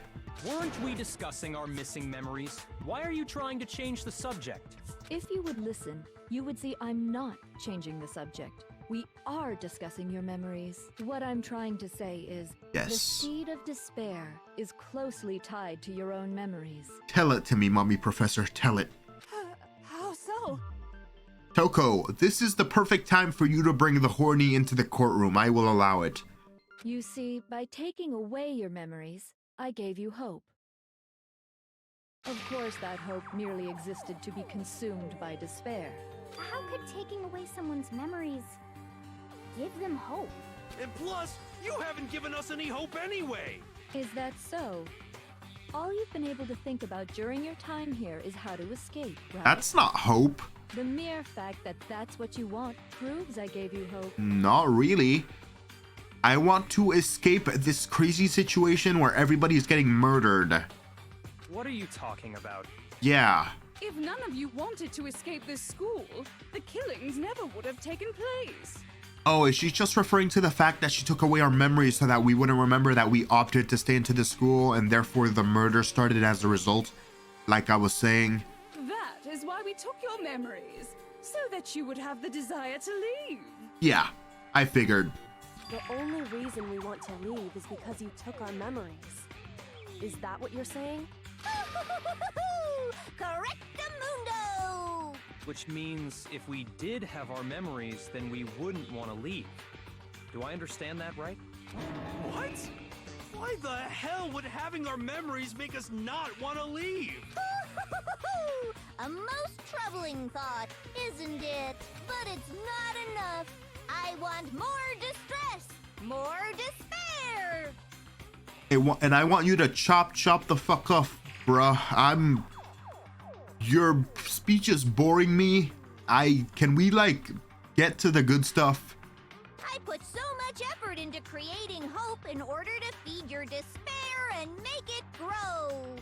F: Weren't we discussing our missing memories? Why are you trying to change the subject?
J: If you would listen, you would see I'm not changing the subject. We are discussing your memories. What I'm trying to say is,
A: Yes.
J: the seed of despair is closely tied to your own memories.
A: Tell it to me, Mommy Professor. Tell it.
I: How so?
A: Toko, this is the perfect time for you to bring the horny into the courtroom. I will allow it.
J: You see, by taking away your memories, I gave you hope. Of course, that hope merely existed to be consumed by despair.
B: How could taking away someone's memories give them hope?
E: And plus, you haven't given us any hope anyway!
J: Is that so? All you've been able to think about during your time here is how to escape, right?
A: That's not hope.
J: The mere fact that that's what you want proves I gave you hope.
A: Not really. I want to escape this crazy situation where everybody's getting murdered.
F: What are you talking about?
A: Yeah.
I: If none of you wanted to escape this school, the killings never would have taken place.
A: Oh, is she just referring to the fact that she took away our memories so that we wouldn't remember that we opted to stay into the school and therefore the murder started as a result? Like I was saying.
I: That is why we took your memories, so that you would have the desire to leave.
A: Yeah, I figured.
D: The only reason we want to leave is because you took our memories. Is that what you're saying?
B: Correctamundo!
F: Which means if we did have our memories, then we wouldn't want to leave. Do I understand that right?
E: What? Why the hell would having our memories make us not want to leave?
B: A most troubling thought, isn't it? But it's not enough. I want more distress, more despair.
A: And I want you to chop the fuck off, bruh. Your speech is boring me. Can we, like, get to the good stuff?
B: I put so much effort into creating hope in order to feed your despair and make it grow.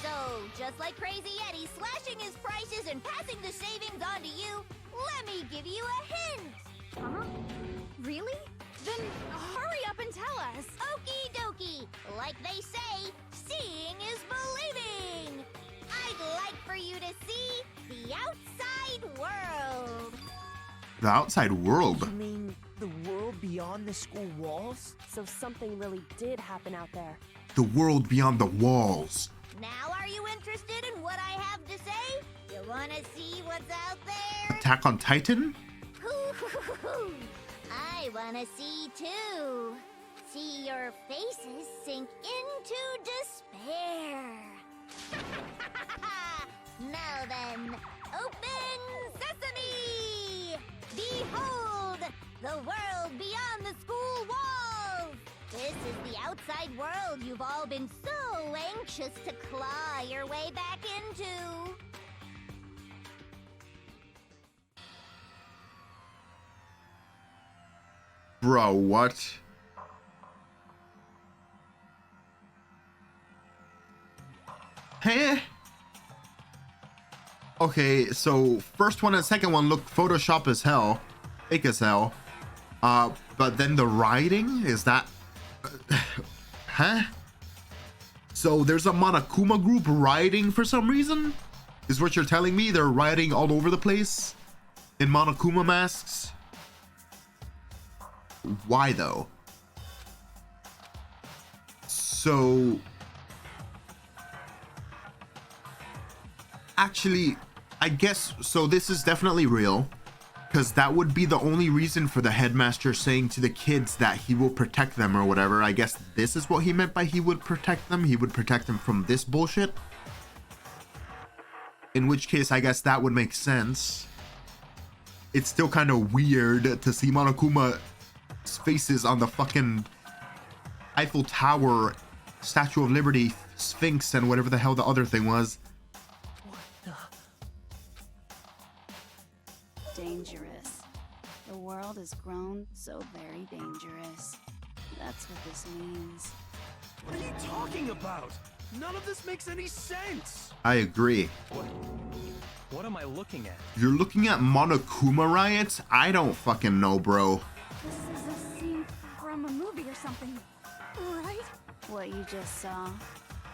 B: So, just like Crazy Eddie slashing his prices and passing the savings on to you, let me give you a hint. Huh? Really?
I: Then hurry up and tell us.
B: Okie dokie. Like they say, seeing is believing. I'd like for you to see the outside world.
A: The outside world?
H: You mean the world beyond the school walls?
D: So something really did happen out there.
A: The world beyond the walls.
B: Now are you interested in what I have to say? You wanna see what's out there?
A: Attack on Titan?
B: I wanna see too. See your faces sink into despair. Now then, open sesame! Behold, the world beyond the school walls! This is the outside world you've all been so anxious to claw your way back into.
A: Bro, what? Hey? Okay, so first one and second one look Photoshop as hell. Fake as hell. But then the writing, is that... huh? So there's a Monokuma group rioting for some reason? Is what you're telling me? They're rioting all over the place? In Monokuma masks? Why though? So actually, I guess so. This is definitely real, because that would be the only reason for the headmaster saying to the kids that he will protect them or whatever. I guess this is what he meant by he would protect them. He would protect them from this bullshit. In which case, I guess that would make sense. it's still kind of weird to see Monokuma's faces on the fucking Eiffel Tower, Statue of Liberty, Sphinx, and whatever the hell the other thing was.
K: Dangerous. The world has grown so very dangerous. That's what this means.
E: What are you talking about? None of this makes any sense.
A: I agree.
F: What am I looking at?
A: You're looking at Monokuma riots? I don't fucking know, bro.
I: This is a scene from a movie or something, right?
K: What you just saw,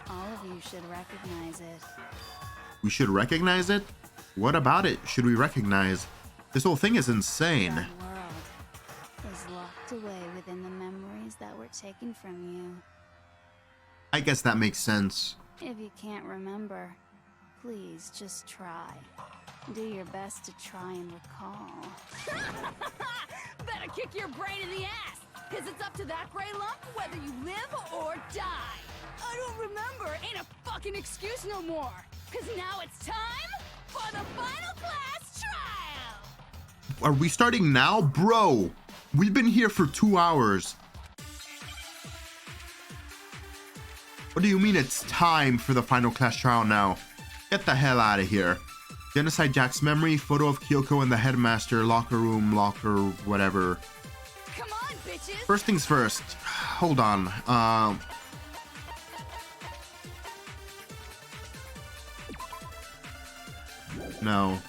K: all of you should recognize it.
A: We should recognize it? What about it should we recognize? This whole thing is insane.
K: That world is locked away within the memories that were taken from you.
A: I guess that makes sense.
K: If you can't remember, please just try. Do your best to try and recall.
I: Better kick your brain in the ass, because it's up to that gray lump whether you live or die. I don't remember. Ain't a fucking excuse no more, because now it's time for the final class trial.
A: Are we starting now? Bro, we've been here for 2 hours. What do you mean it's time for the final class trial now? Get the hell out of here. Genocide Jack's memory, photo of Kyoko and the headmaster, locker room, locker, whatever.
I: Come on, bitches.
A: First things first. Hold on. No.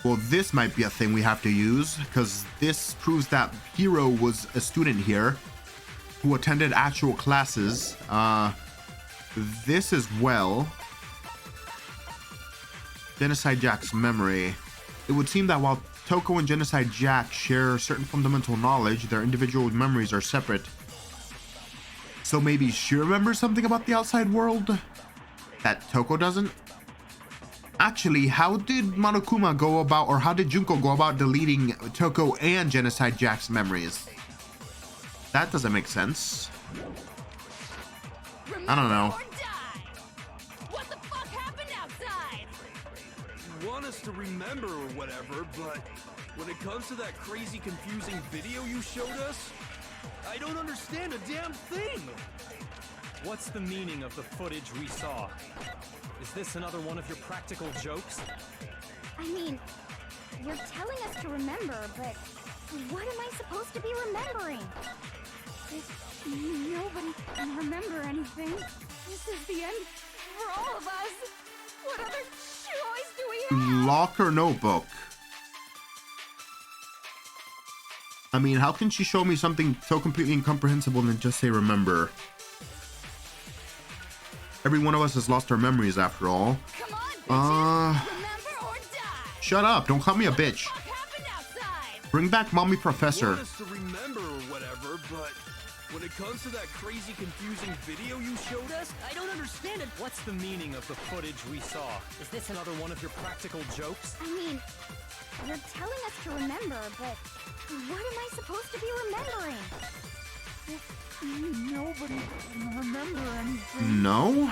A: Well, this might be a thing we have to use, because this proves that Hiro was a student here who attended actual classes. This as well. Genocide Jack's memory. It would seem that while Toko and Genocide Jack share certain fundamental knowledge, their individual memories are separate. So maybe she remembers something about the outside world that Toko doesn't? Actually, how did Monokuma go about, or how did Junko go about deleting Toko and Genocide Jack's memories? That doesn't make sense. I don't know.
I: What the fuck happened outside?
E: You want us to remember or whatever, but when it comes to that crazy, confusing video you showed us, I don't understand a damn thing.
F: What's the meaning of the footage we saw? Is this another one of your practical jokes?
B: I mean, you're telling us to remember, but what am I supposed to be remembering?
I: If nobody can remember anything, this is the end for all of us. What other choice do we have?
A: Locker notebook. I mean, how can she show me something so completely incomprehensible and just say remember? Every one of us has lost our memories after all.
I: Come on, bitches. Remember or die.
A: Shut up, don't call me a bitch.
I: What happened outside?
A: Bring back Mommy Professor.
E: You want us to remember or whatever, but when it comes to that crazy, confusing video you showed us, I don't understand it.
F: What's the meaning of the footage we saw? Is this another one of your practical jokes?
B: I mean, you're telling us to remember, but what am I supposed to be remembering?
I: Nobody can remember anything.
A: No?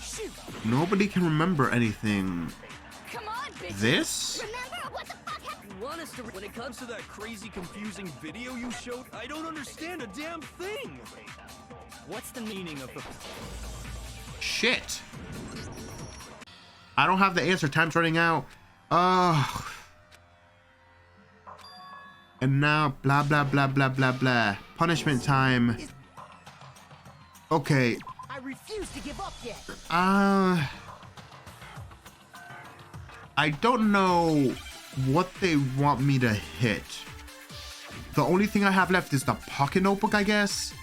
I: Shoot.
A: Nobody can remember anything.
I: Come on, bitches.
A: This?
B: Remember what the fuck happened?
E: You want us to when it comes to that crazy, confusing video you showed, I don't understand a damn thing.
F: What's the meaning of the...
A: Shit. I don't have the answer. Time's running out. And now, blah, blah, blah, blah, blah, blah. Punishment time. Okay.
H: I refuse to give up yet.
A: I don't know what they want me to hit. The only thing I have left is the pocket notebook, I guess.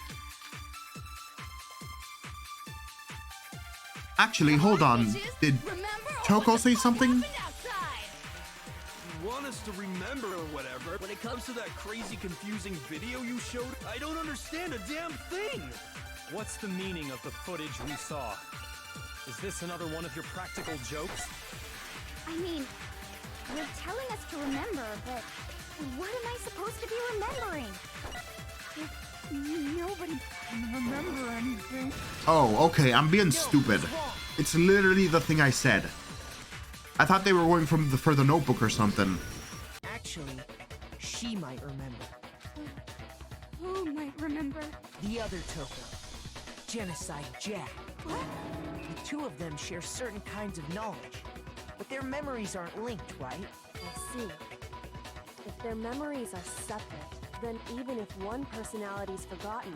A: Actually, hold on. Did Toko say something?
E: You want us to remember or whatever. When it comes to that crazy, confusing video you showed, I don't understand a damn thing.
F: What's the meaning of the footage we saw? Is this another one of your practical jokes?
B: I mean, you're telling us to remember, but what am I supposed to be remembering?
I: Nobody can remember anything.
A: Oh, okay. I'm being stupid. It's literally the thing I said. I thought they were going for the notebook or something.
H: Actually, she might remember.
I: Who might remember?
H: The other Toko. Genocide Jack.
I: What?
H: The two of them share certain kinds of knowledge, but their memories aren't linked, right?
D: I see. If their memories are separate, then even if one personality's forgotten,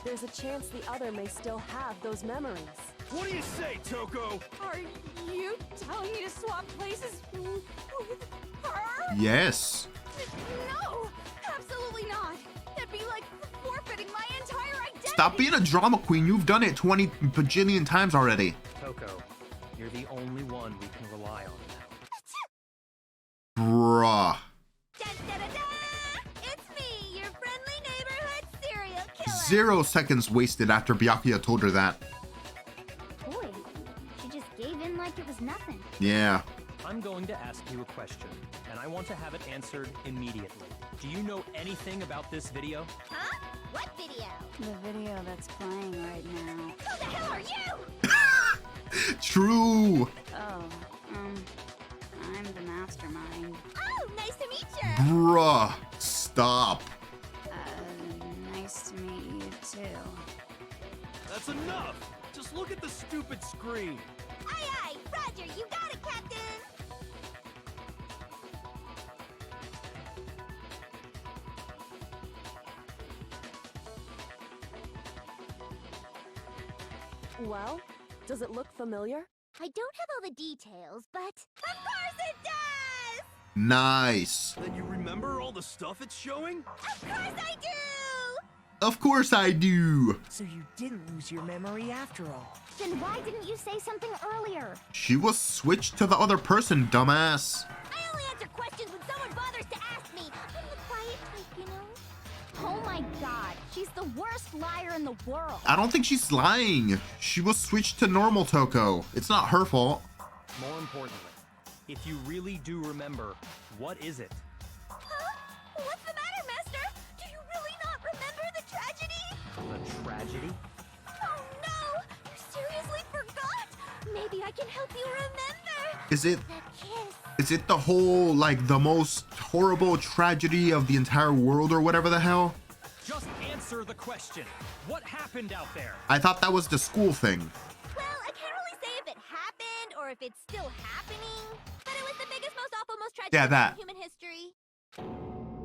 D: there's a chance the other may still have those memories.
E: What do you say, Toko?
I: Are you telling me to swap places with her?
A: Yes.
I: No, absolutely not. That'd be like forfeiting my entire identity.
A: Stop being a drama queen. You've done it 20 bajillion times already.
F: Toko, you're the only one we can rely on now.
A: Bruh.
B: It's me, your friendly neighborhood serial killer.
A: 0 seconds wasted after Byakuya told her that.
B: Boy, she just gave in like it was nothing.
A: Yeah.
F: I'm going to ask you a question, and I want to have it answered immediately. Do you know anything about this video?
B: Huh? What video?
K: The video that's playing right now.
B: Who the hell are you?
A: True.
K: Oh, I'm the mastermind.
B: Oh, nice to meet you.
A: Bruh. Stop.
K: Nice to meet you too.
E: That's enough! Just look at the stupid screen.
B: Aye, aye, Roger, you got it, Captain.
D: Well, does it look familiar?
B: I don't have all the details, but of course it does!
A: Nice.
E: Then you remember all the stuff it's showing?
B: Of course I do!
A: Of course I do.
H: So you didn't lose your memory after all.
B: Then why didn't you say something earlier?
A: She was switched to the other person, dumbass.
B: I only answer questions when someone bothers to ask me. I'm the quiet type, you know? Oh my god, she's the worst liar in the world.
A: I don't think she's lying. She was switched to normal Toko. It's not her fault.
F: More importantly, if you really do remember, what is it?
B: Huh? What's the matter, Master? Do you really not remember the tragedy?
F: The tragedy?
B: Oh no! You seriously forgot? Maybe I can help you remember.
A: Is it
B: The kiss.
A: is it the whole like the most horrible tragedy of the entire world or whatever the hell?
F: Just answer the question. What happened out there?
A: I thought that was the school thing.
B: Well, I can't really say if it happened or if it's still happening, but it was the biggest, most awful, most tragic
A: Yeah,
B: event
A: that.
B: in human history.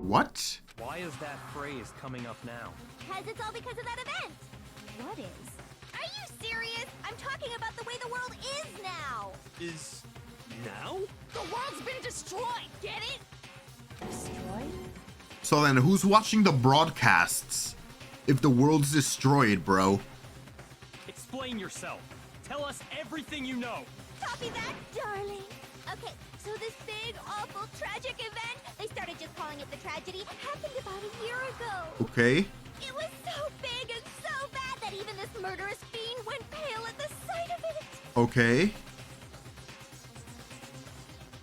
A: What?
F: Why is that phrase coming up now?
B: Because it's all because of that event. What is? Are you serious? I'm talking about the way the world is now.
E: Is now?
I: The world's been destroyed, get it?
D: Destroyed?
A: So then who's watching the broadcasts if the world's destroyed, bro?
F: Explain yourself. Tell us everything you know.
B: Copy that, darling. Okay, so this big, awful, tragic event, they started just calling it the tragedy, happened about a year ago.
A: Okay.
B: It was so big and so bad that even this murderous fiend went pale at the sight of it.
A: Okay.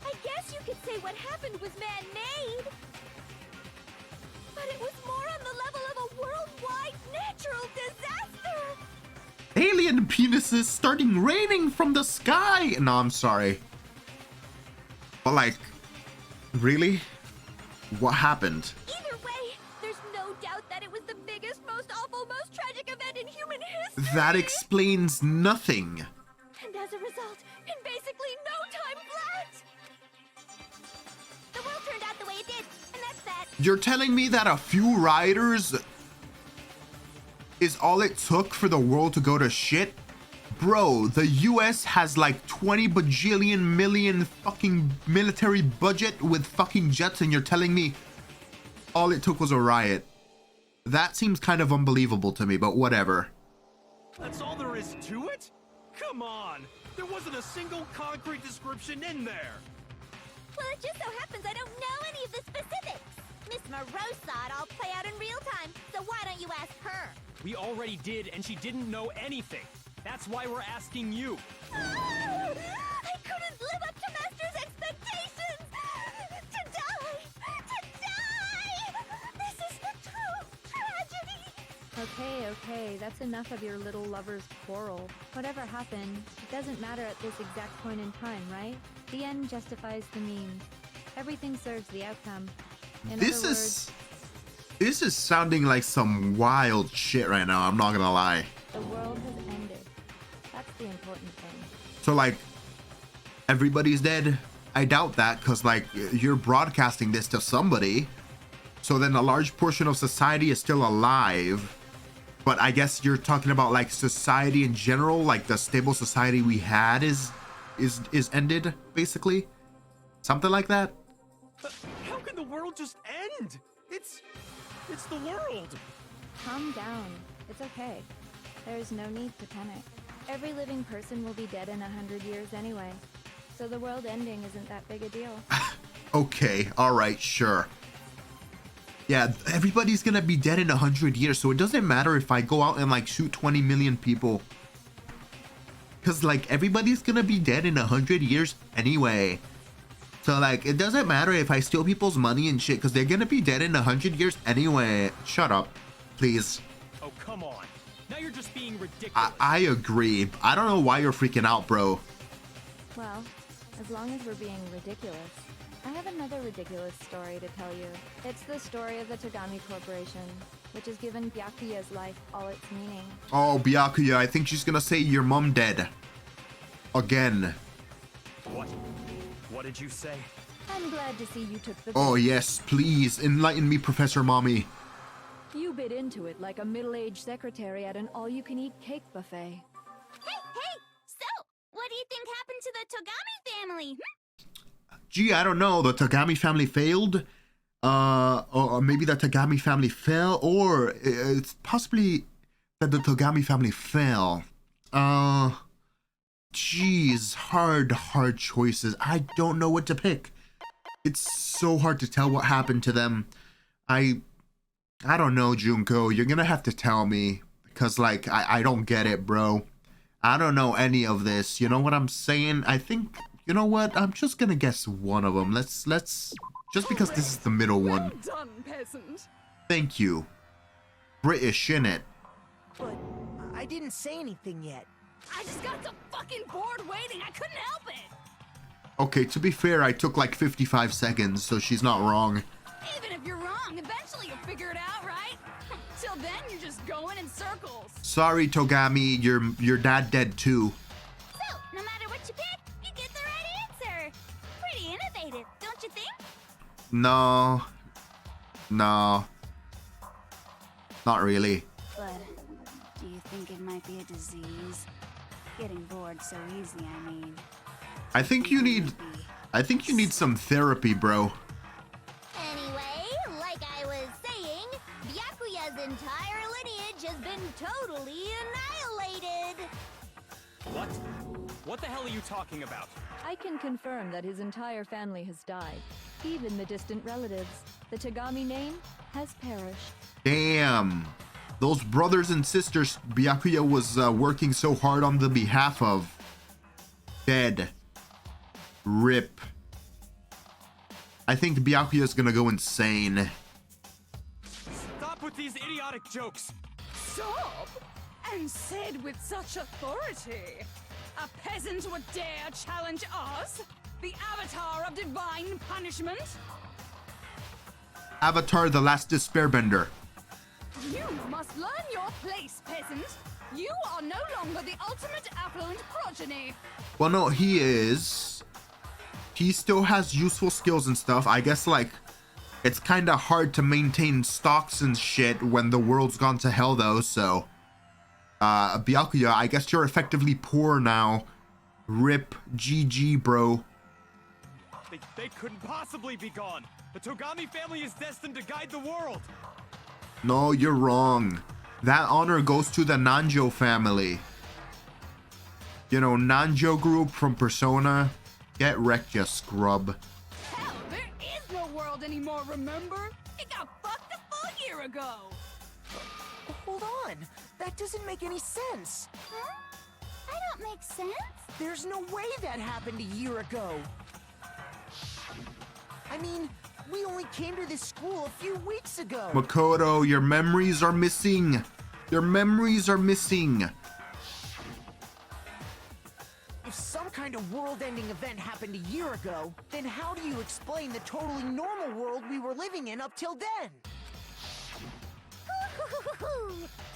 B: I guess you could say what happened was man-made. But it was more on the level of a worldwide natural disaster.
A: Alien penises starting raining from the sky. No, I'm sorry. But like, really? What happened?
B: Either way, there's no doubt that it was the biggest, most awful, most tragic event in human history.
A: That explains nothing.
B: And as a result, in basically no time flat, the world turned out the way it did, and that's that.
A: You're telling me that a few riders is all it took for the world to go to shit? Bro, the US has like 20 bajillion million fucking military budget with fucking jets, and you're telling me all it took was a riot. That seems kind of unbelievable to me, but whatever.
E: That's all there is to it? Come on! There wasn't a single concrete description in there!
B: Well, it just so happens I don't know any of the specifics. Miss Moreau saw it all play out in real time, so why don't you ask her?
F: We already did, and she didn't know anything. That's why we're asking you.
B: I couldn't live up to Master's expectations! To die! To die! This is the true tragedy!
D: A
J: Okay, that's enough of your little lover's quarrel. Whatever happened, it doesn't matter at this exact point in time, right? The end justifies the means. Everything serves the outcome. In
A: This
J: other words,
A: this is sounding like some wild shit right now, I'm not gonna lie.
J: the world has ended. That's the important thing.
A: So like, everybody's dead? I doubt that, because like, you're broadcasting this to somebody. So then a large portion of society is still alive. But I guess you're talking about like society in general, like the stable society we had is ended, basically. Something like that.
E: How can the world just end? It's the world.
J: Calm down. It's okay. There's no need to panic. Every living person will be dead in 100 years anyway. So the world ending isn't that big a deal.
A: Okay, alright, sure. Yeah, everybody's gonna be dead in 100 years, so it doesn't matter if I go out and like shoot 20 million people. Cause like everybody's gonna be dead in 100 years anyway. So like it doesn't matter if I steal people's money and shit, cause they're gonna be dead in 100 years anyway. Shut up, please.
F: Oh, come on. Now you're just being ridiculous.
A: I agree. I don't know why you're freaking out, bro.
J: Well, as long as we're being ridiculous, I have another ridiculous story to tell you. It's the story of the Togami Corporation, which has given Byakuya's life all its meaning.
A: Oh, Byakuya, I think she's gonna say your mom dead. Again.
F: What? What did you say?
J: I'm glad to see you took the
A: Oh
J: bait.
A: yes, please, enlighten me, Professor Mommy.
J: You bit into it like a middle-aged secretary at an all-you-can-eat cake buffet.
B: Hey! So, what do you think happened to the Togami family?
A: Gee, I don't know, the Togami family failed? Or maybe the Togami family fell, or it's possibly that the Togami family fell. Geez, hard choices. I don't know what to pick. It's so hard to tell what happened to them. I don't know, Junko. You're gonna have to tell me, because like I don't get it, bro. I don't know any of this. You know what I'm saying? I think, you know what? I'm just gonna guess one of them. Let's just because this is the middle one.
I: Well done, peasant.
A: Thank you. British, innit?
H: But I didn't say anything yet.
I: I just got so fucking bored waiting. I couldn't help it.
A: Okay, to be fair, I took like 55 seconds, so she's not wrong.
I: Even if you're wrong, eventually you'll figure it out, right? Till then, you're just going in circles.
A: Sorry, Togami, your dad dead too.
B: So, no matter what you pick, you get the right answer. Pretty innovative, don't you think?
A: No. Not really.
K: But do you think it might be a disease? Getting bored so easy, I mean.
A: I think you need some therapy, bro.
B: Anyway, like I was saying, Byakuya's entire lineage has been totally annihilated.
F: What? What the hell are you talking about?
J: I can confirm that his entire family has died. Even the distant relatives. The Togami name has perished.
A: Damn. Those brothers and sisters Byakuya was working so hard on the behalf of. Dead. RIP. I think Byakuya's gonna go insane.
F: Stop with these idiotic jokes.
I: Stop! And said with such authority. A peasant would dare challenge us? The avatar of divine punishment?
A: Avatar the Last Despairbender.
I: You must learn your place, peasant. You are no longer the ultimate affluent progeny.
A: Well, no, he is. He still has useful skills and stuff. I guess, like, it's kind of hard to maintain stocks and shit when the world's gone to hell, though, so. Byakuya, I guess you're effectively poor now. RIP GG, bro.
F: They couldn't possibly be gone. The Togami family is destined to guide the world.
A: No, you're wrong. That honor goes to the Nanjo family. You know, Nanjo group from Persona. Get wrecked, you scrub.
I: Hell, there is no world anymore, remember? It got fucked a full year ago.
H: Hold on. That doesn't make any sense.
B: Huh? I don't make sense.
H: There's no way that happened a year ago. I mean, we only came to this school a few weeks ago.
A: Makoto, your memories are missing. Their memories are missing.
H: If some kind of world-ending event happened a year ago, then how do you explain the totally normal world we were living in up till then?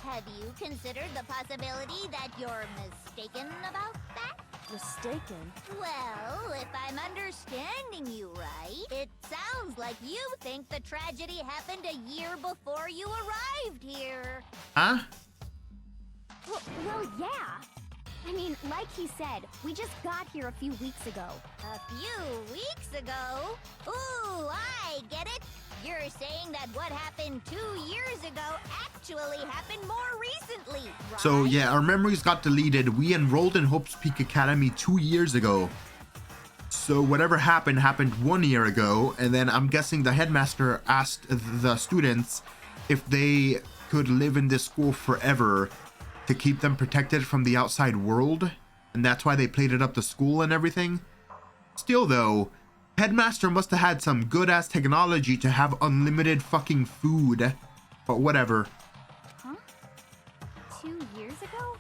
B: Have you considered the possibility that you're mistaken about that?
D: Mistaken?
B: Well, if I'm understanding you right, it sounds like you think the tragedy happened a year before you arrived here.
A: Huh?
B: Well, yeah. I mean, like he said, we just got here a few weeks ago. A few weeks ago? Ooh, I get it. You're saying that what happened 2 years ago actually happened more recently, right?
A: So yeah, our memories got deleted. We enrolled in Hope's Peak Academy 2 years ago. So whatever happened 1 year ago, and then I'm guessing the headmaster asked the students if they could live in this school forever to keep them protected from the outside world, and that's why they plated up the school and everything. Still though, headmaster must have had some good ass technology to have unlimited fucking food, but whatever.
B: Huh? 2 years ago?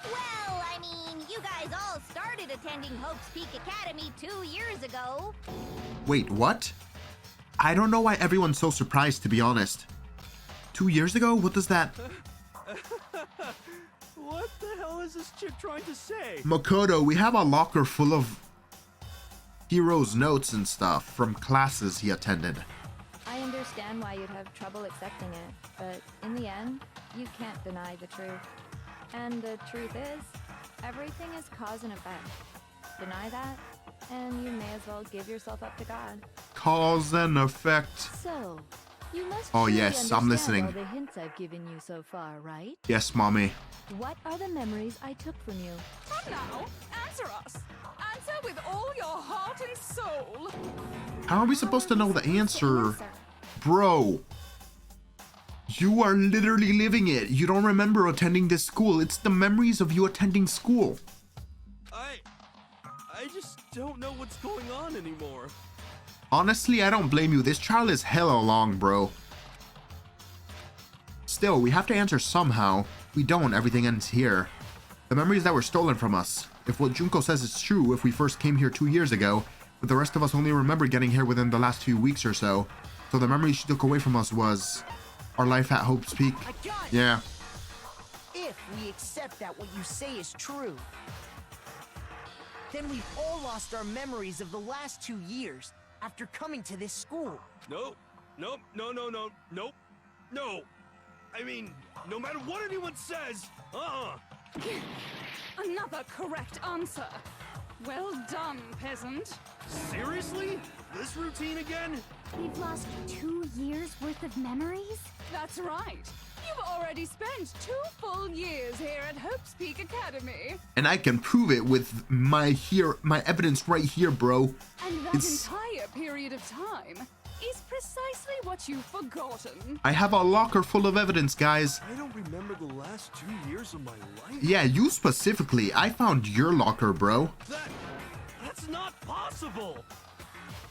B: Well, I mean, you guys all started attending Hope's Peak Academy 2 years ago.
A: Wait, what? I don't know why everyone's so surprised, to be honest. 2 years ago? What does that...
E: What the hell is this chick trying to say?
A: Makoto, we have a locker full of Hiro's notes and stuff from classes he attended.
J: I understand why you'd have trouble accepting it, but in the end, you can't deny the truth. And the truth is, everything is cause and effect. Deny that, and you may as well give yourself up to God.
A: Cause and effect.
J: So, you must
A: Oh
J: truly
A: yes, I'm
J: understand
A: listening.
J: all the hints I've given you so far, right?
A: Yes, mommy.
J: What are the memories I took from you?
I: Come now, answer us. Answer with all your heart and soul.
A: How are we supposed to know the answer? Bro, you are literally living it. You don't remember attending this school. It's the memories of you attending school.
E: I just don't know what's going on anymore.
A: Honestly, I don't blame you. This trial is hella long, bro. Still, we have to answer somehow. If we don't, everything ends here. The memories that were stolen from us. If what Junko says is true, if we first came here 2 years ago, but the rest of us only remember getting here within the last few weeks or so. So the memory she took away from us was our life at Hope's Peak. Yeah.
H: If we accept that what you say is true, then we've all lost our memories of the last 2 years after coming to this school.
E: Nope. Nope. No. No. I mean, no matter what anyone says,
I: Another correct answer. Well done, peasant.
E: Seriously? This routine again?
B: We've lost 2 years worth of memories?
I: That's right. You've already spent 2 full years here at Hope's Peak Academy.
A: And I can prove it with my evidence right here, bro.
I: And that entire period of time is precisely what you've forgotten.
A: I have a locker full of evidence, guys.
E: I don't remember the last 2 years of my life.
A: Yeah, you specifically. I found your locker, bro.
E: That's not possible.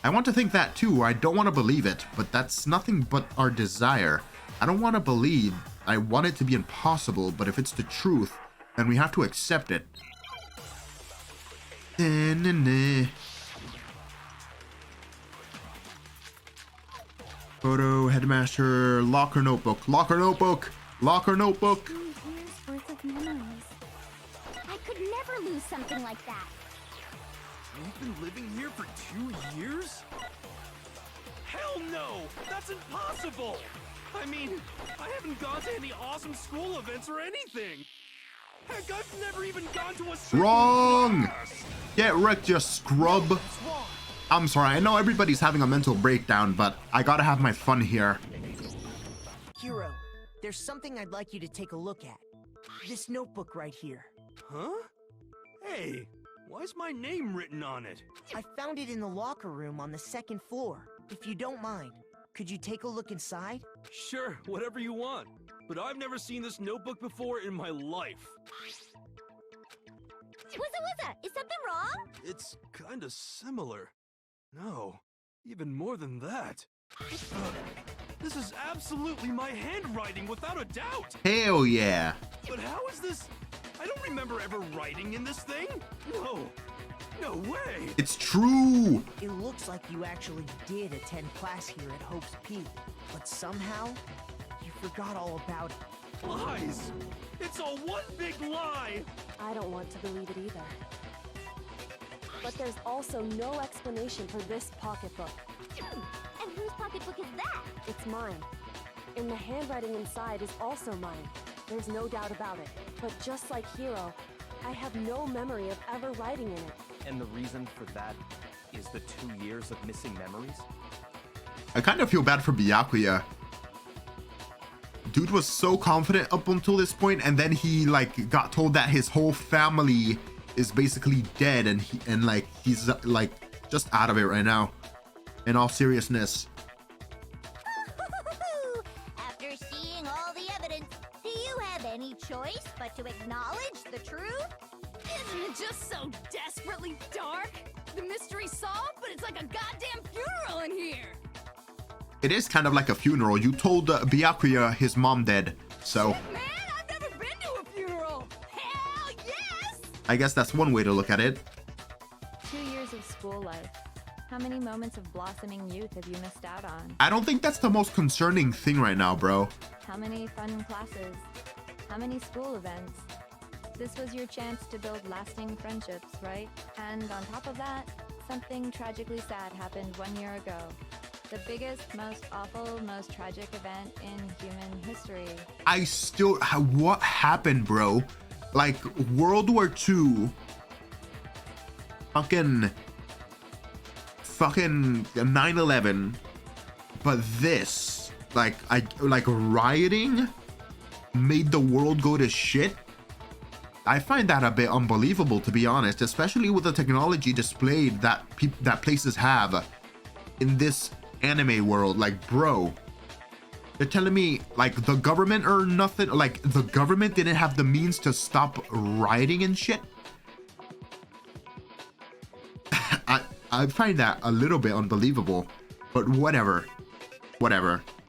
A: I want to think that too. I don't want to believe it, but that's nothing but our desire. I don't want to believe. I want it to be impossible, but if it's the truth, then we have to accept it. Photo, headmaster, locker notebook, locker notebook, locker notebook.
B: 2 years worth of memories. I could never lose something like that.
E: We've been living here for 2 years? Hell no! That's impossible! I mean, I haven't gone to any awesome school events or anything! Heck, I've never even gone to a single
A: Wrong!
E: class.
A: Get wrecked, you scrub. I'm sorry, I know everybody's having a mental breakdown, but I gotta have my fun here.
H: Hiro, there's something I'd like you to take a look at. This notebook right here.
E: Huh? Hey, why is my name written on it?
H: I found it in the locker room on the 2nd floor. If you don't mind, could you take a look inside?
E: Sure, whatever you want. But I've never seen this notebook before in my life.
B: Wuzza, is something wrong?
E: It's kinda similar. No, even more than that. This is absolutely my handwriting, without a doubt.
A: Hell yeah.
E: But how is this? I don't remember ever writing in this thing. No way.
A: It's true.
H: It looks like you actually did attend class here at Hope's Peak, but somehow you forgot all about it.
E: Lies. It's all one big lie.
D: I don't want to believe it either. But there's also no explanation for this pocketbook.
B: And whose pocketbook is that?
D: It's mine. And the handwriting inside is also mine. There's no doubt about it. But just like Hiro, I have no memory of ever writing in it.
F: And the reason for that is the 2 years of missing memories?
A: I kind of feel bad for Byakuya. Dude was so confident up until this point, and then he like got told that his whole family is basically dead, and he's like just out of it right now. In all seriousness.
B: After seeing all the evidence, do you have any choice but to acknowledge the truth?
I: Isn't it just so desperately dark? The mystery solved, but it's like a goddamn funeral in here.
A: It is kind of like a funeral. You told Byakuya his mom dead, so
I: Shit, man, I've never been to a funeral. Hell yes!
A: I guess that's one way to look at it.
J: 2 years of school life. How many moments of blossoming youth have you missed out on?
A: I don't think that's the most concerning thing right now, bro.
J: How many fun classes? How many school events? This was your chance to build lasting friendships, right? And on top of that, something tragically sad happened 1 year ago. The biggest, most awful, most tragic event in human history.
A: I still, what happened, bro? Like World War II, fucking 9/11, but this, like rioting made the world go to shit. I find that a bit unbelievable, to be honest, especially with the technology displayed that places have in this anime world. Like, bro, they're telling me like the government or nothing, like the government didn't have the means to stop rioting and shit. I find that a little bit unbelievable, but whatever.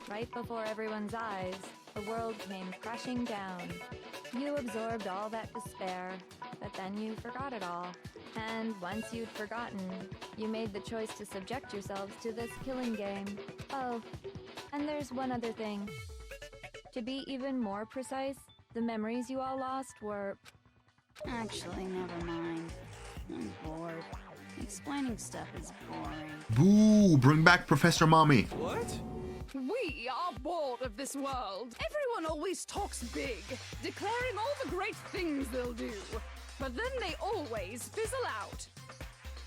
J: Right before everyone's eyes, the world came crashing down. You absorbed all that despair, but then you forgot it all. And once you'd forgotten, you made the choice to subject yourselves to this killing game. Oh, and there's one other thing. To be even more precise, the memories you all lost were...
K: Actually, never mind. I'm bored. Explaining stuff is boring.
A: Boo, bring back Professor Mommy.
E: What?
I: We are bored of this world. Everyone always talks big, declaring all the great things they'll do. But then they always fizzle out.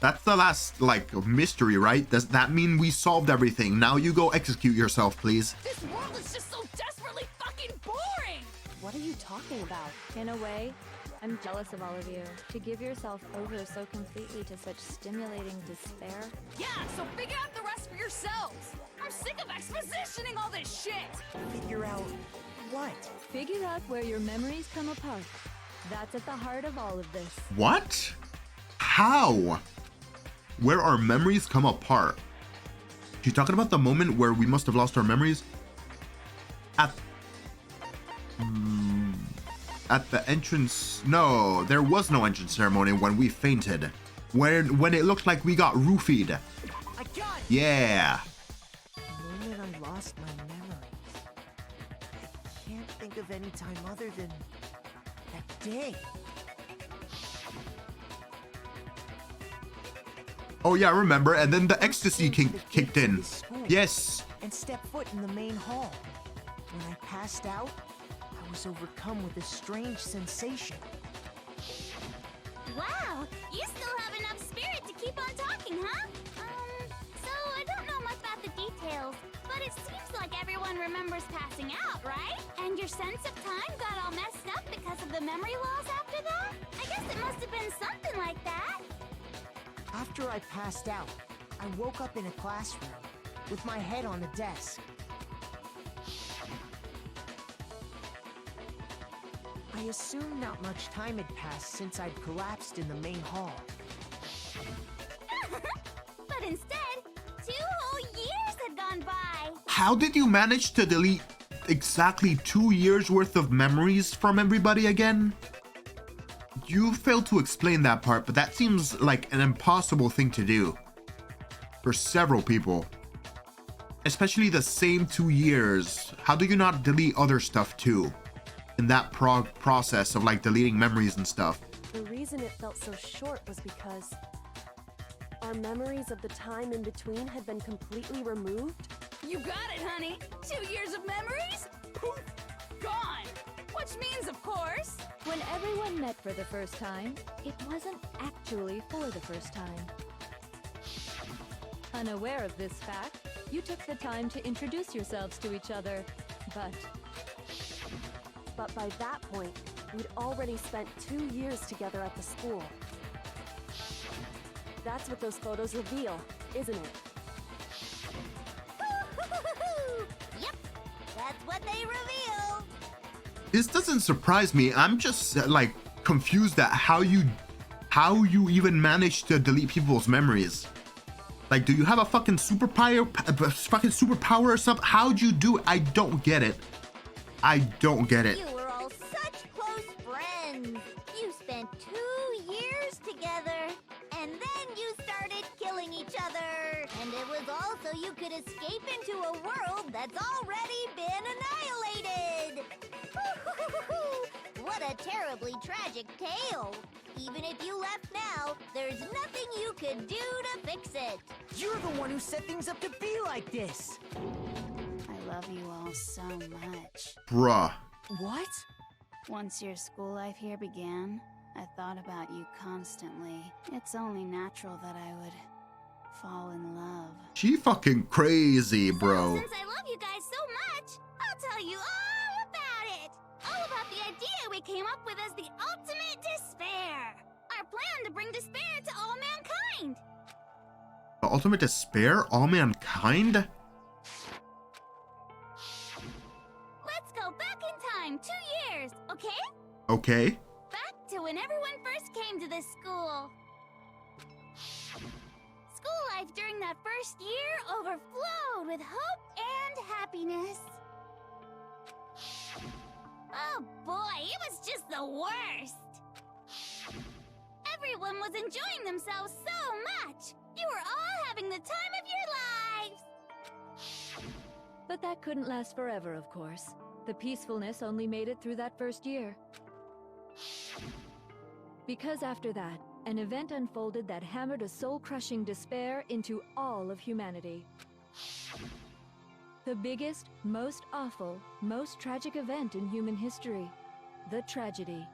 A: That's the last, like, mystery, right? Does that mean we solved everything? Now you go execute yourself, please.
I: This world is just so desperately fucking boring!
D: What are you talking about?
J: In a way, I'm jealous of all of you. To give yourself over so completely to such stimulating despair.
I: Yeah, so figure out the rest for yourselves. I'm sick of expositioning all this shit.
H: Figure out what?
J: Figure out where your memories come apart. That's at the heart of all of this.
A: What? How? Where our memories come apart? You talking about the moment where we must have lost our memories? At the entrance... No, there was no entrance ceremony when we fainted. When it looked like we got roofied.
H: I got it!
A: Yeah.
H: The moment I lost my memories. I can't think of any time other than that day.
A: Oh yeah, I remember. And then the ecstasy kicked in. Yes.
H: And stepped foot in the main hall. When I passed out, I was overcome with a strange sensation.
B: Wow, you still have enough spirit to keep on talking, huh? So I don't know much about the details, but it seems like everyone remembers passing out, right? And your sense of time got all messed up because of the memory loss after that? I guess it must have been something like that.
H: After I passed out, I woke up in a classroom with my head on a desk. I assumed not much time had passed since I'd collapsed in the main hall.
B: But instead, 2 whole years had gone by.
A: how did you manage to delete exactly 2 years worth of memories from everybody again? You failed to explain that part, but that seems like an impossible thing to do for several people. Especially the same 2 years. How do you not delete other stuff too? In that process of like deleting memories and stuff.
D: The reason it felt so short was because our memories of the time in between had been completely removed.
I: You got it, honey. 2 years of memories? Poof! Gone! Which means, of course...
J: When everyone met for the first time, it wasn't actually for the first time. Unaware of this fact, you took the time to introduce yourselves to each other,
D: But by that point, we'd already spent 2 years together at the school. That's what those photos reveal, isn't it?
B: Yep, that's what they reveal.
A: This doesn't surprise me. I'm just like confused at how you even managed to delete people's memories. Like, do you have a fucking superpower or something? How'd you do it? I don't get it. I don't get it.
B: You were all such close friends. You spent 2 years together, and then you started killing each other. And it was all so you could escape into a world that's already been annihilated. What a terribly tragic tale. Even if you left now, there's nothing you could do to fix it.
H: You're the one who set things up to be like this.
K: I love you all so much.
A: Bruh.
H: What?
K: Once your school life here began, I thought about you constantly. It's only natural that I would fall in love.
A: She fucking crazy, bro.
B: Since I love you guys so much, I'll tell you all about it. All about the idea we came up with as the ultimate despair. Our plan to bring despair to all mankind.
A: The ultimate despair? All mankind?
B: Let's go back in time 2 years, okay?
A: Okay.
B: Back to when everyone first came to this school. School life during that first year overflowed with hope and happiness. Oh boy, it was just the worst. Everyone was enjoying themselves so much. You were all having the time of your lives.
J: but that couldn't last forever, of course. The peacefulness only made it through that first year. Because after that, an event unfolded that hammered a soul-crushing despair into all of humanity. The biggest, most awful, most tragic event in human history. The tragedy.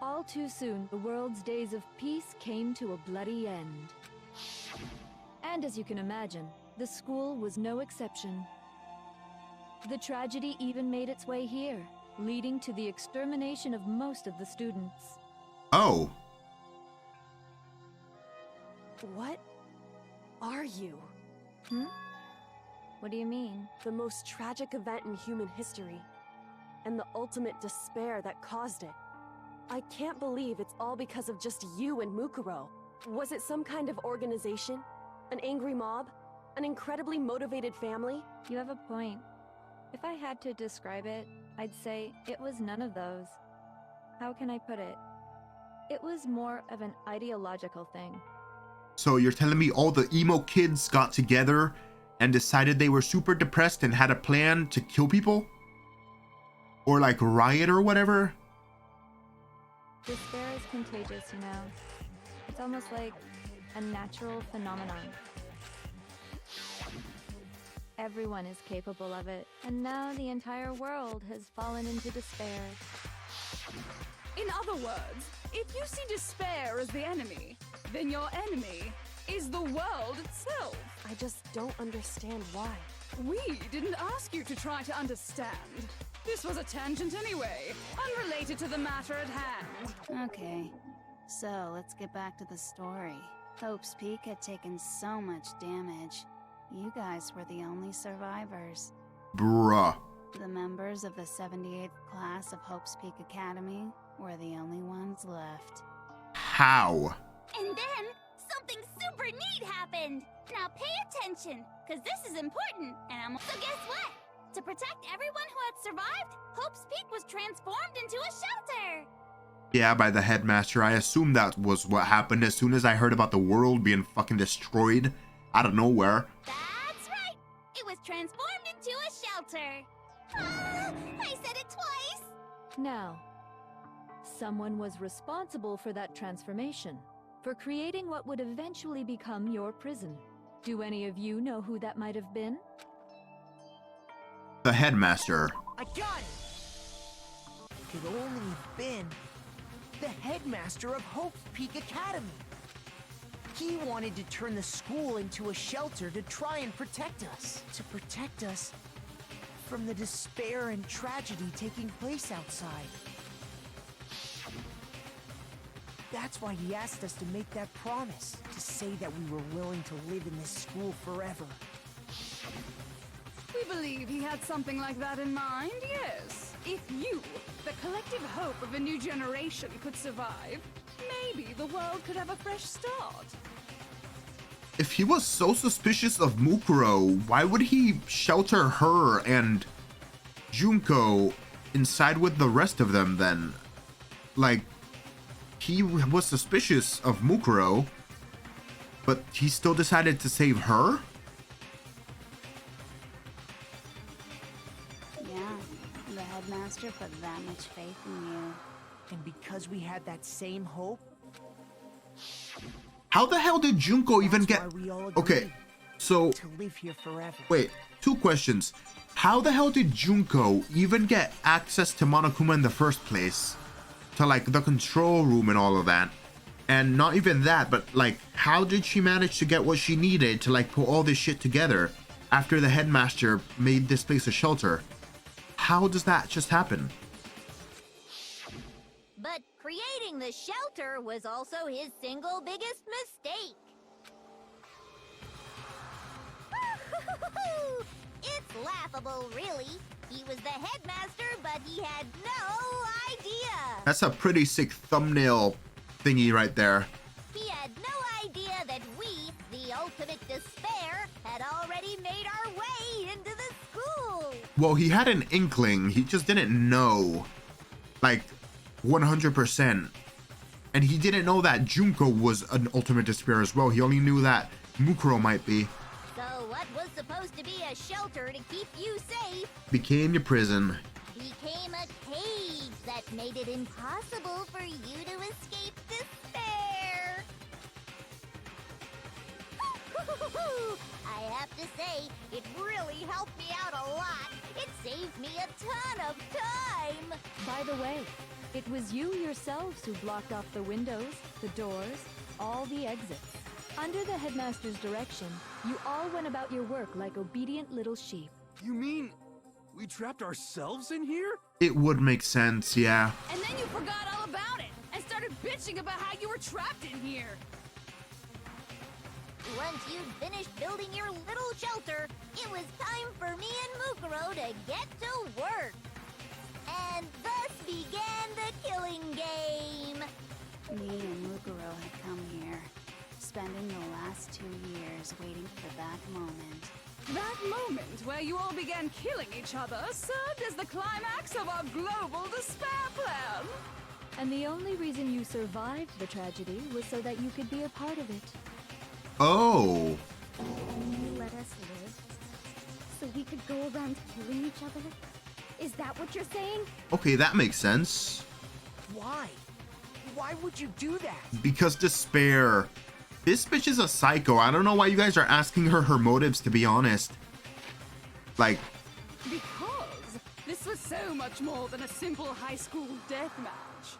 J: All too soon, the world's days of peace came to a bloody end. And as you can imagine, the school was no exception. The tragedy even made its way here, leading to the extermination of most of the students.
A: Oh.
D: What are you?
J: Hmm? What do you mean?
D: The most tragic event in human history, and the ultimate despair that caused it. I can't believe it's all because of just you and Mukuro. Was it some kind of organization? An angry mob? An incredibly motivated family?
J: You have a point. If I had to describe it, I'd say it was none of those. How can I put it? It was more of an ideological thing.
A: So you're telling me all the emo kids got together and decided they were super depressed and had a plan to kill people? Or like riot or whatever?
J: Despair is contagious, you know. It's almost like a natural phenomenon. Everyone is capable of it, and now the entire world has fallen into despair.
I: In other words, if you see despair as the enemy, then your enemy is the world itself.
D: I just don't understand why.
I: We didn't ask you to try to understand. This was a tangent anyway, unrelated to the matter at hand.
K: Okay, so let's get back to the story. Hope's Peak had taken so much damage. You guys were the only survivors.
A: Bruh.
K: The members of the 78th class of Hope's Peak Academy were the only ones left.
A: How?
B: And then, something super neat happened. Now pay attention, because this is important, and So guess what? To protect everyone who had survived, Hope's Peak was transformed into a shelter.
A: Yeah, by the headmaster. I assumed that was what happened as soon as I heard about the world being fucking destroyed out of nowhere.
B: That's right. It was transformed into a shelter. I said it twice.
J: Now, someone was responsible for that transformation, for creating what would eventually become your prison. Do any of you know who that might have been?
A: The headmaster.
H: I got it! Could only have been the headmaster of Hope's Peak Academy. He wanted to turn the school into a shelter to try and protect us. To protect us from the despair and tragedy taking place outside. That's why he asked us to make that promise, to say that we were willing to live in this school forever.
I: We believe he had something like that in mind, yes. If you, the collective hope of a new generation, could survive, maybe the world could have a fresh start.
A: If he was so suspicious of Mukuro, why would he shelter her and Junko inside with the rest of them then? Like, he was suspicious of Mukuro, but he still decided to save her?
K: Yeah, the headmaster put that much faith in you.
H: And because we had that same hope,
A: How the hell did Junko even
H: that's
A: get...
H: why we all
A: Okay,
H: agreed
A: so...
H: to live here forever.
A: Wait, two questions. How the hell did Junko even get access to Monokuma in the first place? To like the control room and all of that? And not even that, but like, how did she manage to get what she needed to like put all this shit together after the headmaster made this place a shelter? How does that just happen?
B: But creating the shelter was also his single biggest mistake. It's laughable, really. He was the headmaster, but he had no idea.
A: That's a pretty sick thumbnail thingy right there.
B: He had no idea that we, the ultimate despair, had already made our way into the school.
A: Well, he had an inkling. He just didn't know. Like, 100%. And he didn't know that Junko was an ultimate despair as well. He only knew that Mukuro might be.
B: So what was supposed to be a shelter to keep you safe
A: Became your prison.
B: became a cage that made it impossible for you to escape despair. I have to say, it really helped me out a lot. It saved me a ton of time.
J: By the way, it was you yourselves who blocked off the windows, the doors, all the exits. Under the headmaster's direction, you all went about your work like obedient little sheep.
E: You mean we trapped ourselves in here?
A: It would make sense, yeah.
I: And then you forgot all about it and started bitching about how you were trapped in here.
B: Once you'd finished building your little shelter, it was time for me and Mukuro to get to work. And thus began the killing game.
K: Me and Mukuro had come here, spending the last 2 years waiting for that moment.
I: That moment where you all began killing each other served as the climax of our global despair plan.
J: And the only reason you survived the tragedy was so that you could be a part of it.
A: Oh.
B: You let us live so we could go around killing each other? Is that what you're saying?
A: Okay, that makes sense.
H: Why? Why would you do that?
A: Because despair. This bitch is a psycho. I don't know why you guys are asking her motives, to be honest. Like,
I: Because this was so much more than a simple high school deathmatch.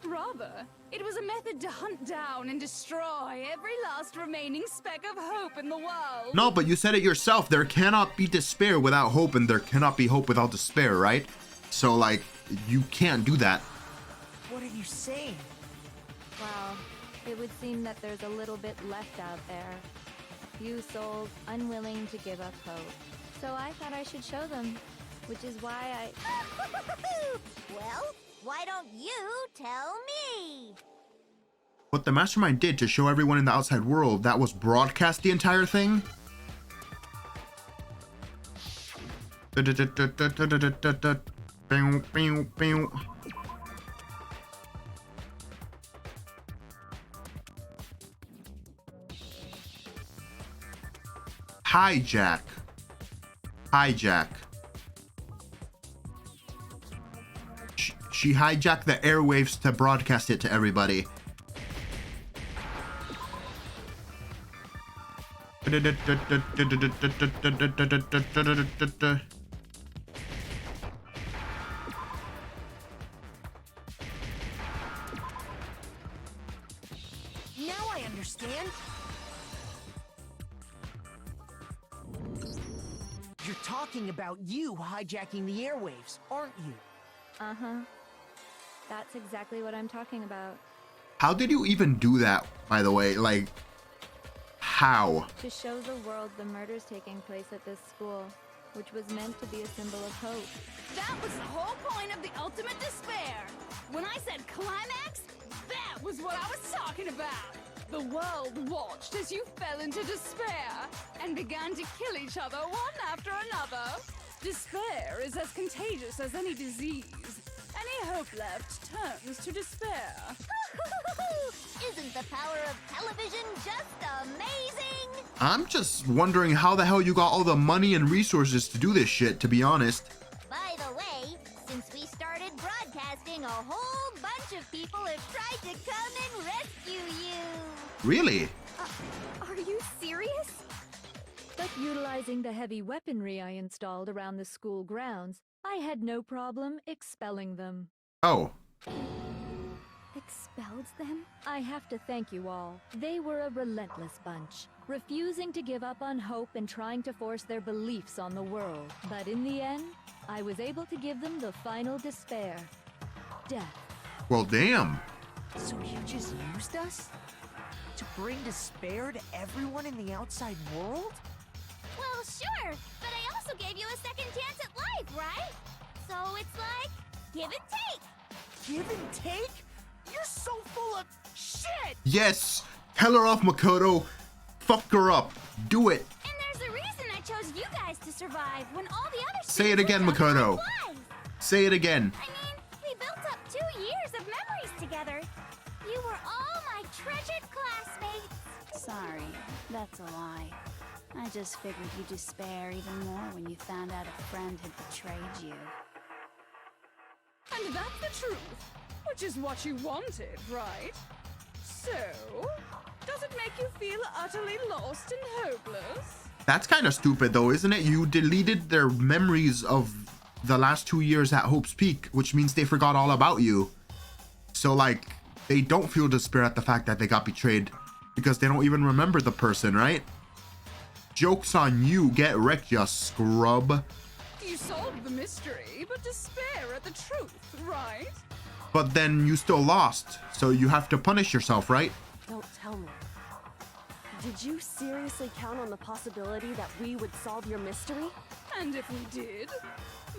I: Rather, it was a method to hunt down and destroy every last remaining speck of hope in the world.
A: no, but you said it yourself. There cannot be despair without hope, and there cannot be hope without despair, right? So, like, you can't do that.
H: What are you saying?
D: Well, it would seem that there's a little bit left out there. A few souls unwilling to give up hope. So I thought I should show them, which is why I...
B: Well, why don't you tell me?
A: What the mastermind did to show everyone in the outside world, that was broadcast the entire thing? Hijack. Hijack. She hijacked the airwaves to broadcast it to everybody.
H: Now I understand. You're talking about you hijacking the airwaves, aren't you?
J: Uh-huh. That's exactly what I'm talking about.
A: How did you even do that, by the way? Like, how?
J: To show the world the murders taking place at this school, which was meant to be a symbol of hope.
I: That was the whole point of the ultimate despair. When I said climax, that was what I was talking about. The world watched as you fell into despair and began to kill each other one after another. Despair is as contagious as any disease. Any hope left turns to despair.
B: Isn't the power of television just amazing?
A: I'm just wondering how the hell you got all the money and resources to do this shit, to be honest.
B: By the way, since we started broadcasting, a whole bunch of people have tried to come and rescue you.
A: Really?
D: Are you serious?
J: But utilizing the heavy weaponry I installed around the school grounds, I had no problem expelling them.
A: Oh.
D: Expelled them?
J: I have to thank you all. They were a relentless bunch, refusing to give up on hope and trying to force their beliefs on the world. But in the end, I was able to give them the final despair. Death.
A: Well, damn.
H: So you just used us? To bring despair to everyone in the outside world?
B: Well, sure, but I also gave you a second chance at life, right? So it's like, give and take.
H: Give and take? You're so full of shit!
A: Yes. Tell her off, Makoto. Fuck her up. Do it.
B: And there's a reason I chose you guys to survive when all the others.
A: Say it again, Makoto. Say it again.
B: I mean, we built up 2 years of memories together. You were all my treasured classmates.
K: Sorry, that's a lie. I just figured you'd despair even more when you found out a friend had betrayed you.
I: And that's the truth, which is what you wanted, right? So, does it make you feel utterly lost and hopeless?
A: That's kind of stupid, though, isn't it? You deleted their memories of the last 2 years at Hope's Peak, which means they forgot all about you. So, like, they don't feel despair at the fact that they got betrayed because they don't even remember the person, right? Joke's on you. Get wrecked, you scrub.
I: You solved the mystery, but despair at the truth, right?
A: But then you still lost, so you have to punish yourself, right?
D: Don't tell me. Did you seriously count on the possibility that we would solve your mystery?
I: And if we did,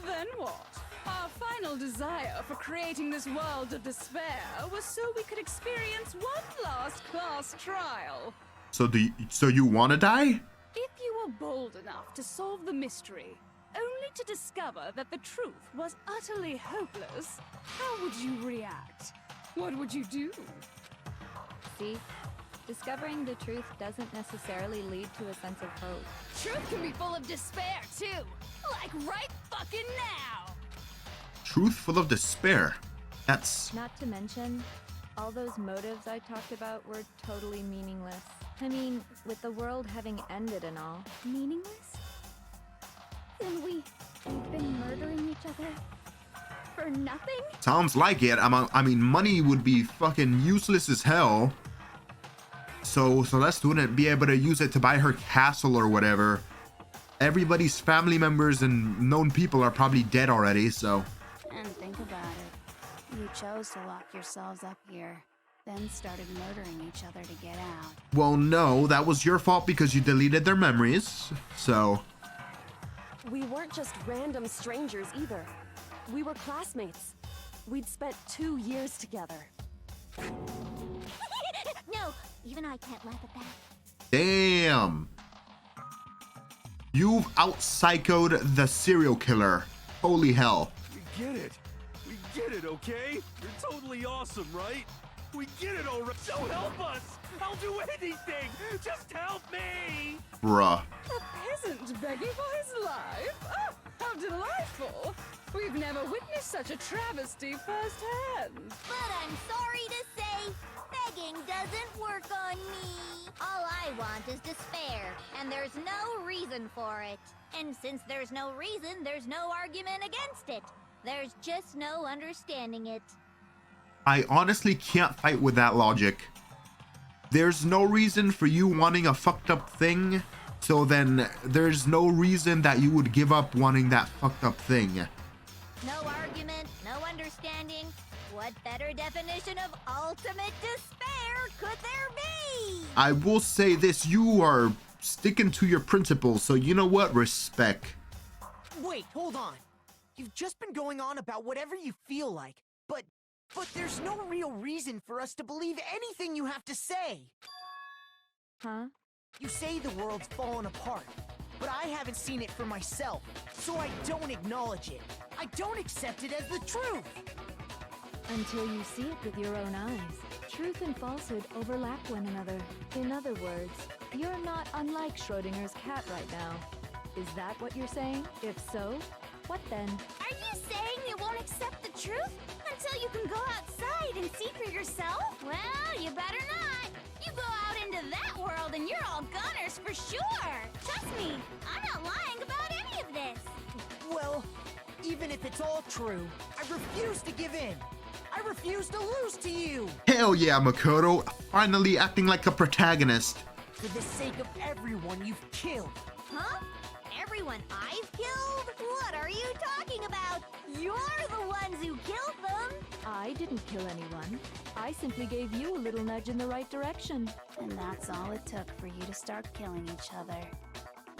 I: then what? Our final desire for creating this world of despair was so we could experience one last class trial.
A: So you want to die?
I: If you were bold enough to solve the mystery, only to discover that the truth was utterly hopeless, how would you react? What would you do?
J: See? Discovering the truth doesn't necessarily lead to a sense of hope.
I: Truth can be full of despair, too. Like right fucking now.
A: Truth full of despair. That's...
J: Not to mention, all those motives I talked about were totally meaningless. I mean, with the world having ended and all.
D: Meaningless? Then we've been murdering each other for nothing?
A: Sounds like it. I mean, money would be fucking useless as hell. So Celeste wouldn't be able to use it to buy her castle or whatever. Everybody's family members and known people are probably dead already, so...
K: And think about it. You chose to lock yourselves up here, then started murdering each other to get out.
A: Well, no, that was your fault because you deleted their memories, so...
D: We weren't just random strangers either. We were classmates. We'd spent 2 years together.
B: No, even I can't laugh at that.
A: Damn! You've out-psychoed the serial killer. Holy hell.
E: We get it. We get it, okay? You're totally awesome, right? We get it already. So help us. I'll do anything. Just help me.
A: Bruh.
I: A peasant begging for his life? Oh, how delightful! We've never witnessed such a travesty firsthand.
B: But I'm sorry to say, begging doesn't work on me. All I want is despair, and there's no reason for it. And since there's no reason, there's no argument against it. There's just no understanding it.
A: I honestly can't fight with that logic. There's no reason for you wanting a fucked up thing, so then there's no reason that you would give up wanting that fucked up thing.
B: No argument, no understanding. What better definition of ultimate despair could there be?
A: I will say this, you are sticking to your principles, so you know what? Respect.
H: Wait, hold on. You've just been going on about whatever you feel like, but there's no real reason for us to believe anything you have to say.
J: Huh?
H: You say the world's fallen apart, but I haven't seen it for myself, so I don't acknowledge it. I don't accept it as the truth.
J: Until you see it with your own eyes. Truth and falsehood overlap one another. In other words, you're not unlike Schrodinger's cat right now. Is that what you're saying? If so, what then?
B: Are you saying you won't accept the truth until you can go outside and see for yourself? Well, you better not. You go out into that world and you're all gunners for sure. Trust me, I'm not lying about any of this.
H: Well, even if it's all true, I refuse to give in. I refuse to lose to you.
A: Hell yeah, Makoto. Finally acting like a protagonist.
H: For the sake of everyone you've killed.
B: Huh? Everyone I've killed? What are you talking about? You're the ones who killed them.
J: I didn't kill anyone. I simply gave you a little nudge in the right direction.
K: And that's all it took for you to start killing each other.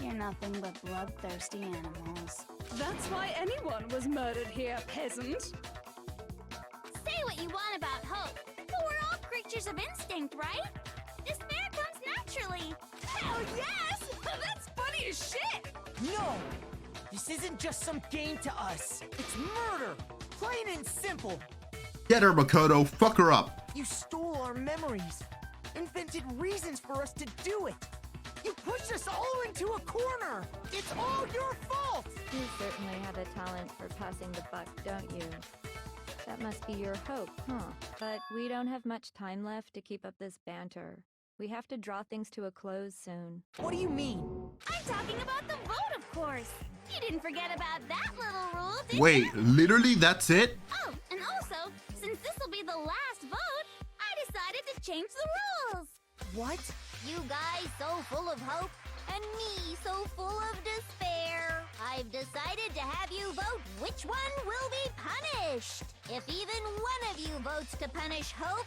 K: You're nothing but bloodthirsty animals.
I: That's why anyone was murdered here, peasant.
B: Say what you want about hope, but we're all creatures of instinct, right? Despair comes naturally.
I: Hell yes! That's funny as shit!
H: No! This isn't just some game to us. It's murder! Plain and simple.
A: Get her, Makoto. Fuck her up.
H: You stole our memories. Invented reasons for us to do it. You pushed us all into a corner. It's all your fault!
J: You certainly have a talent for passing the buck, don't you? That must be your hope, huh? But we don't have much time left to keep up this banter. We have to draw things to a close soon.
H: What do you mean?
B: I'm talking about the vote, of course. You didn't forget about that little rule, did you?
A: Wait, literally that's it?
B: Oh, and also, since this will be the last vote, I decided to change the rules.
H: What?
B: You guys so full of hope, and me so full of despair. I've decided to have you vote which one will be punished. If even one of you votes to punish hope,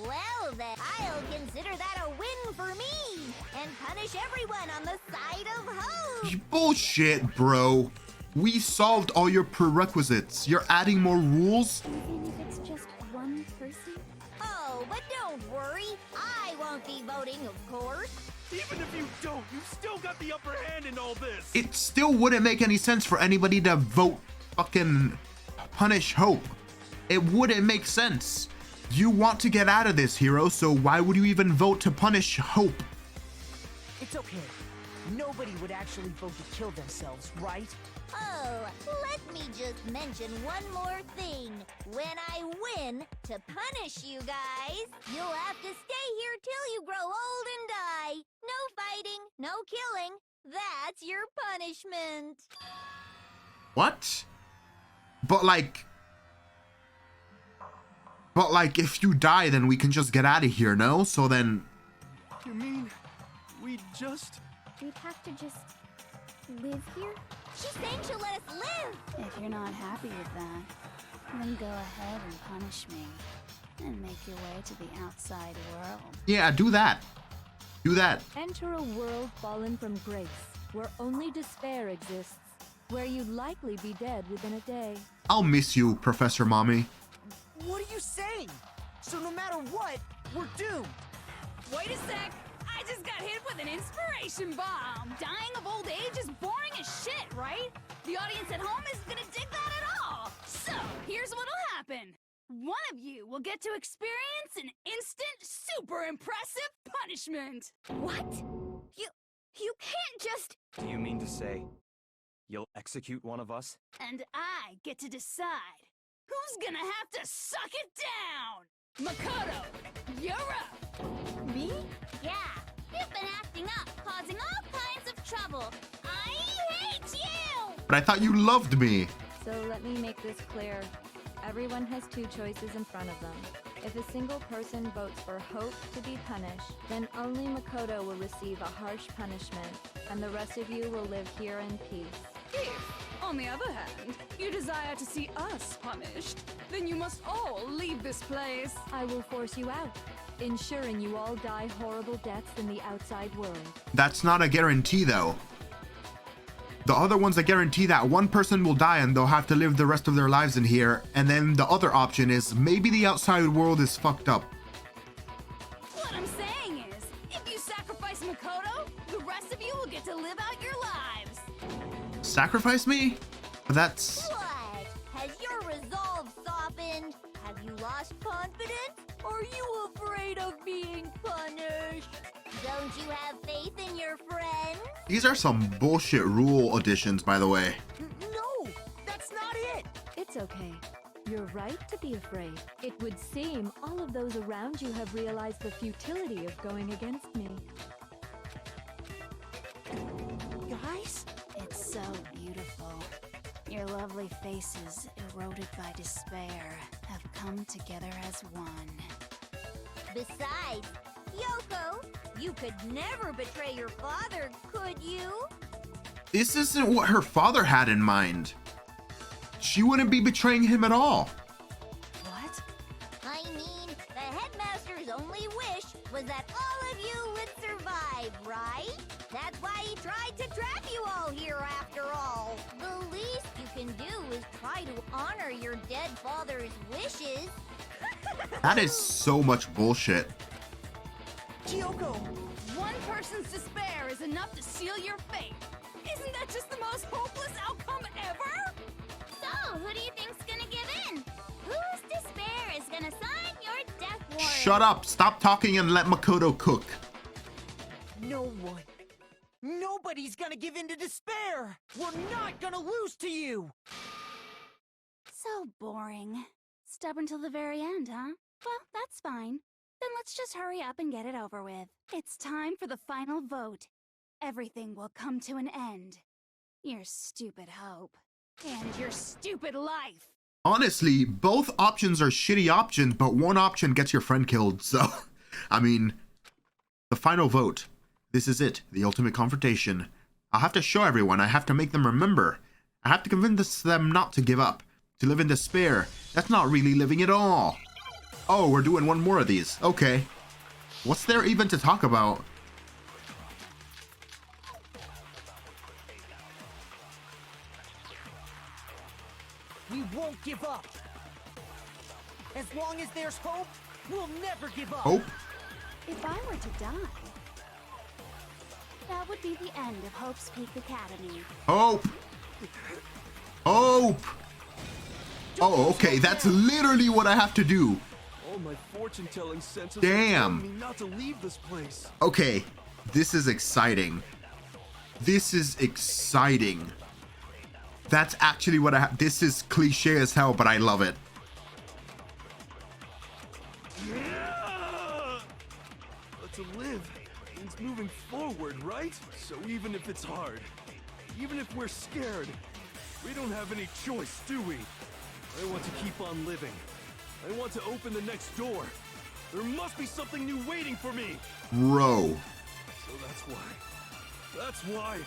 B: well then, I'll consider that a win for me, and punish everyone on the side of hope.
A: Bullshit, bro. We solved all your prerequisites. You're adding more rules?
J: Even if it's just one person?
B: Oh, but don't worry. I won't be voting, of course.
E: Even if you don't, you've still got the upper hand in all this.
A: It still wouldn't make any sense for anybody to vote fucking punish Hope. It wouldn't make sense. You want to get out of this, hero, so why would you even vote to punish Hope?
H: It's okay. Nobody would actually vote to kill themselves, right?
B: Oh, let me just mention one more thing. When I win, to punish you guys, you'll have to stay here till you grow old and die. No fighting, no killing. That's your punishment.
A: What? But if you die, then we can just get out of here, no? So then...
E: You mean we just...
B: We'd have to just live here? She's saying she'll let us live!
K: If you're not happy with that, then go ahead and punish me. And make your way to the outside world.
A: Yeah, do that. Do that.
J: Enter a world fallen from grace, where only despair exists, where you'd likely be dead within a day.
A: I'll miss you, Professor Mommy.
H: What are you saying? So no matter what, we're doomed.
I: Wait a sec. I I just got hit with an inspiration bomb. Dying of old age is boring as shit, right? The audience at home isn't gonna dig that at all. So, here's what'll happen. One of you will get to experience an instant, super impressive punishment.
D: What? You can't just...
F: Do you mean to say you'll execute one of us?
I: And I get to decide who's gonna have to suck it down. Makoto, you're up.
B: Me? Yeah, you've been acting up, causing all kinds of trouble. I hate you!
A: But I thought you loved me.
J: So let me make this clear. Everyone has two choices in front of them. If a single person votes for Hope to be punished, then only Makoto will receive a harsh punishment, and the rest of you will live here in peace.
I: If, on the other hand, you desire to see us punished, then you must all leave this place.
J: I will force you out, ensuring you all die horrible deaths in the outside world.
A: That's not a guarantee though. The other one's a guarantee that one person will die and they'll have to live the rest of their lives in here. And then the other option is maybe the outside world is fucked up.
I: What I'm saying is, if you sacrifice Makoto, the rest of you will get to live out your lives.
A: Sacrifice me? That's...
B: What? Has your resolve softened? Have you lost confidence? Are you afraid of being punished? Don't you have faith in your friends?
A: These are some bullshit rule additions, by the way.
H: No, that's not it.
J: It's okay. You're right to be afraid. It would seem all of those around you have realized the futility of going against me.
H: Guys?
K: It's so beautiful. Your lovely faces, eroded by despair, have come together as one.
B: Besides, Yoko, you could never betray your father, could you?
A: This isn't what her father had in mind. She wouldn't be betraying him at all.
K: What?
B: I mean, the headmaster's only wish was that all of you would survive, right? That's why he tried to trap you all here after all. The least you can do is try to honor your dead father's wishes.
A: That is so much bullshit.
H: Kyoko!
I: One person's despair is enough to seal your fate. Isn't that just the most hopeless outcome ever?
B: So, who do you think's gonna give in? Whose despair is gonna sign your death warrant?
A: Shut up, stop talking and let Makoto cook.
H: No one. Nobody's gonna give in to despair! We're not gonna lose to you!
K: So boring. Stubborn till the very end, huh? Well, that's fine. Then let's just hurry up and get it over with. It's time for the final vote. Everything will come to an end. Your stupid hope.
I: And your stupid life.
A: Honestly, both options are shitty options, but one option gets your friend killed, so... I mean, the final vote. This is it, the ultimate confrontation. I'll have to show everyone, I have to make them remember. I have to convince them not to give up, to live in despair. That's not really living at all. Oh, we're doing one more of these. Okay. What's there even to talk about?
H: We won't give up! As long as there's hope, we'll never give up!
A: Hope?
K: If I were to die, that would be the end of Hope's Peak Academy.
A: Hope! Hope! Oh, okay, that's literally what I have to do.
E: All my fortune-telling senses
A: Damn.
E: are telling me not to leave this place.
A: Okay, this is exciting. This is exciting. That's actually what I have. This is cliche as hell, but I love it.
E: But to live means moving forward, right? So even if it's hard, even if we're scared, we don't have any choice, do we? I want to keep on living. I want to open the next door. There must be something new waiting for me.
A: Bro.
E: So that's why,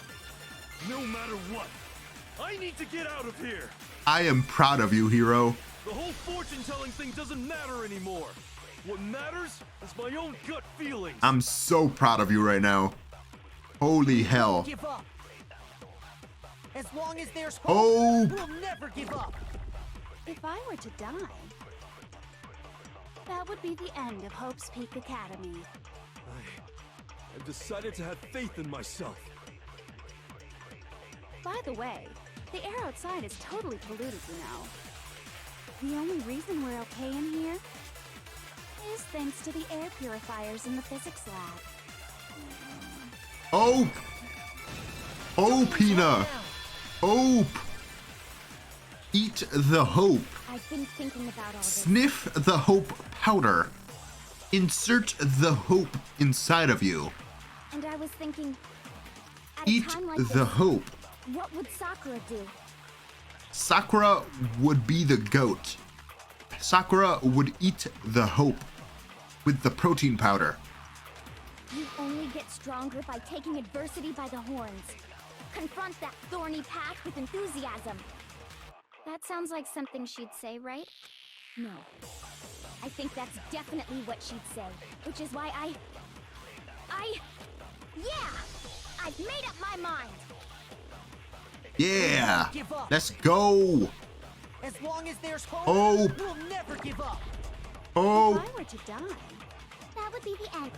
E: no matter what, I need to get out of here.
A: I am proud of you, hero.
E: The whole fortune-telling thing doesn't matter anymore. What matters is my own gut feelings.
A: I'm so proud of you right now. Holy hell.
H: Give up. As long as there's hope, we'll never give up.
K: If I were to die, that would be the end of Hope's Peak Academy.
E: I've decided to have faith in myself.
I: By the way, the air outside is totally polluted, you know. The only reason we're okay in here is thanks to the air purifiers in the physics lab.
A: Hope! Hope, Hina! Hope! Eat the hope.
B: I've been thinking about all this.
A: Sniff the hope powder. Insert the hope inside of you.
B: And I was thinking, at
A: Eat
B: a time like
A: the
B: this,
A: hope.
B: what would Sakura do?
A: Sakura would be the goat. Sakura would eat the hope with the protein powder.
B: You only get stronger by taking adversity by the horns. Confront that thorny path with enthusiasm. That sounds like something she'd say, right? No. I think that's definitely what she'd say, which is why yeah! I've made up my mind!
A: Yeah!
H: Give up.
A: Let's go!
H: As long as there's hope,
A: Hope!
H: we'll never give up.
A: Hope!
I: If I were to die,
B: That would be the end.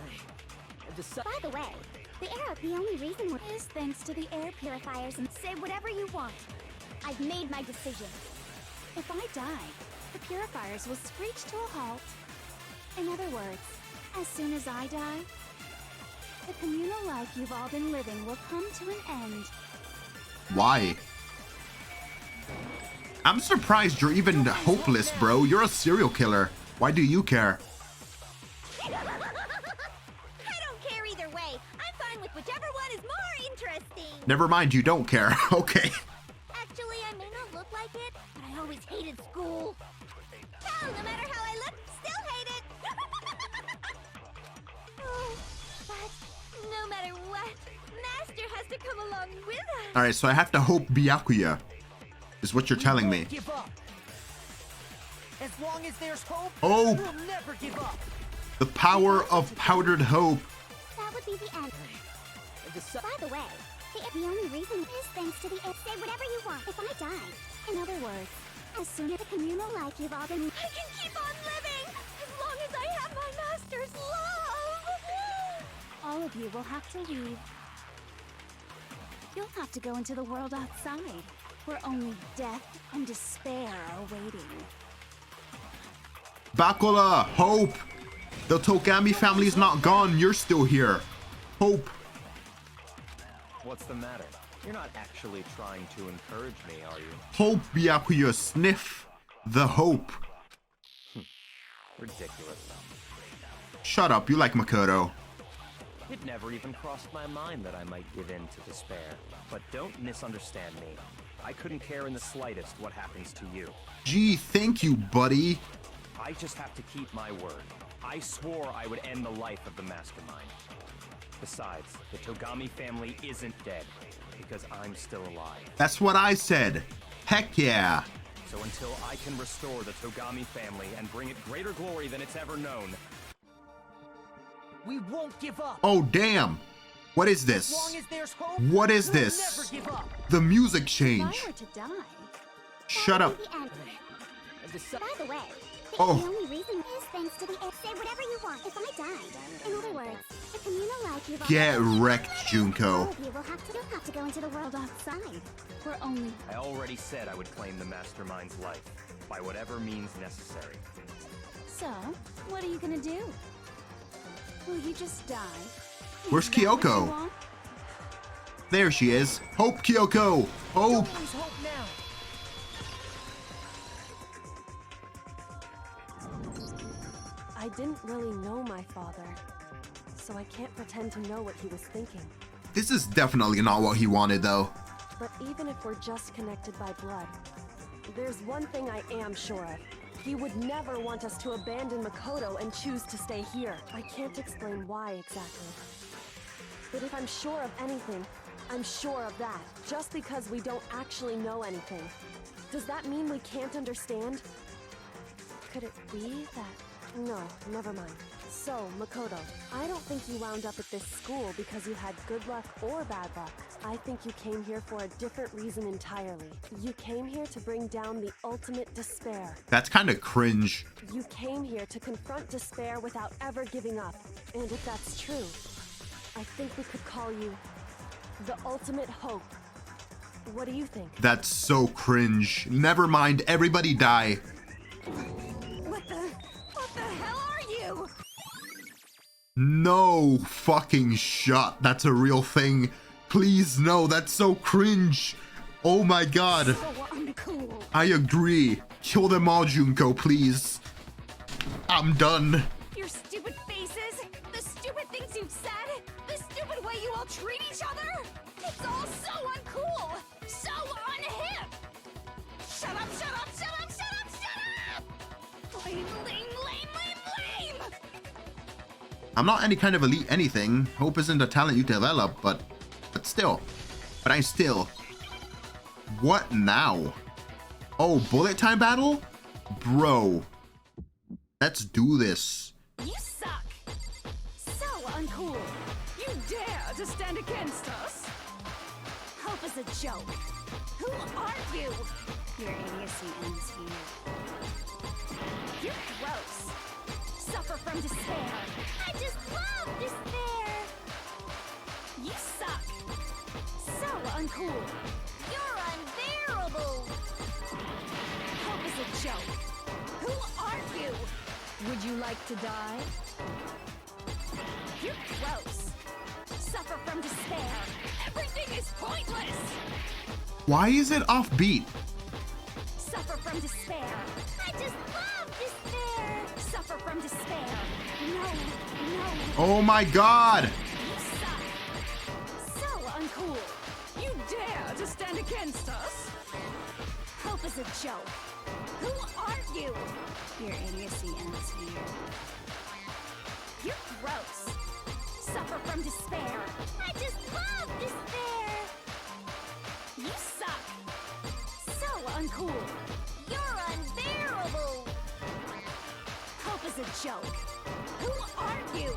B: By the way, the only reason is thanks to the air purifiers and say whatever you want. I've made my decision.
I: if I die, the purifiers will screech to a halt. In other words, as soon as I die, the communal life you've all been living will come to an end.
A: Why? I'm surprised you're even hopeless, bro. You're a serial killer. Why do you care?
B: I don't care either way. I'm fine with whichever one is more interesting.
A: Never mind, you don't care. Okay.
B: Actually, I may not look like it, but I always hated school. Hell, no matter how I look, still hate it. Oh, but no matter what, Master has to come along with us.
A: Alright, so I have to hope Byakuya, is what you're telling me.
H: Give up. As long as there's hope,
A: Hope!
H: we'll never give up.
A: The power of powdered hope.
B: That would be the end. By the way, the only reason is thanks to the say whatever you want if I die. In other words, as soon as the communal life you've all been, I can keep on living as long as I have my master's love.
I: All of you will have to leave. You'll have to go into the world outside, where only death and despair are waiting.
A: Bakula, hope! The Togami family's not gone, you're still here. Hope.
F: What's the matter? You're not actually trying to encourage me, are you?
A: Hope, Byakuya, sniff the hope.
F: Ridiculous.
A: Shut up, you like Makoto.
F: It never even crossed my mind that I might give in to despair. But don't misunderstand me. I couldn't care in the slightest what happens to you.
A: Gee, thank you, buddy.
F: I just have to keep my word. I swore I would end the life of the mastermind. Besides, the Togami family isn't dead, because I'm still alive.
A: That's what I said. Heck yeah.
F: So until I can restore the Togami family and bring it greater glory than it's ever known,
H: We won't give up.
A: Oh, damn. What is
H: As
A: this?
H: long as there's hope,
A: What is
H: we'll
A: this?
H: never give up.
A: The music
I: If
A: change.
I: I were to die,
A: Shut up.
B: The end. By the way,
A: Oh.
B: the only reason is thanks to the say whatever you want if I die. In other words, the communal life you've all
A: Get
B: been,
A: wrecked,
B: all
A: Junko.
B: of you will have to go into the world outside.
I: where only
F: I already said I would claim the mastermind's life, by whatever means necessary.
I: So, what are you gonna do? Will you just die?
A: Where's
I: Is that what you
A: Kyoko?
I: want?
A: There she is. Hope, Kyoko. Hope.
H: Don't lose hope now.
D: I didn't really know my father, so I can't pretend to know what he was thinking.
A: This is definitely not what he wanted, though.
D: But even if we're just connected by blood, there's one thing I am sure of. He would never want us to abandon Makoto and choose to stay here. I can't explain why exactly. But if I'm sure of anything, I'm sure of that. Just because we don't actually know anything, does that mean we can't understand? Could it be that... No, never mind. So, Makoto, I don't think you wound up at this school because you had good luck or bad luck. I think you came here for a different reason entirely. You came here to bring down the ultimate despair.
A: That's kind of cringe.
D: You came here to confront despair without ever giving up. And if that's true, I think we could call you the ultimate hope. What do you think?
A: That's so cringe. Never mind, everybody die.
I: What the hell are you?
A: No fucking shot. That's a real thing. Please, no, that's so cringe. Oh my god.
I: So uncool.
A: I agree. Kill them all, Junko, please. I'm done.
I: Your stupid faces, the stupid things you've said, the stupid way you all treat each other. It's all so uncool, so unhip. Shut up, shut up, shut up, shut up, shut up! Lame, lame, lame, lame, lame!
A: I'm not any kind of elite anything. Hope isn't a talent you develop, but still. But I still. What now? Oh, bullet time battle? Bro. Let's do this.
I: You suck! So uncool! You dare to stand against us? Hope is a joke. Who are you?
K: Your idiocy ends here.
I: You're gross. Suffer from despair. I just love despair. You suck. So uncool. You're unbearable. Hope is a joke. Who are you?
J: Would you like to die?
I: You're gross. Suffer from despair. Everything is pointless.
A: Why is it offbeat?
I: Suffer from despair. I just love despair. Suffer from despair. No, no.
A: Oh my god.
I: You suck. So uncool. You dare to stand against us? Hope is a joke. Who are you?
K: Your idiocy ends here.
I: You're gross. Suffer from despair. I just love despair. You suck. So uncool. You're unbearable. Hope is a joke. Who are you?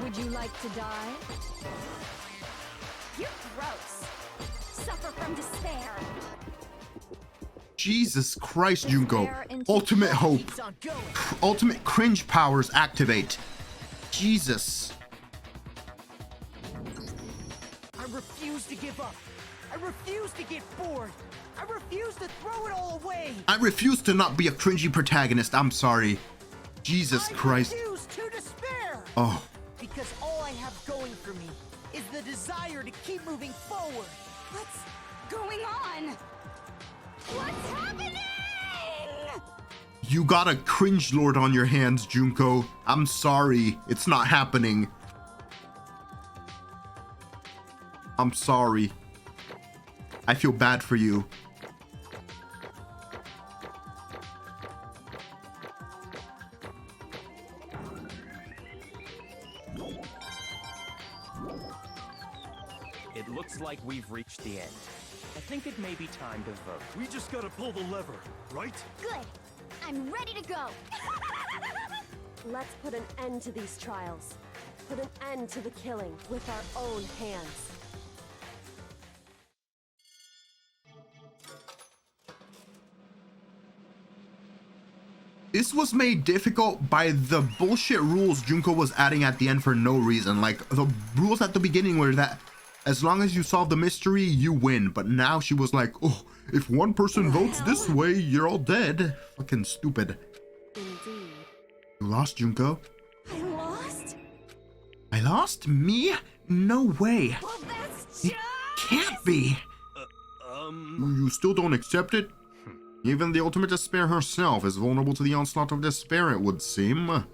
J: Would you like to die?
I: You're gross. Suffer from despair.
A: Jesus Christ, Junko.
J: Despair into
A: Ultimate hope.
H: Keeps on going.
A: Ultimate cringe powers activate. Jesus.
H: I refuse to give up. I refuse to get bored. I refuse to throw it all away.
A: I refuse to not be a cringy protagonist. I'm sorry. Jesus Christ.
H: I refuse to despair.
A: Oh.
H: Because all I have going for me is the desire to keep moving forward.
I: What's going on? What's happening?
A: You got a cringe lord on your hands, Junko. I'm sorry. It's not happening. I'm sorry. I feel bad for you.
F: It looks like we've reached the end. I think it may be time to vote.
E: We just gotta pull the lever, right?
B: Good. I'm ready to go.
D: Let's put an end to these trials. Put an end to the killing with our own hands.
A: This was made difficult by the bullshit rules Junko was adding at the end for no reason. Like, the rules at the beginning were that as long as you solve the mystery, you win. But now she was like, oh, if one person votes this way, you're all dead. Fucking stupid.
D: Indeed.
A: You lost, Junko.
I: I lost?
A: I lost? Me? No way.
I: Well, that's
A: It can't be. You still don't accept it? Even the ultimate despair herself is vulnerable to the onslaught of despair, it would seem.
I: What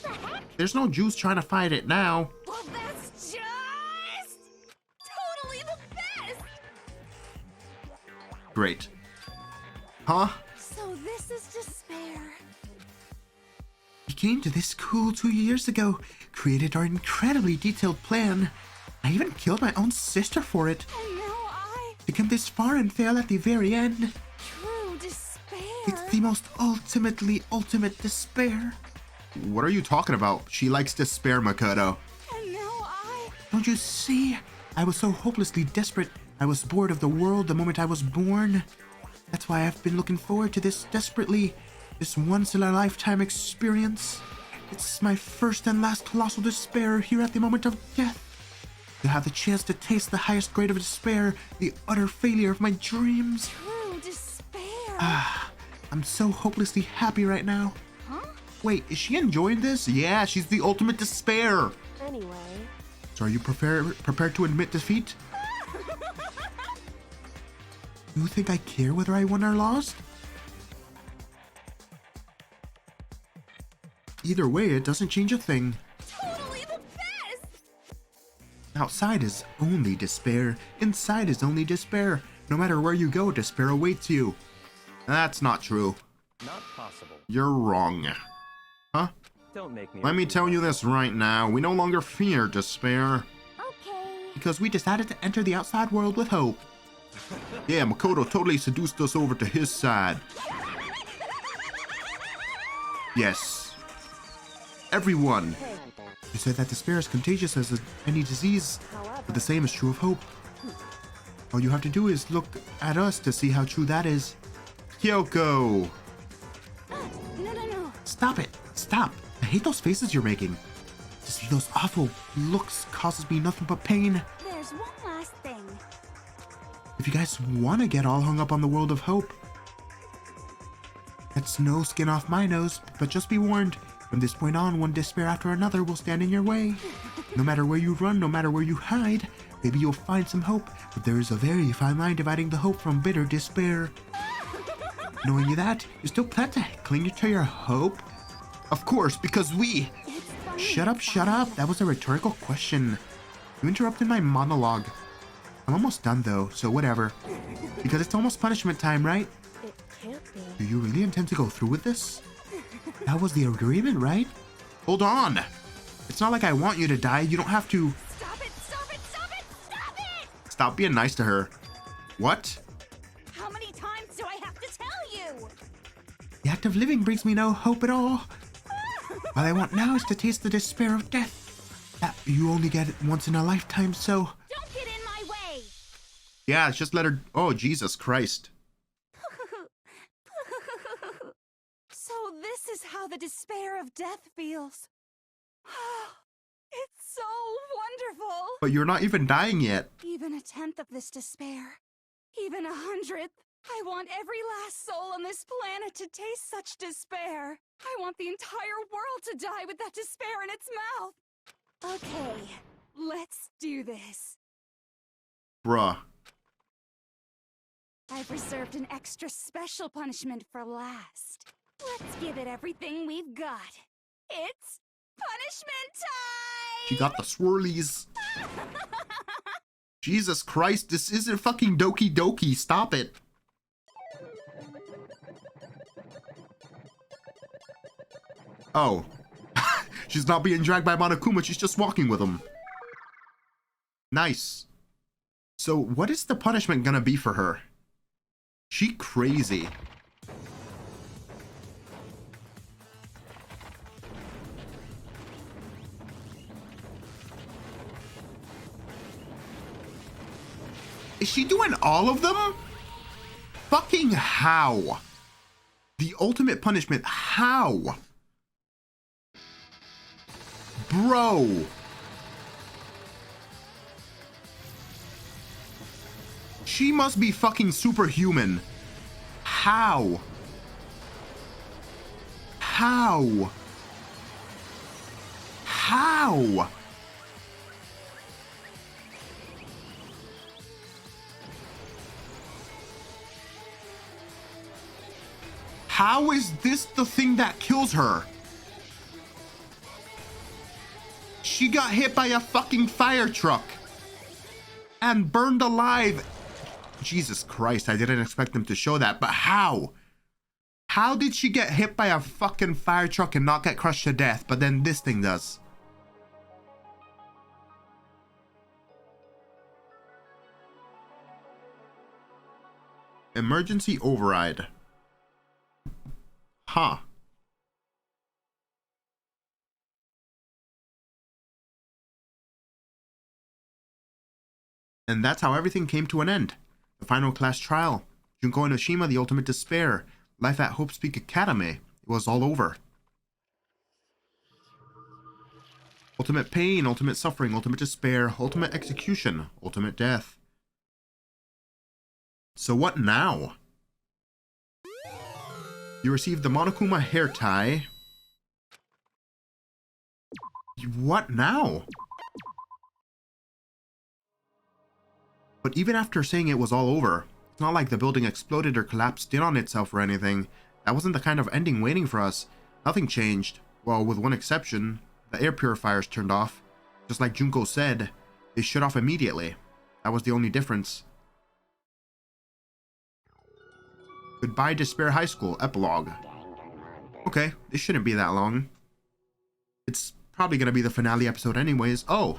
I: the heck?
A: There's no juice trying to fight it now.
I: Well, that's just totally the best.
A: Great. Huh?
I: So this is despair.
A: We came to this school 2 years ago, created our incredibly detailed plan. I even killed my own sister for it.
I: And now
A: To come this far and fail at the very end.
I: true despair.
A: It's the most ultimate despair. What are you talking about? She likes despair, Makoto.
I: And now I...
A: Don't you see? I was so hopelessly desperate. I was bored of the world the moment I was born. That's why I've been looking forward to this desperately. This once-in-a-lifetime experience. It's my first and last colossal despair here at the moment of death. To have the chance to taste the highest grade of despair, the utter failure of my dreams.
I: True despair.
A: I'm so hopelessly happy right now.
I: Huh?
A: Wait, is she enjoying this? Yeah, she's the ultimate despair.
D: Anyway,
A: So are you prepared to admit defeat? You think I care whether I won or lost? Either way, it doesn't change a thing.
I: Totally the best.
A: Outside is only despair. Inside is only despair. No matter where you go, despair awaits you. That's not true.
F: Not possible.
A: You're wrong. Huh?
F: Don't make me.
A: Let me tell you this right now. We no longer fear despair.
B: Okay.
A: Because we decided to enter the outside world with hope. Yeah, Makoto totally seduced us over to his side. Yes. Everyone. You said that despair is contagious as any disease, but the same is true of hope. All you have to do is look at us to see how true that is. Kyoko!
I: No.
A: Stop it! Stop! I hate those faces you're making. To see those awful looks causes me nothing but pain.
I: There's one last thing.
A: If you guys want to get all hung up on the world of hope, that's no skin off my nose, but just be warned. From this point on, one despair after another will stand in your way. No matter where you run, no matter where you hide, maybe you'll find some hope, but there is a very fine line dividing the hope from bitter despair. Knowing that, you still plan to cling to your hope? Of course, because we... Shut up. That was a rhetorical question. You interrupted my monologue. I'm almost done though, so whatever. Because it's almost punishment time, right?
D: it can't be.
A: Do you really intend to go through with this? That was the agreement, right? Hold on! It's not like I want you to die. You don't have to...
I: Stop it!
A: Stop being nice to her. What?
I: How many times do I have to tell you?
A: The act of living brings me no hope at all. All I want now is to taste the despair of death. That you only get it once in a lifetime, so...
B: Don't get in my way.
A: Yeah, just let her... Oh, Jesus Christ.
I: So this is how the despair of death feels. It's so wonderful.
A: But you're not even dying yet.
I: Even a tenth of this despair, even 100th. I want every last soul on this planet to taste such despair. I want the entire world to die with that despair in its mouth. Okay, let's do this.
A: Bruh.
I: I've reserved an extra special punishment for last. Let's give it everything we've got. It's punishment time!
A: She got the swirlies. Jesus Christ, this isn't fucking Doki Doki. Stop it. Oh. She's not being dragged by Monokuma, she's just walking with him. Nice. So what is the punishment gonna be for her? She crazy. Is she doing all of them? Fucking how? The ultimate punishment, how? Bro. She must be fucking superhuman. How? How? How? How is this the thing that kills her? She got hit by a fucking fire truck and burned alive. Jesus Christ, I didn't expect them to show that, but how? How did she get hit by a fucking fire truck and not get crushed to death, but then this thing does? Emergency override. Huh. And that's how everything came to an end. The final class trial. Junko and Oshima, the ultimate despair. Life at Hope's Peak Academy. It was all over. Ultimate pain, ultimate suffering, ultimate despair, ultimate execution, ultimate death. So what now? You received the Monokuma hair tie. What now? But even after saying it was all over, it's not like the building exploded or collapsed in on itself or anything. That wasn't the kind of ending waiting for us. Nothing changed. Well, with one exception, the air purifiers turned off. Just like Junko said, they shut off immediately. That was the only difference. Goodbye Despair High School, epilogue. Okay, this shouldn't be that long. It's probably gonna be the finale episode anyways. Oh,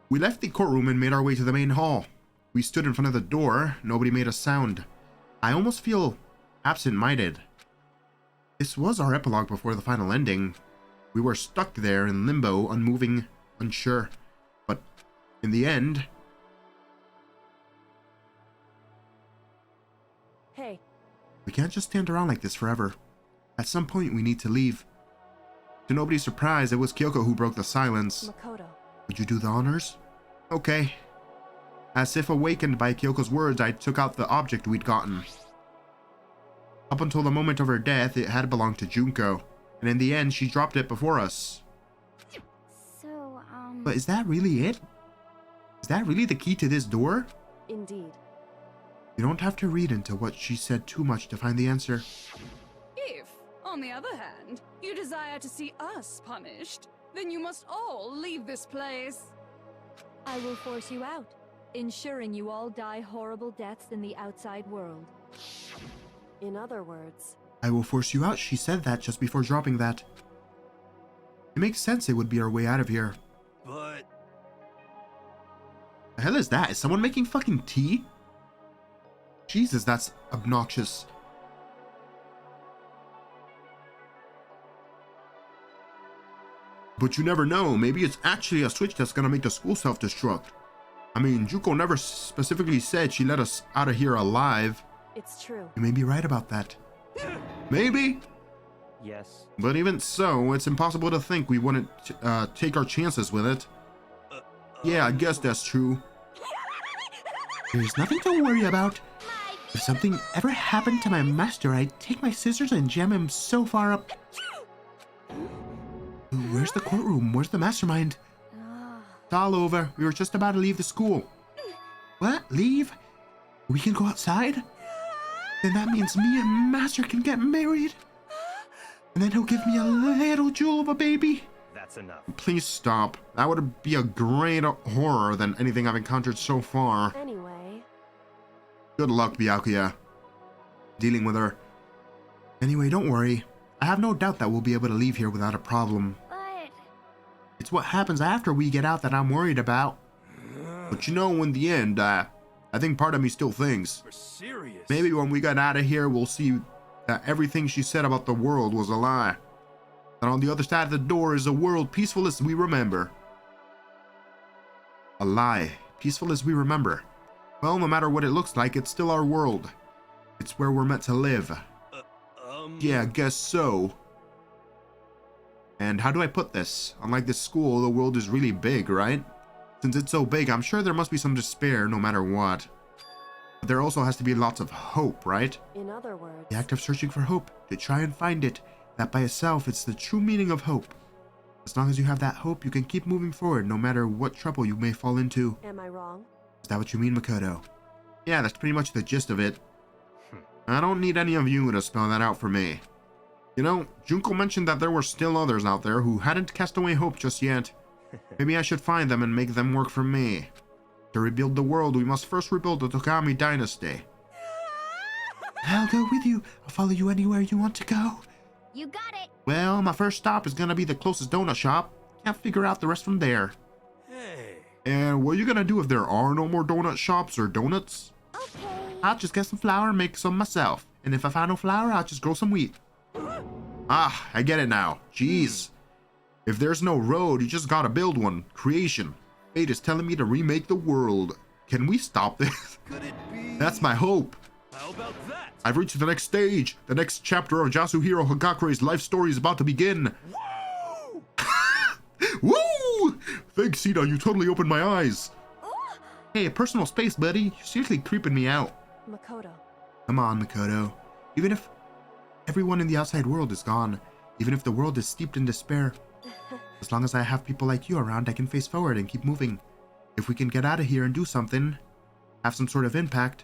A: we left the courtroom and made our way to the main hall. We stood in front of the door. Nobody made a sound. I almost feel absent-minded. This was our epilogue before the final ending. We were stuck there in limbo, unmoving, unsure. But in the end...
D: Hey.
A: We can't just stand around like this forever. At some point, we need to leave. To nobody's surprise, it was Kyoko who broke the silence.
D: Makoto.
A: Would you do the honors? Okay. As if awakened by Kyoko's words, I took out the object we'd gotten. Up until the moment of her death, it had belonged to Junko. And in the end, she dropped it before us.
K: So,
A: But is that really it? Is that really the key to this door?
D: Indeed.
A: You don't have to read into what she said too much to find the answer.
I: If, on the other hand, you desire to see us punished, then you must all leave this place.
J: I will force you out, ensuring you all die horrible deaths in the outside world.
D: In other words,
A: I will force you out. She said that just before dropping that. It makes sense it would be our way out of here.
E: But...
A: The hell is that? Is someone making fucking tea? Jesus, that's obnoxious. But you never know. Maybe it's actually a switch that's gonna make the school self-destruct. I mean, Junko never specifically said she let us out of here alive.
D: it's true.
A: You may be right about that. Maybe.
F: Yes.
A: But even so, it's impossible to think we wouldn't take our chances with it. Yeah, I guess that's true. There's nothing to worry about. If something ever happened to my master, I'd take my scissors and jam him so far up. Where's the courtroom? Where's the mastermind? It's all over. We were just about to leave the school. What? Leave? We can go outside? Then that means me and Master can get married. And then he'll give me a little jewel of a baby.
F: That's enough.
A: Please stop. That would be a greater horror than anything I've encountered so far.
D: Anyway.
A: Good luck, Byakuya. Dealing with her. Anyway, don't worry. I have no doubt that we'll be able to leave here without a problem.
K: but...
A: It's what happens after we get out that I'm worried about. But you know, in the end, I think part of me still thinks.
E: For serious?
A: Maybe when we get out of here, we'll see that everything she said about the world was a lie. And on the other side of the door is a world peaceful as we remember. A lie, peaceful as we remember. Well, no matter what it looks like, it's still our world. It's where we're meant to live. Yeah, I guess so. And how do I put this? Unlike this school, the world is really big, right? Since it's so big, I'm sure there must be some despair no matter what. But there also has to be lots of hope, right?
D: In other words,
A: The act of searching for hope, to try and find it. That by itself, it's the true meaning of hope. As long as you have that hope, you can keep moving forward no matter what trouble you may fall into.
D: am I wrong?
A: Is that what you mean, Makoto? Yeah, that's pretty much the gist of it. I don't need any of you to spell that out for me. You know, Junko mentioned that there were still others out there who hadn't cast away hope just yet. Maybe I should find them and make them work for me. To rebuild the world, we must first rebuild the Tokami dynasty. I'll go with you. I'll follow you anywhere you want to go.
B: You got it.
A: Well, my first stop is gonna be the closest donut shop. Can't figure out the rest from there.
E: Hey.
A: And what are you gonna do if there are no more donut shops or donuts?
B: Okay.
A: I'll just get some flour and make some myself. And if I find no flour, I'll just grow some wheat. Ah, I get it now. Jeez. If there's no road, you just gotta build one. Creation. Fate is telling me to remake the world. Can we stop this?
E: Could it be?
A: That's my hope.
E: How about that?
A: I've reached the next stage. The next chapter of Yasuhiro Hagakure's life story is about to begin.
E: Woo!
A: Woo! Thanks, Sita, you totally opened my eyes. Hey, personal space, buddy. You're seriously creeping me out.
D: Makoto.
A: Come on, Makoto. Even if everyone in the outside world is gone, even if the world is steeped in despair, as long as I have people like you around, I can face forward and keep moving. If we can get out of here and do something, have some sort of impact.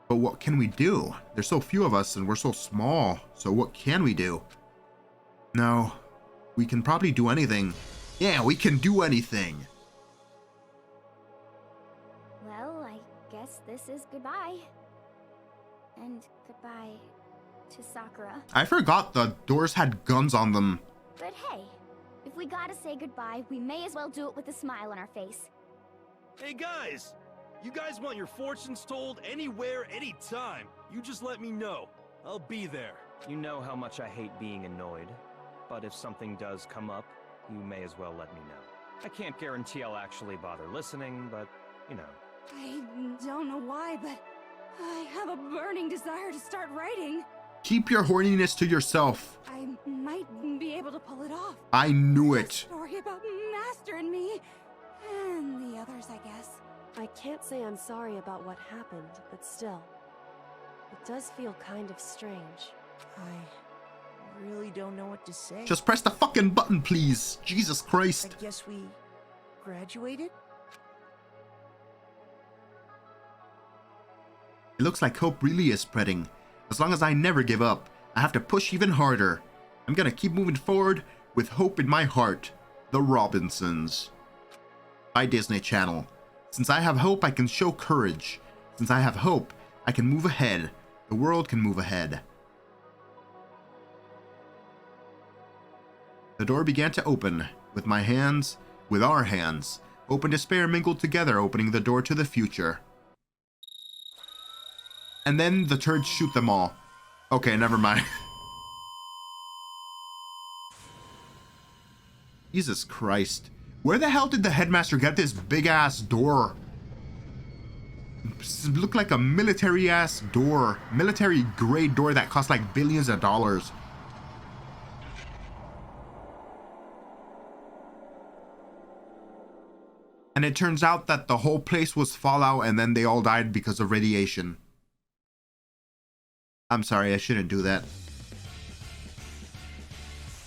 A: But what can we do? There's so few of us and we're so small. So what can we do? No, we can probably do anything. Yeah, we can do anything.
B: Well, I guess this is goodbye. And goodbye to Sakura.
A: I forgot the doors had guns on them.
B: But hey, if we gotta say goodbye, we may as well do it with a smile on our face.
E: Hey guys! You guys want your fortunes told anywhere, anytime. You just let me know. I'll be there.
F: You know how much I hate being annoyed, but if something does come up, you may as well let me know. I can't guarantee I'll actually bother listening, but, you know.
I: I don't know why, but I have a burning desire to start writing.
A: Keep your horniness to yourself.
I: I might be able to pull it off.
A: I knew
I: A
A: it.
I: story about Master and me, and the others, I guess.
D: I can't say I'm sorry about what happened, but still. It does feel kind of strange.
H: I really don't know what to say.
A: Just press the fucking button, please. Jesus Christ.
H: I guess we graduated?
A: It looks like hope really is spreading. As long as I never give up, I have to push even harder. I'm gonna keep moving forward with hope in my heart. The Robinsons. By Disney Channel. Since I have hope, I can show courage. Since I have hope, I can move ahead. The world can move ahead. The door began to open. With my hands, with our hands. Hope and despair mingled together, opening the door to the future. And then the turds shoot them all. Okay, never mind. Jesus Christ. Where the hell did the headmaster get this big ass door? It looked like a military ass door. Military grade door that cost like billions of dollars. And it turns out that the whole place was fallout and then they all died because of radiation. I'm sorry, I shouldn't do that.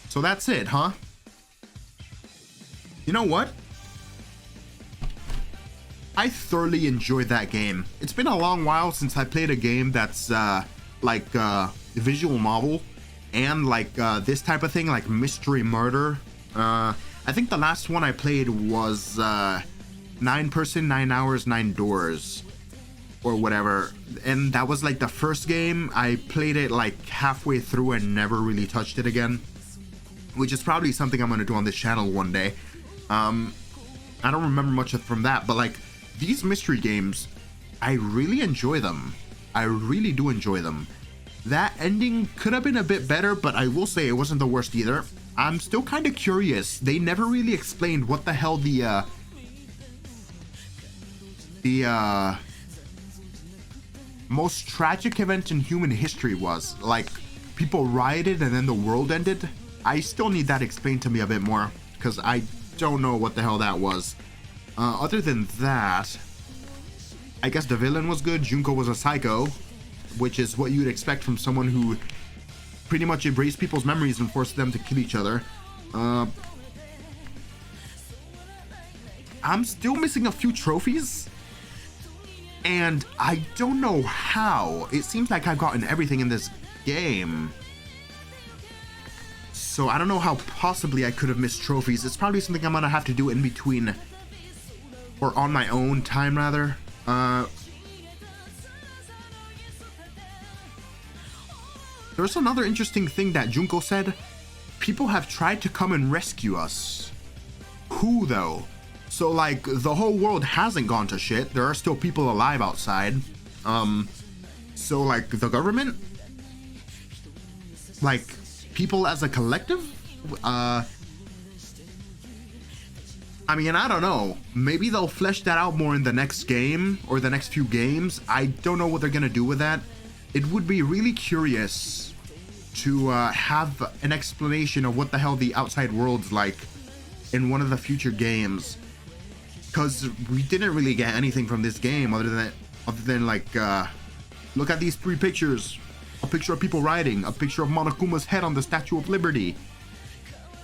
A: So that's it, huh? You know what? I thoroughly enjoyed that game. It's been a long while since I played a game that's like visual novel and like this type of thing, like mystery murder. I think the last one I played was 9 person, 9 hours, 9 doors or whatever. And that was like the first game. I played it like halfway through and never really touched it again, which is probably something I'm going to do on this channel one day. I don't remember much from that, but like these mystery games, I really enjoy them. I really do enjoy them. That ending could have been a bit better, but I will say it wasn't the worst either. I'm still kind of curious. They never really explained what the hell the most tragic event in human history was. Like, people rioted and then the world ended. I still need that explained to me a bit more, because I don't know what the hell that was. Other than that, I guess the villain was good. Junko was a psycho, which is what you'd expect from someone who pretty much erased people's memories and forced them to kill each other. I'm still missing a few trophies, and I don't know how. It seems like I've gotten everything in this game. So I don't know how possibly I could have missed trophies. It's probably something I'm gonna have to do in between, or on my own time rather. There's another interesting thing that Junko said. People have tried to come and rescue us. Who though? So like the whole world hasn't gone to shit. There are still people alive outside. So like the government? Like people as a collective? I mean, I don't know. Maybe they'll flesh that out more in the next game or the next few games. I don't know what they're gonna do with that. It would be really curious to have an explanation of what the hell the outside world's like in one of the future games, because we didn't really get anything from this game other than like look at these 3 pictures: a picture of people riding, a picture of Monokuma's head on the Statue of Liberty,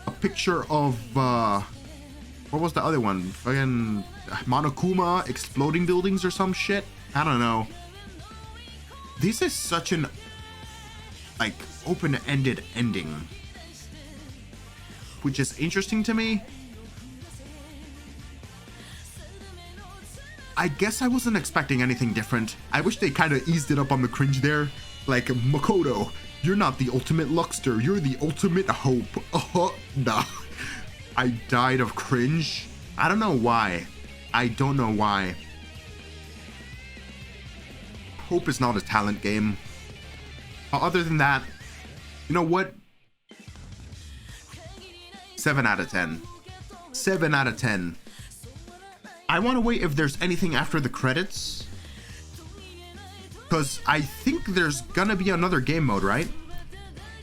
A: a picture of what was the other one? Fucking Monokuma exploding buildings or some shit. I don't know. This is such an like open-ended ending, which is interesting to me. I guess I wasn't expecting anything different. I wish they kind of eased it up on the cringe there. Like, Makoto, you're not the ultimate Luckster, you're the ultimate hope. Nah. I died of cringe. I don't know why. I don't know why. Hope is not a talent game. Other than that, you know what? 7 out of 10. 7 out of 10. I want to wait if there's anything after the credits, because I think there's gonna be another game mode, right?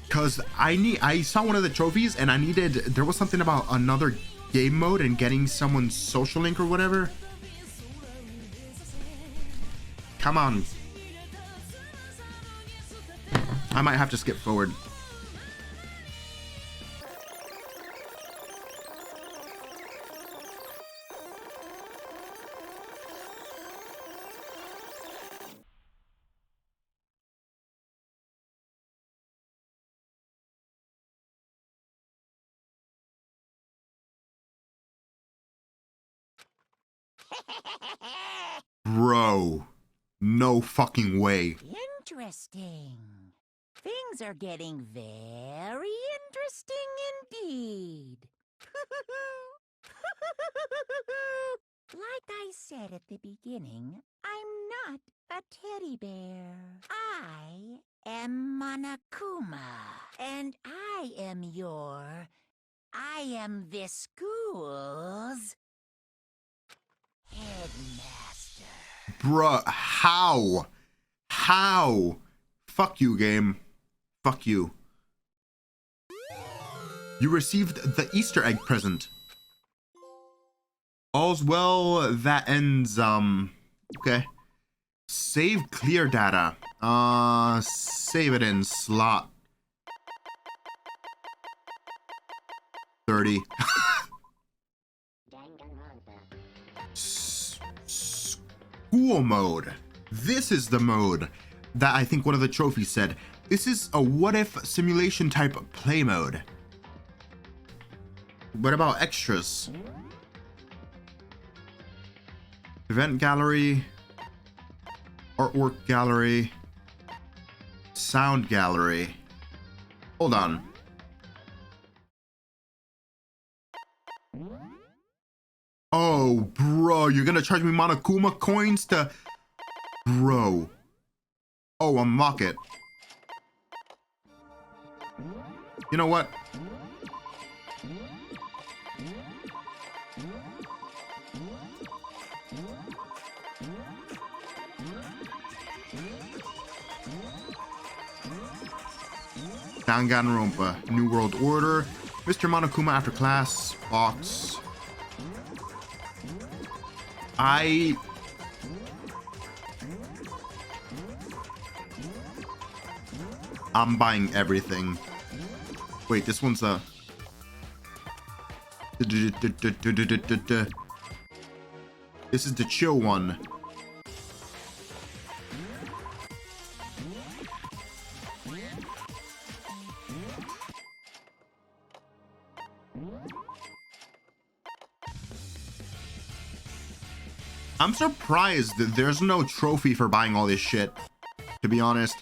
A: Because I saw one of the trophies and there was something about another game mode and getting someone's social link or whatever. Come on. I might have to skip forward. Bro, no fucking way.
C: Interesting. Things are getting very interesting indeed. Like I said at the beginning, I'm not a teddy bear. I am Monokuma, and I am this school's headmaster.
A: Bruh, how? How? Fuck you, game. Fuck you. You received the Easter egg present. All's well that ends, okay. Save clear data. Save it in slot 30. School mode. This is the mode that I think one of the trophies said. This is a what if simulation type play mode. What about extras? Event gallery, artwork gallery, sound gallery. Hold on. Oh, bro, you're gonna charge me Monokuma coins to... Bro. Oh, unlock it. You know what? Danganronpa, New World Order, Mr. Monokuma after class, box. I'm buying everything. Wait, this one's a... This is the chill one. I'm surprised that there's no trophy for buying all this shit, to be honest.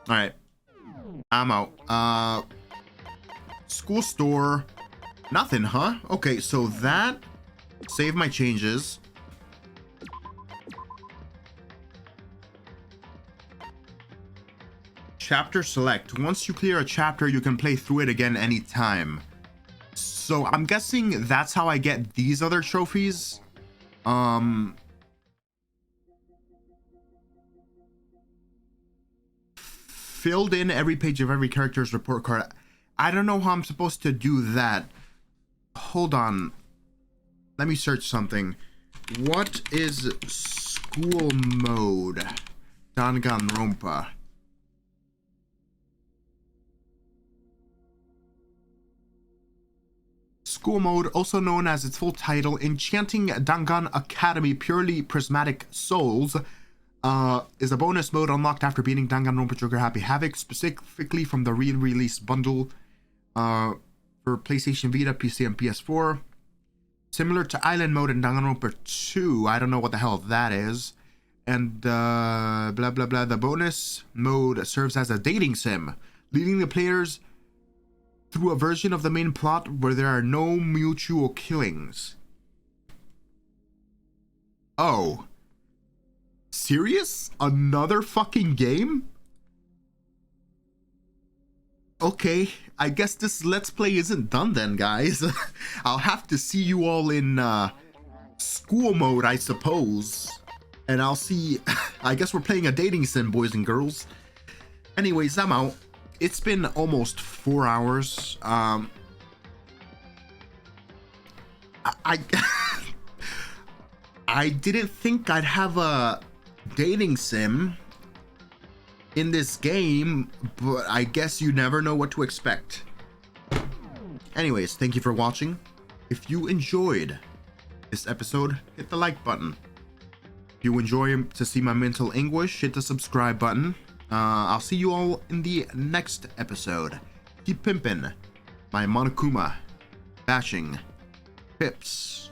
A: Alright. I'm out. School store. Nothing, huh? Okay, so that... Save my changes. Chapter select. Once you clear a chapter, you can play through it again anytime. So I'm guessing that's how I get these other trophies. Filled in every page of every character's report card. I don't know how I'm supposed to do that. Hold on. Let me search something. What is school mode? Danganronpa. School mode, also known as its full title, Enchanting Dangan Academy Purely Prismatic Souls, is a bonus mode unlocked after beating Danganronpa Trigger Happy Havoc, specifically from the re-release bundle for PlayStation Vita, PC, and PS4. Similar to Island mode in Danganronpa 2, I don't know what the hell that is. And blah blah blah. The bonus mode serves as a dating sim, leading the players through a version of the main plot where there are no mutual killings. Oh. Serious? Another fucking game? Okay, I guess this Let's Play isn't done then, guys. I'll have to see you all in school mode, I suppose. And I'll see... I guess we're playing a dating sim, boys and girls. Anyways, I'm out. It's been almost 4 hours. I I didn't think I'd have a dating sim in this game, but I guess you never know what to expect. Anyways, thank you for watching. If you enjoyed this episode, hit the like button. If you enjoy to see my mental anguish, hit the subscribe button. I'll see you all in the next episode. Keep pimpin'. My Monokuma bashing Pips.